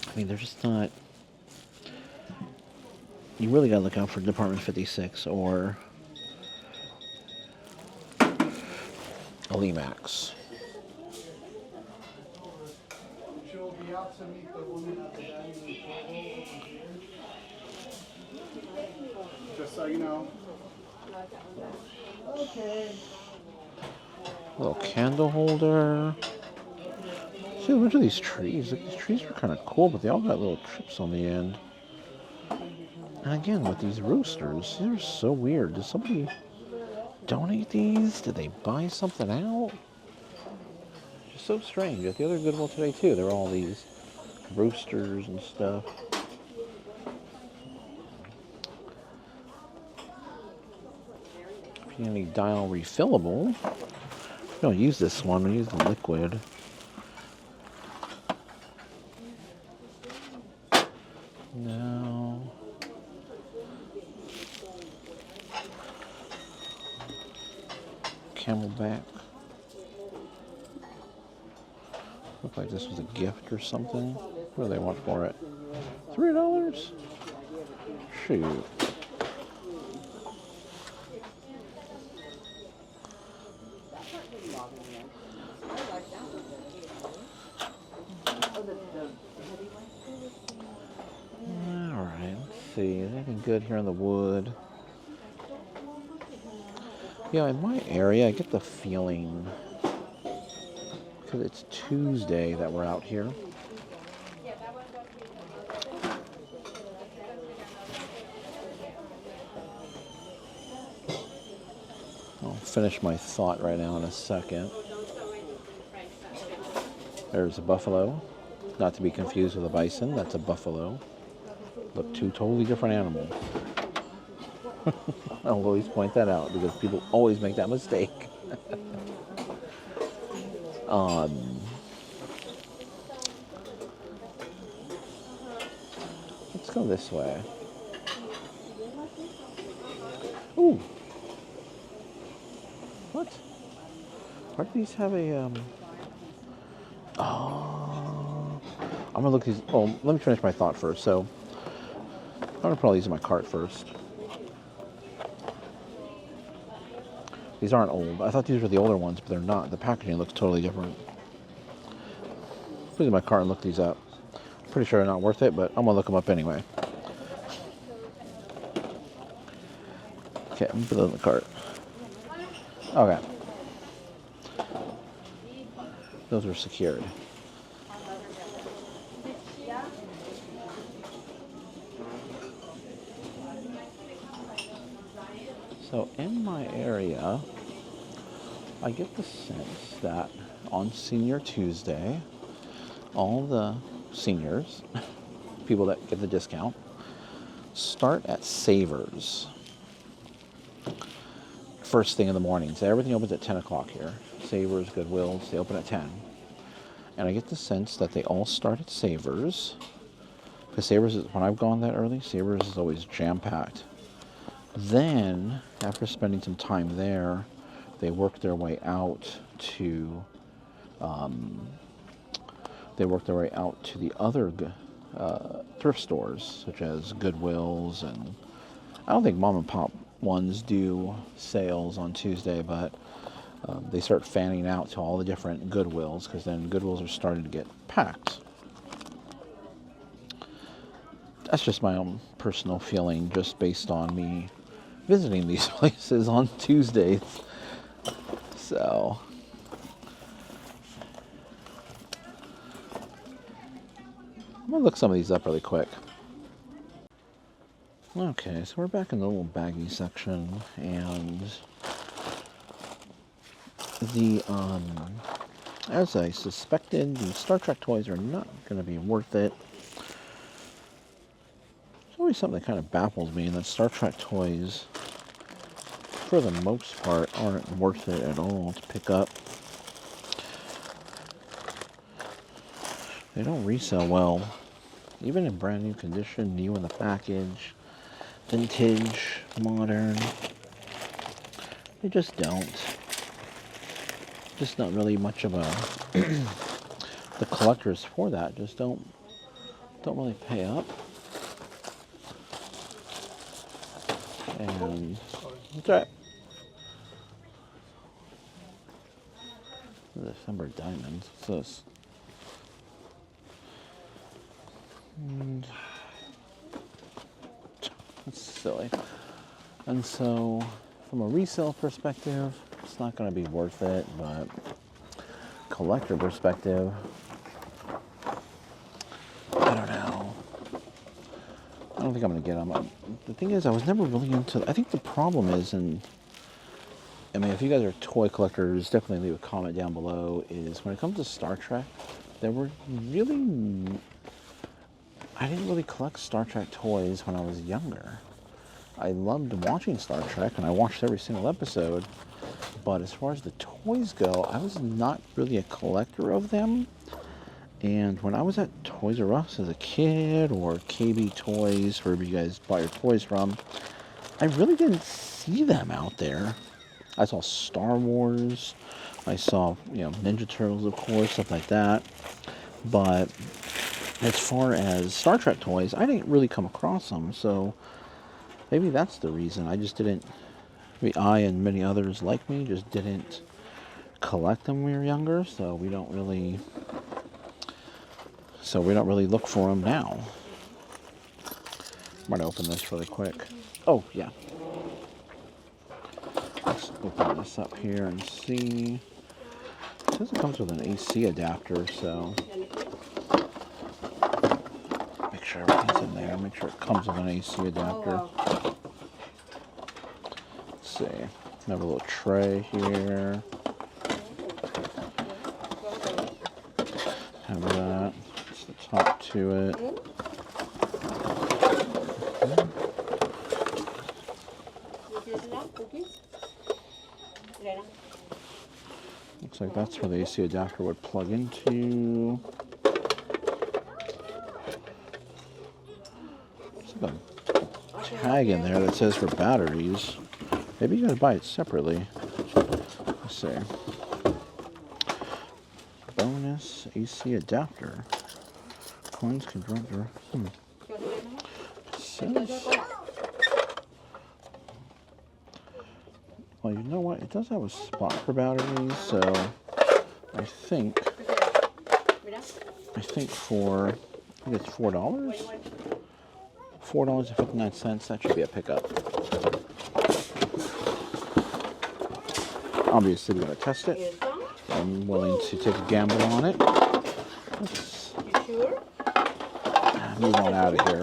I mean, they're just not, you really gotta look out for Department 56 or a Lemax.
she'll be out to meet the woman at the dining room table. Just so you know. Okay.
Little candle holder. See, look at these trees. Look, these trees are kind of cool, but they all got little chips on the end. And again, with these roosters, they're so weird. Did somebody donate these? Did they buy something out? Just so strange. At the other Goodwill today, too, there were all these roosters and stuff. If you need dial refillable, we don't use this one, we use the liquid. No. Camelback. Looked like this was a gift or something. What do they want for it? $3? Shoot. Alright, let's see. Is anything good here in the wood? Yeah, in my area, I get the feeling, because it's Tuesday that we're out here. I'll finish my thought right now in a second. There's a buffalo, not to be confused with a bison. That's a buffalo. Look, two totally different animals. I'll always point that out because people always make that mistake. Let's go this way. Ooh. What? Why do these have a, Oh. I'm gonna look these, oh, let me finish my thought first. So, I'm gonna put all these in my cart first. These aren't old. I thought these were the older ones, but they're not. The packaging looks totally different. Put these in my cart and look these up. Pretty sure they're not worth it, but I'm gonna look them up anyway. Okay, I'm gonna put them in the cart. Okay. Those are secured. So in my area, I get the sense that on Senior Tuesday, all the seniors people that get the discount. Start at Savers. First thing in the morning. So everything opens at 10 o'clock here. Savers, Goodwills, they open at 10. And I get the sense that they all start at Savers. Because Savers, when I've gone that early, Savers is always jam-packed. Then, after spending some time there, they work their way out to the other thrift stores, such as Goodwills, and I don't think mom and pop ones do sales on Tuesday, but they start fanning out to all the different Goodwills, because then Goodwills are starting to get packed. That's just my own personal feeling, just based on me visiting these places on Tuesdays. So I'm gonna look some of these up really quick. Okay, so we're back in the little baggy section, and the as I suspected, the Star Trek toys are not going to be worth it. There's always something that kind of baffles me, and that Star Trek toys, for the most part, aren't worth it at all to pick up. They don't resell well, even in brand new condition, new in the package, vintage, modern. They just don't. Just not really much of a the collectors for that just don't really pay up. And that's right. December diamonds. What's this? And that's silly. And so, from a resale perspective, it's not going to be worth it, but collector perspective, I don't know. I don't think I'm going to get them. The thing is, I was never really into, I think the problem is, and I mean, if you guys are toy collectors, definitely leave a comment down below, is when it comes to Star Trek, there were really, I didn't really collect Star Trek toys when I was younger. I loved watching Star Trek, and I watched every single episode, but as far as the toys go, I was not really a collector of them. And when I was at Toys R Us as a kid, or KB Toys, wherever you guys buy your toys from, I really didn't see them out there. I saw Star Wars, I saw, Ninja Turtles, of course, stuff like that. But as far as Star Trek toys, I didn't really come across them, so maybe that's the reason. I just didn't, I and many others like me just didn't collect them when we were younger, so we don't really look for them now. I'm going to open this really quick. Oh, yeah. Let's open this up here and see. It says it comes with an AC adapter, so make sure everything's in there. Make sure it comes with an AC adapter. Let's see. I have a little tray here. Have that. That's the top to it. Looks like that's where the AC adapter would plug into. There's like a tag in there that says for batteries. Maybe you gotta buy it separately. Let's see. Bonus AC adapter. Coins can drop your. Well, you know what? It does have a spot for batteries, so I think for, I think it's $4. $4.59. That should be a pickup. Obviously, we're going to test it. I'm willing to take a gamble on it. Let's move on out of here.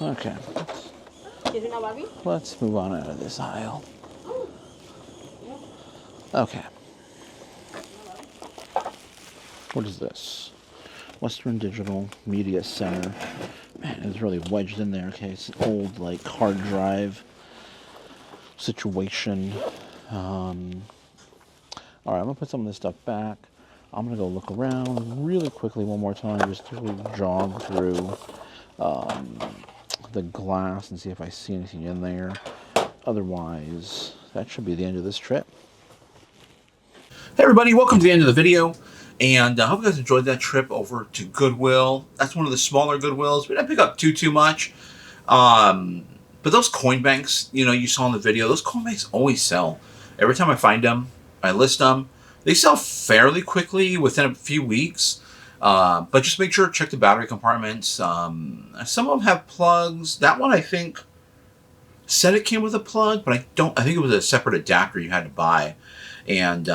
Okay. Let's move on out of this aisle. Okay. What is this? Western Digital Media Center. Man, it's really wedged in there. Okay, it's an old like hard drive situation. All right, I'm gonna put some of this stuff back. I'm gonna go look around really quickly one more time, just to really jog through the glass and see if I see anything in there. Otherwise, that should be the end of this trip.
Hey everybody, welcome to the end of the video. And I hope you guys enjoyed that trip over to Goodwill. That's one of the smaller Goodwills. We didn't pick up too much. But those coin banks, you saw in the video, those coin banks always sell. Every time I find them, I list them. They sell fairly quickly within a few weeks. But just make sure to check the battery compartments. Some of them have plugs. That one I think said it came with a plug, but I think it was a separate adapter you had to buy. And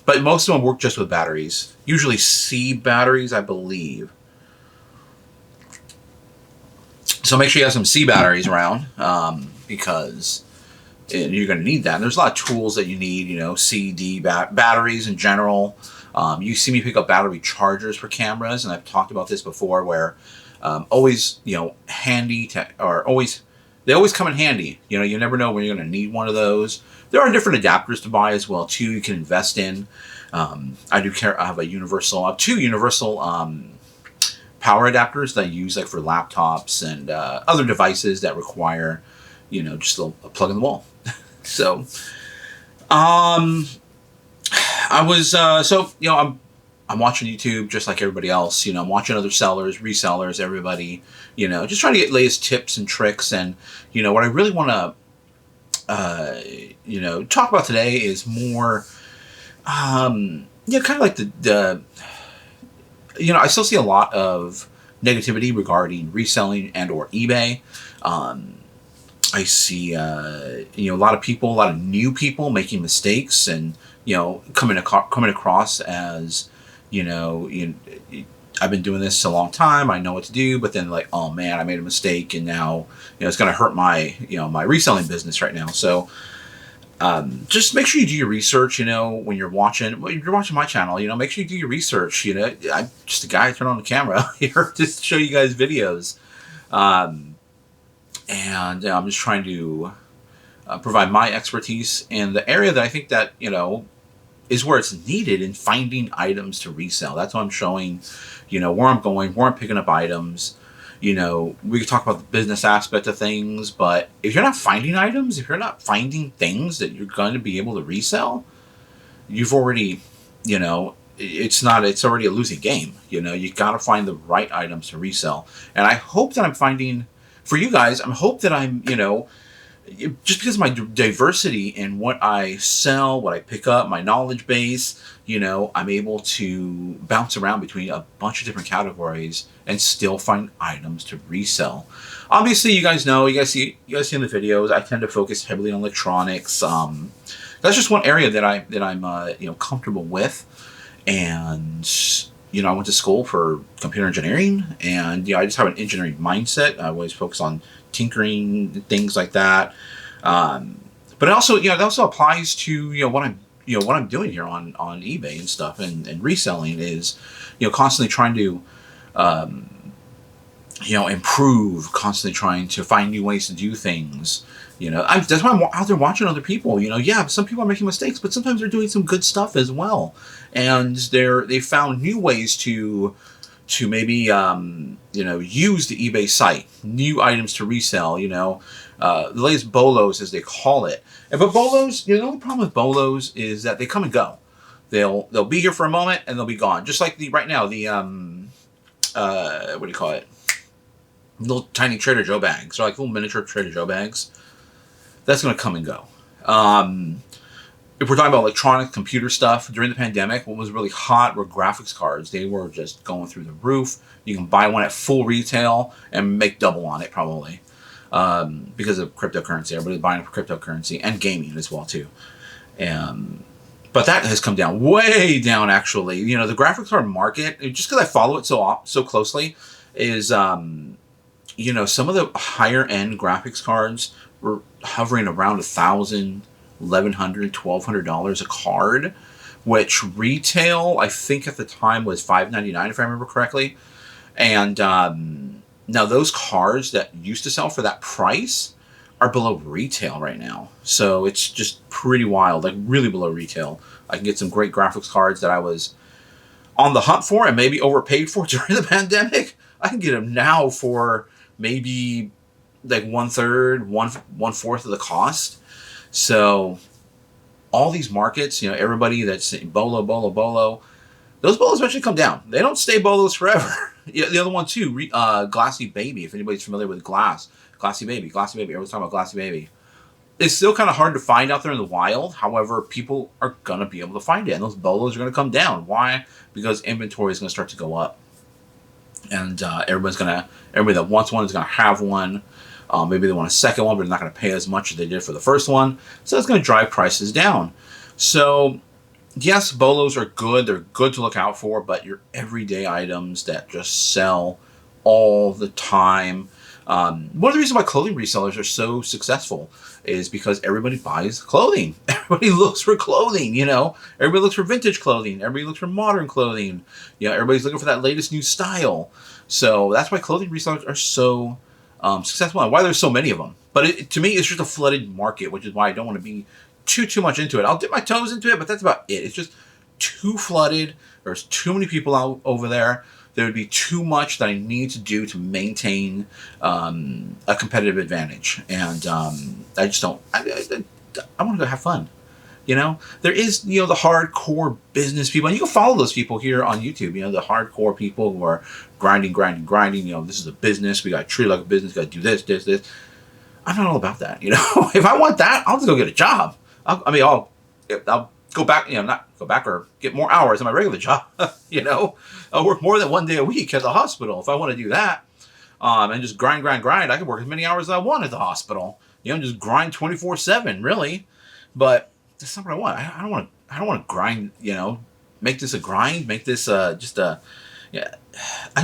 but most of them work just with batteries. Usually C batteries, I believe. So make sure you have some C batteries around, because you're going to need that. And there's a lot of tools that you need, C, D batteries in general. You see me pick up battery chargers for cameras, and I've talked about this before, where always, handy they always come in handy. You never know when you're going to need one of those. There are different adapters to buy as well too. You can invest in. I have two universal power adapters that I use like for laptops and other devices that require, just a plug in the wall. So, I'm watching YouTube just like everybody else. I'm watching other sellers, resellers, everybody. Just trying to get latest tips and tricks. And what I really want to talk about today is more, kind of like the I still see a lot of negativity regarding reselling and or eBay. I see, a lot of new people making mistakes and, coming across as, I've been doing this a long time. I know what to do, but then like, oh man, I made a mistake, and now it's going to hurt my my reselling business right now. So just make sure you do your research. When you're watching my channel, make sure you do your research. I'm just a guy turn on the camera here just to show you guys videos, and I'm just trying to provide my expertise in the area that I think that is where it's needed in finding items to resell. That's what I'm showing, where I'm going, where I'm picking up items. We could talk about the business aspect of things, but if you're not finding items, if you're not finding things that you're going to be able to resell, you've already, it's already a losing game. You got to find the right items to resell. And I hope that I'm finding, for you guys, I hope that I'm, just because of my diversity in what I sell, what I pick up, my knowledge base, I'm able to bounce around between a bunch of different categories and still find items to resell. Obviously, you guys know, you guys see in the videos, I tend to focus heavily on electronics. That's just one area that I'm comfortable with. And I went to school for computer engineering, and I just have an engineering mindset. I always focus on tinkering, things like that. But it also, that also applies to what I'm doing here on eBay and stuff, and reselling is, constantly trying to improve, constantly trying to find new ways to do things. That's why I'm out there watching other people. Yeah, some people are making mistakes, but sometimes they're doing some good stuff as well, and they found new ways to maybe use the eBay site, new items to resell. The latest bolos, as they call it. But bolos, the only problem with bolos is that they come and go. They'll be here for a moment and they'll be gone. Just like right now, the what do you call it? Little tiny Trader Joe bags, or like little miniature Trader Joe bags. That's going to come and go. If we're talking about electronic computer stuff, during the pandemic, what was really hot were graphics cards. They were just going through the roof. You can buy one at full retail and make double on it probably, because of cryptocurrency. Everybody's buying cryptocurrency and gaming as well too. But that has come down, way down actually. The graphics card market, just because I follow it so closely, is some of the higher end graphics cards were hovering around $1,000, $1,100, $1,200 a card, which retail, I think at the time was $5.99 if I remember correctly. And now those cards that used to sell for that price are below retail right now. So it's just pretty wild, like really below retail. I can get some great graphics cards that I was on the hunt for and maybe overpaid for during the pandemic. I can get them now for maybe like 1/3, 1/4 of the cost. So all these markets, everybody that's saying bolo, those bolos eventually come down. They don't stay bolos forever. The other one too, Glassy Baby. If anybody's familiar with Glassy Baby. Everyone's talking about Glassy Baby. It's still kind of hard to find out there in the wild. However, people are gonna be able to find it, and those bolos are gonna come down. Why? Because inventory is gonna start to go up, and everybody that wants one is gonna have one. Maybe they want a second one, but they're not going to pay as much as they did for the first one. So it's going to drive prices down. So yes, bolos are good. They're good to look out for, but your everyday items that just sell all the time. One of the reasons why clothing resellers are so successful is because everybody buys clothing. Everybody looks for clothing, Everybody looks for vintage clothing. Everybody looks for modern clothing. Everybody's looking for that latest new style. So that's why clothing resellers are so successful and why there's so many of them. But to me, it's just a flooded market, which is why I don't want to be too much into it. I'll dip my toes into it, but that's about it. It's just too flooded. There's too many people out over there. There would be too much that I need to do to maintain a competitive advantage. And I just don't. I want to go have fun. There is, the hardcore business people, and you can follow those people here on YouTube, the hardcore people who are grinding. This is a business. We got to treat it like a business. Got to do this. I'm not all about that. If I want that, I'll just go get a job. I'll go back, not go back or get more hours in my regular job. I'll work more than one day a week at the hospital if I want to do that. And just grind. I can work as many hours as I want at the hospital. Just grind 24/7, really. But that's not what I want. I don't want to grind. Make this a grind. Make this I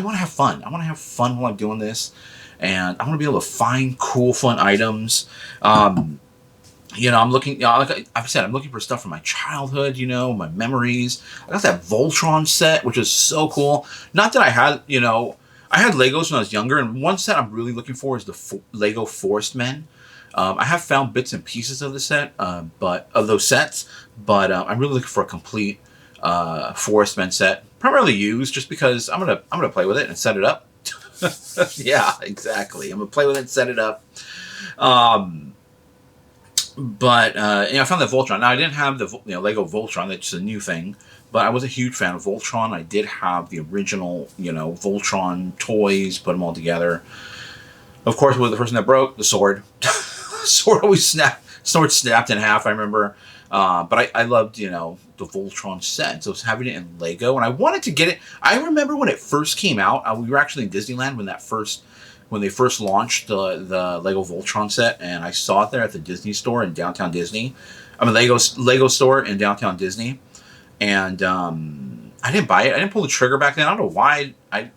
want to have fun. I want to have fun while I'm doing this, and I want to be able to find cool, fun items. I'm looking. Like I've said, I'm looking for stuff from my childhood. my memories. I got that Voltron set, which is so cool. Not that I had. I had Legos when I was younger, and one set I'm really looking for is the Lego Forest Men. I have found bits and pieces of the set, but I'm really looking for a complete Forest Men set, primarily used, just because I'm gonna play with it and set it up. Yeah, exactly. I'm gonna play with it and set it up. But I found that Voltron. Now I didn't have the Lego Voltron. That's a new thing. But I was a huge fan of Voltron. I did have the original Voltron toys. Put them all together. Of course, with the person that broke the sword. Sword always snapped in half, I remember. But I loved, the Voltron set. So I was having it in Lego, and I wanted to get it. I remember when it first came out, we were actually in Disneyland when they first launched the Lego Voltron set, and I saw it there at the Disney store in downtown Disney. Lego store in downtown Disney. And I didn't buy it. I didn't pull the trigger back then. I don't know why. I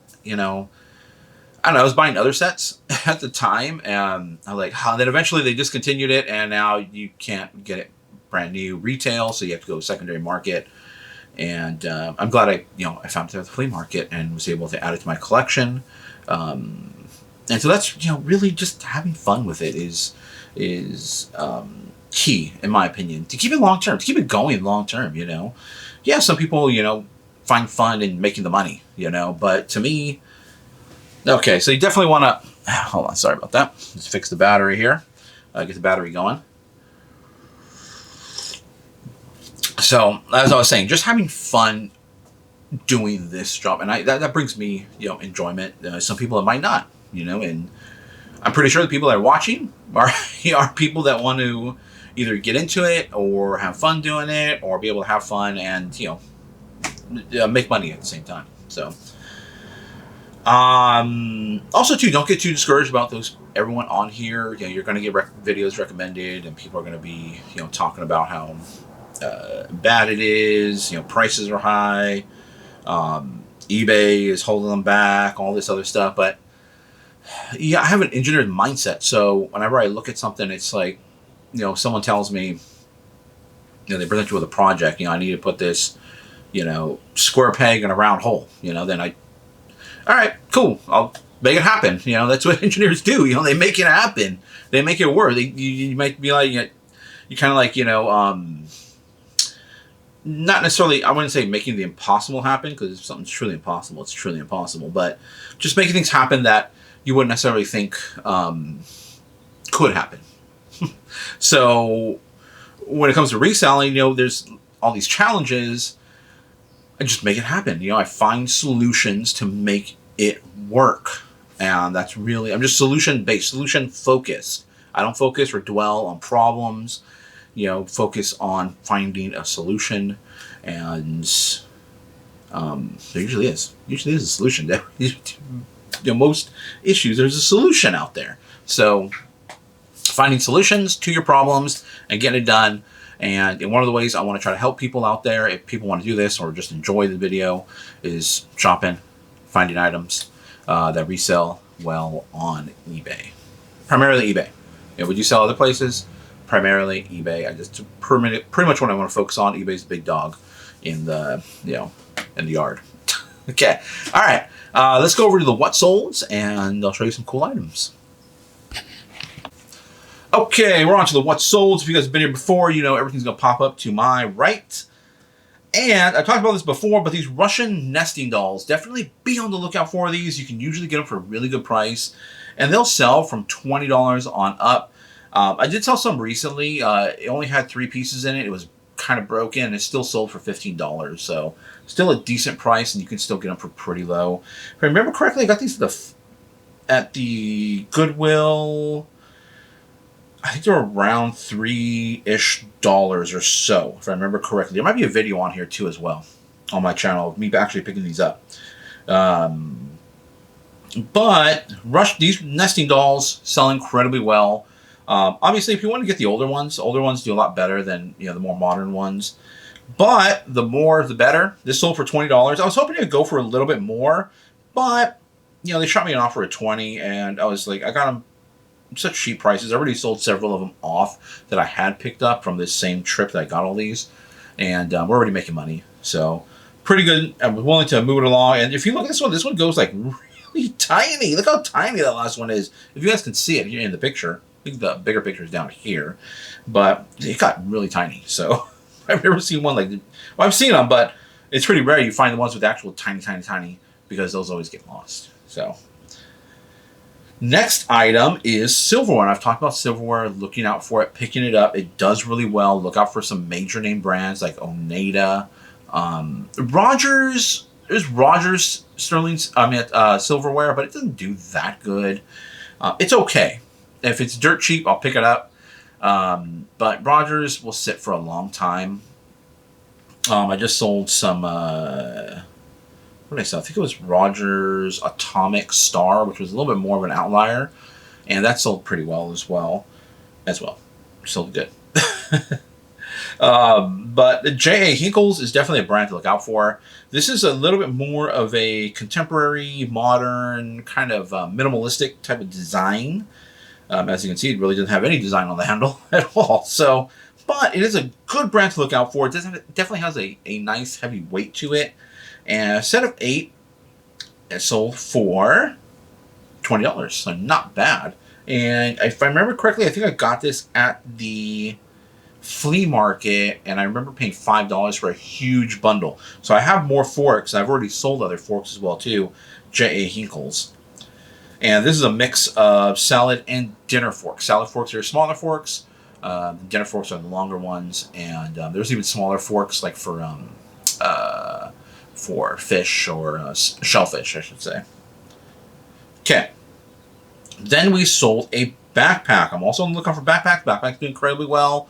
was buying other sets at the time, and I was like, then eventually they discontinued it, and now you can't get it brand new retail, so you have to go to secondary market. And I'm glad I found it at the flea market and was able to add it to my collection. And so that's really just having fun with it is key, in my opinion, to keep it long term, to keep it going long term. Yeah, some people find fun in making the money, but to me. Okay, so you definitely want to... Hold on, sorry about that. Let's fix the battery here. Get the battery going. So, as I was saying, just having fun doing this job. And that brings me, enjoyment. Some people it might not, And I'm pretty sure the people that are watching are people that want to either get into it or have fun doing it or be able to have fun and, make money at the same time. So... also too, don't get too discouraged about everyone on here. You're going to get videos recommended, and people are going to be talking about how bad it is. Prices are high. eBay is holding them back. All this other stuff, but I have an engineer's mindset. So whenever I look at something, it's like someone tells me you know, they present you with a project. You know, I need to put this, you know, square peg in a round hole. You know, then all right, cool, I'll make it happen. You know, that's what engineers do. You know, they make it happen. They make it work. You might be like, you kind of like, you know, not necessarily, I wouldn't say making the impossible happen, because if something's truly impossible, it's truly impossible. But just making things happen that you wouldn't necessarily think could happen. So when it comes to reselling, you know, there's all these challenges. I just make it happen. You know, I find solutions to make it work. And that's really, I'm just solution-based, solution-focused. I don't focus or dwell on problems. You know, focus on finding a solution. And there usually is. Usually is a solution. You know, most issues, there's a solution out there. So finding solutions to your problems and getting it done. And one of the ways I want to try to help people out there, if people want to do this or just enjoy the video, is shopping, finding items that resell well on eBay. Primarily eBay. You know, would you sell other places? Primarily eBay. I just pretty much what I want to focus on. eBay's the big dog in the, you know, in the yard. Okay. All right. Let's go over to the what solds, and I'll show you some cool items. Okay, we're on to the what solds. If you guys have been here before, you know everything's going to pop up to my right. And I've talked about this before, but these Russian nesting dolls, definitely be on the lookout for these. You can usually get them for a really good price, and they'll sell from $20 on up. I did sell some recently. It only had 3 pieces in it. It was kind of broken, and it still sold for $15. So still a decent price, and you can still get them for pretty low. If I remember correctly, I got these at the Goodwill. I think they're around $3-ish or so, if I remember correctly. There might be a video on here too as well, on my channel, of me actually picking these up. But these nesting dolls sell incredibly well. Obviously, if you want to get the older ones do a lot better than, you know, the more modern ones. But the more, the better. This sold for $20. I was hoping it would go for a little bit more, but, you know, they shot me an offer at $20, and I was like, I got them such cheap prices. I already sold several of them off that I had picked up from this same trip that I got all these, and we're already making money. So pretty good. I'm willing to move it along. And if you look at this one goes like really tiny. Look how tiny that last one is. If you guys can see it in the picture, I think the bigger picture is down here, but it got really tiny. So I've never seen one like, well, I've seen them, but it's pretty rare you find the ones with actual tiny, because those always get lost. So next item is silverware. And I've talked about silverware, looking out for it, picking it up. It does really well. Look out for some major name brands like Oneida, Rogers. There's Rogers silverware, but it doesn't do that good. It's okay. If it's dirt cheap, I'll pick it up. But Rogers will sit for a long time. I just sold some, what did I sell? I think it was Rogers Atomic Star, which was a little bit more of an outlier. And that sold pretty well as well. Sold good. But the J.A. Hinkles is definitely a brand to look out for. This is a little bit more of a contemporary, modern, kind of minimalistic type of design. As you can see, it really doesn't have any design on the handle at all. So, but it is a good brand to look out for. It definitely has a nice heavy weight to it. And a set of 8, it sold for $20, so not bad. And if I remember correctly, I think I got this at the flea market, and I remember paying $5 for a huge bundle. So I have more forks. I've already sold other forks as well too, J.A. Hinkles. And this is a mix of salad and dinner forks. Salad forks are smaller forks. Dinner forks are the longer ones, and there's even smaller forks like for fish or shellfish, I should say. Okay. Then we sold a backpack. I'm also on the lookout for backpacks. Backpacks do incredibly well.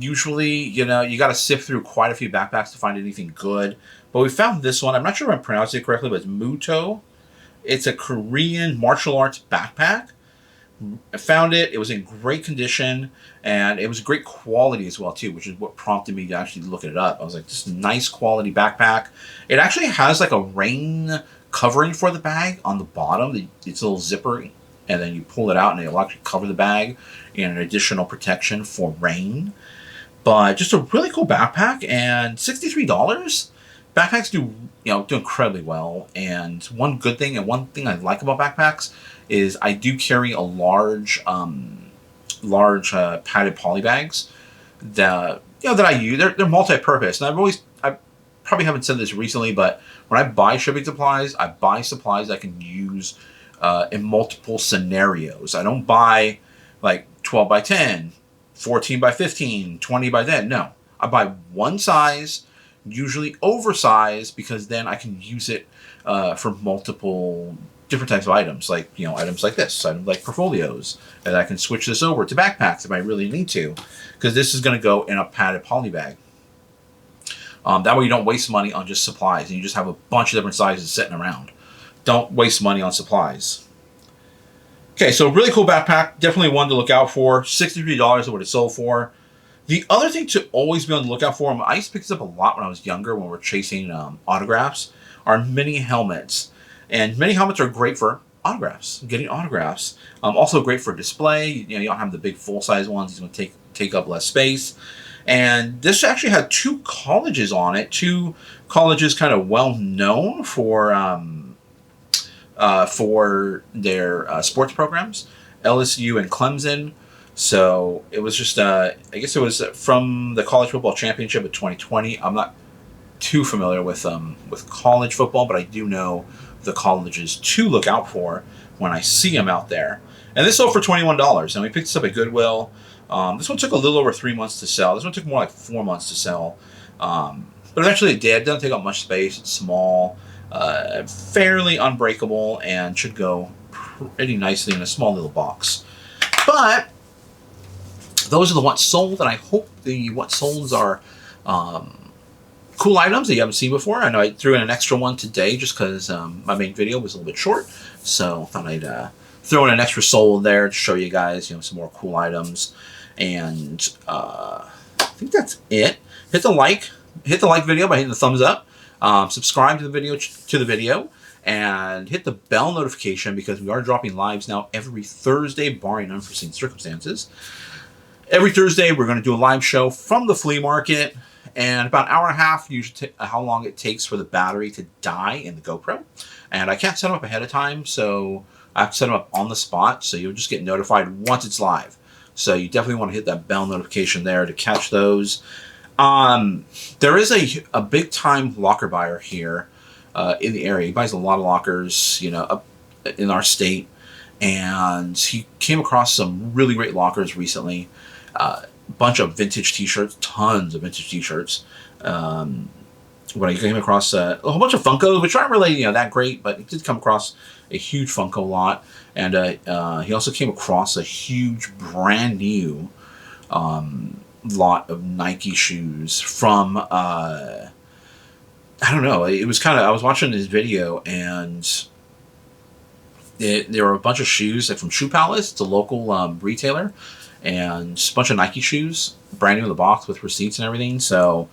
Usually, you know, you got to sift through quite a few backpacks to find anything good. But we found this one. I'm not sure if I'm pronouncing it correctly, but it's Muto. It's a Korean martial arts backpack. I found it. It was in great condition, and it was great quality as well too, which is what prompted me to actually look it up. I was like, this nice quality backpack. It actually has like a rain covering for the bag on the bottom. It's a little zipper, and then you pull it out, and it'll actually cover the bag in an additional protection for rain. But just a really cool backpack, and $63. Backpacks do incredibly well. And one good thing and one thing I like about backpacks is I do carry a large padded poly bags that I use. They're multi-purpose, and I probably haven't said this recently, but when I buy shipping supplies, I buy supplies I can use in multiple scenarios. I don't buy like 12 by 10, 14 by 15, 20 by 10. No, I buy one size, usually oversized, because then I can use it for multiple different types of items, like items like this, items like portfolios, and I can switch this over to backpacks if I really need to, because this is going to go in a padded poly bag. That way you don't waste money on just supplies, and you just have a bunch of different sizes sitting around. Don't waste money on supplies. Okay, so really cool backpack. Definitely one to look out for. $63 is what it sold for. The other thing to always be on the lookout for, I used to pick this up a lot when I was younger when we were chasing autographs, are mini helmets. And mini helmets are great for autographs, getting autographs. Also great for display. You don't have the big full-size ones. These going to take up less space. And this actually had 2 colleges on it. 2 colleges kind of well known for their sports programs, LSU and Clemson. So it was just, I guess it was from the college football championship of 2020. I'm not too familiar with college football, but I do know the colleges to look out for when I see them out there. And this sold for $21, and we picked this up at Goodwill. This one took a little over 3 months to sell. This one took more like 4 months to sell. But eventually it did. It doesn't take up much space. It's small, fairly unbreakable, and should go pretty nicely in a small little box. But those are the what sold, and I hope the what solds are cool items that you haven't seen before. I know I threw in an extra one today just because my main video was a little bit short, so I thought I'd throw in an extra sold there to show you guys some more cool items. And I think that's it. Hit the like video by hitting the thumbs up. Subscribe to the video, and hit the bell notification, because we are dropping lives now every Thursday, barring unforeseen circumstances. Every Thursday, we're going to do a live show from the flea market, and about an hour and a half, usually how long it takes for the battery to die in the GoPro. And I can't set them up ahead of time, so I have to set them up on the spot, so you'll just get notified once it's live. So you definitely want to hit that bell notification there to catch those. There is a big-time locker buyer here in the area. He buys a lot of lockers, up in our state, and he came across some really great lockers recently. Bunch of vintage t-shirts, tons of vintage t-shirts. When I came across a whole bunch of Funkos, which aren't really that great, but he did come across a huge Funko lot, and he also came across a huge brand new lot of Nike shoes from I don't know. It was I was watching his video, and there were a bunch of shoes from Shoe Palace. It's a local retailer, and a bunch of Nike shoes, brand new in the box with receipts and everything. So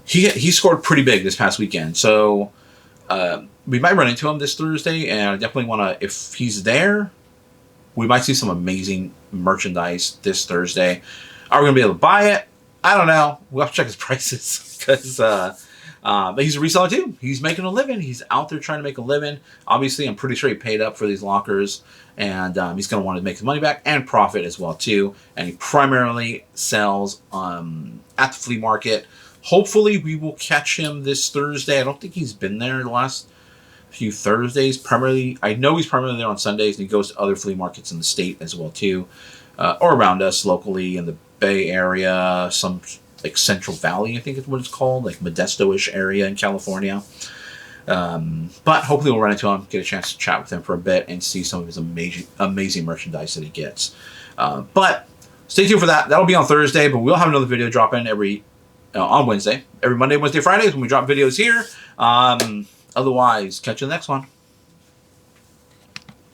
he scored pretty big this past weekend. So we might run into him this Thursday, and I definitely want to, if he's there, we might see some amazing merchandise this Thursday. Are we going to be able to buy it? I don't know. We'll have to check his prices, because but he's a reseller too. He's making a living. He's out there trying to make a living. Obviously, I'm pretty sure he paid up for these lockers, and he's going to want to make his money back and profit as well too. And he primarily sells at the flea market. Hopefully, we will catch him this Thursday. I don't think he's been there the last few Thursdays. I know he's primarily there on Sundays, and he goes to other flea markets in the state as well too, or around us locally in the Bay Area, some like Central Valley, I think is what it's called, like Modesto-ish area in California. But hopefully we'll run into him, get a chance to chat with him for a bit, and see some of his amazing merchandise that he gets. But stay tuned for that. That'll be on Thursday, but we'll have another video drop in on Wednesday. Every Monday, Wednesday, Fridays when we drop videos here. Otherwise, catch you in the next one.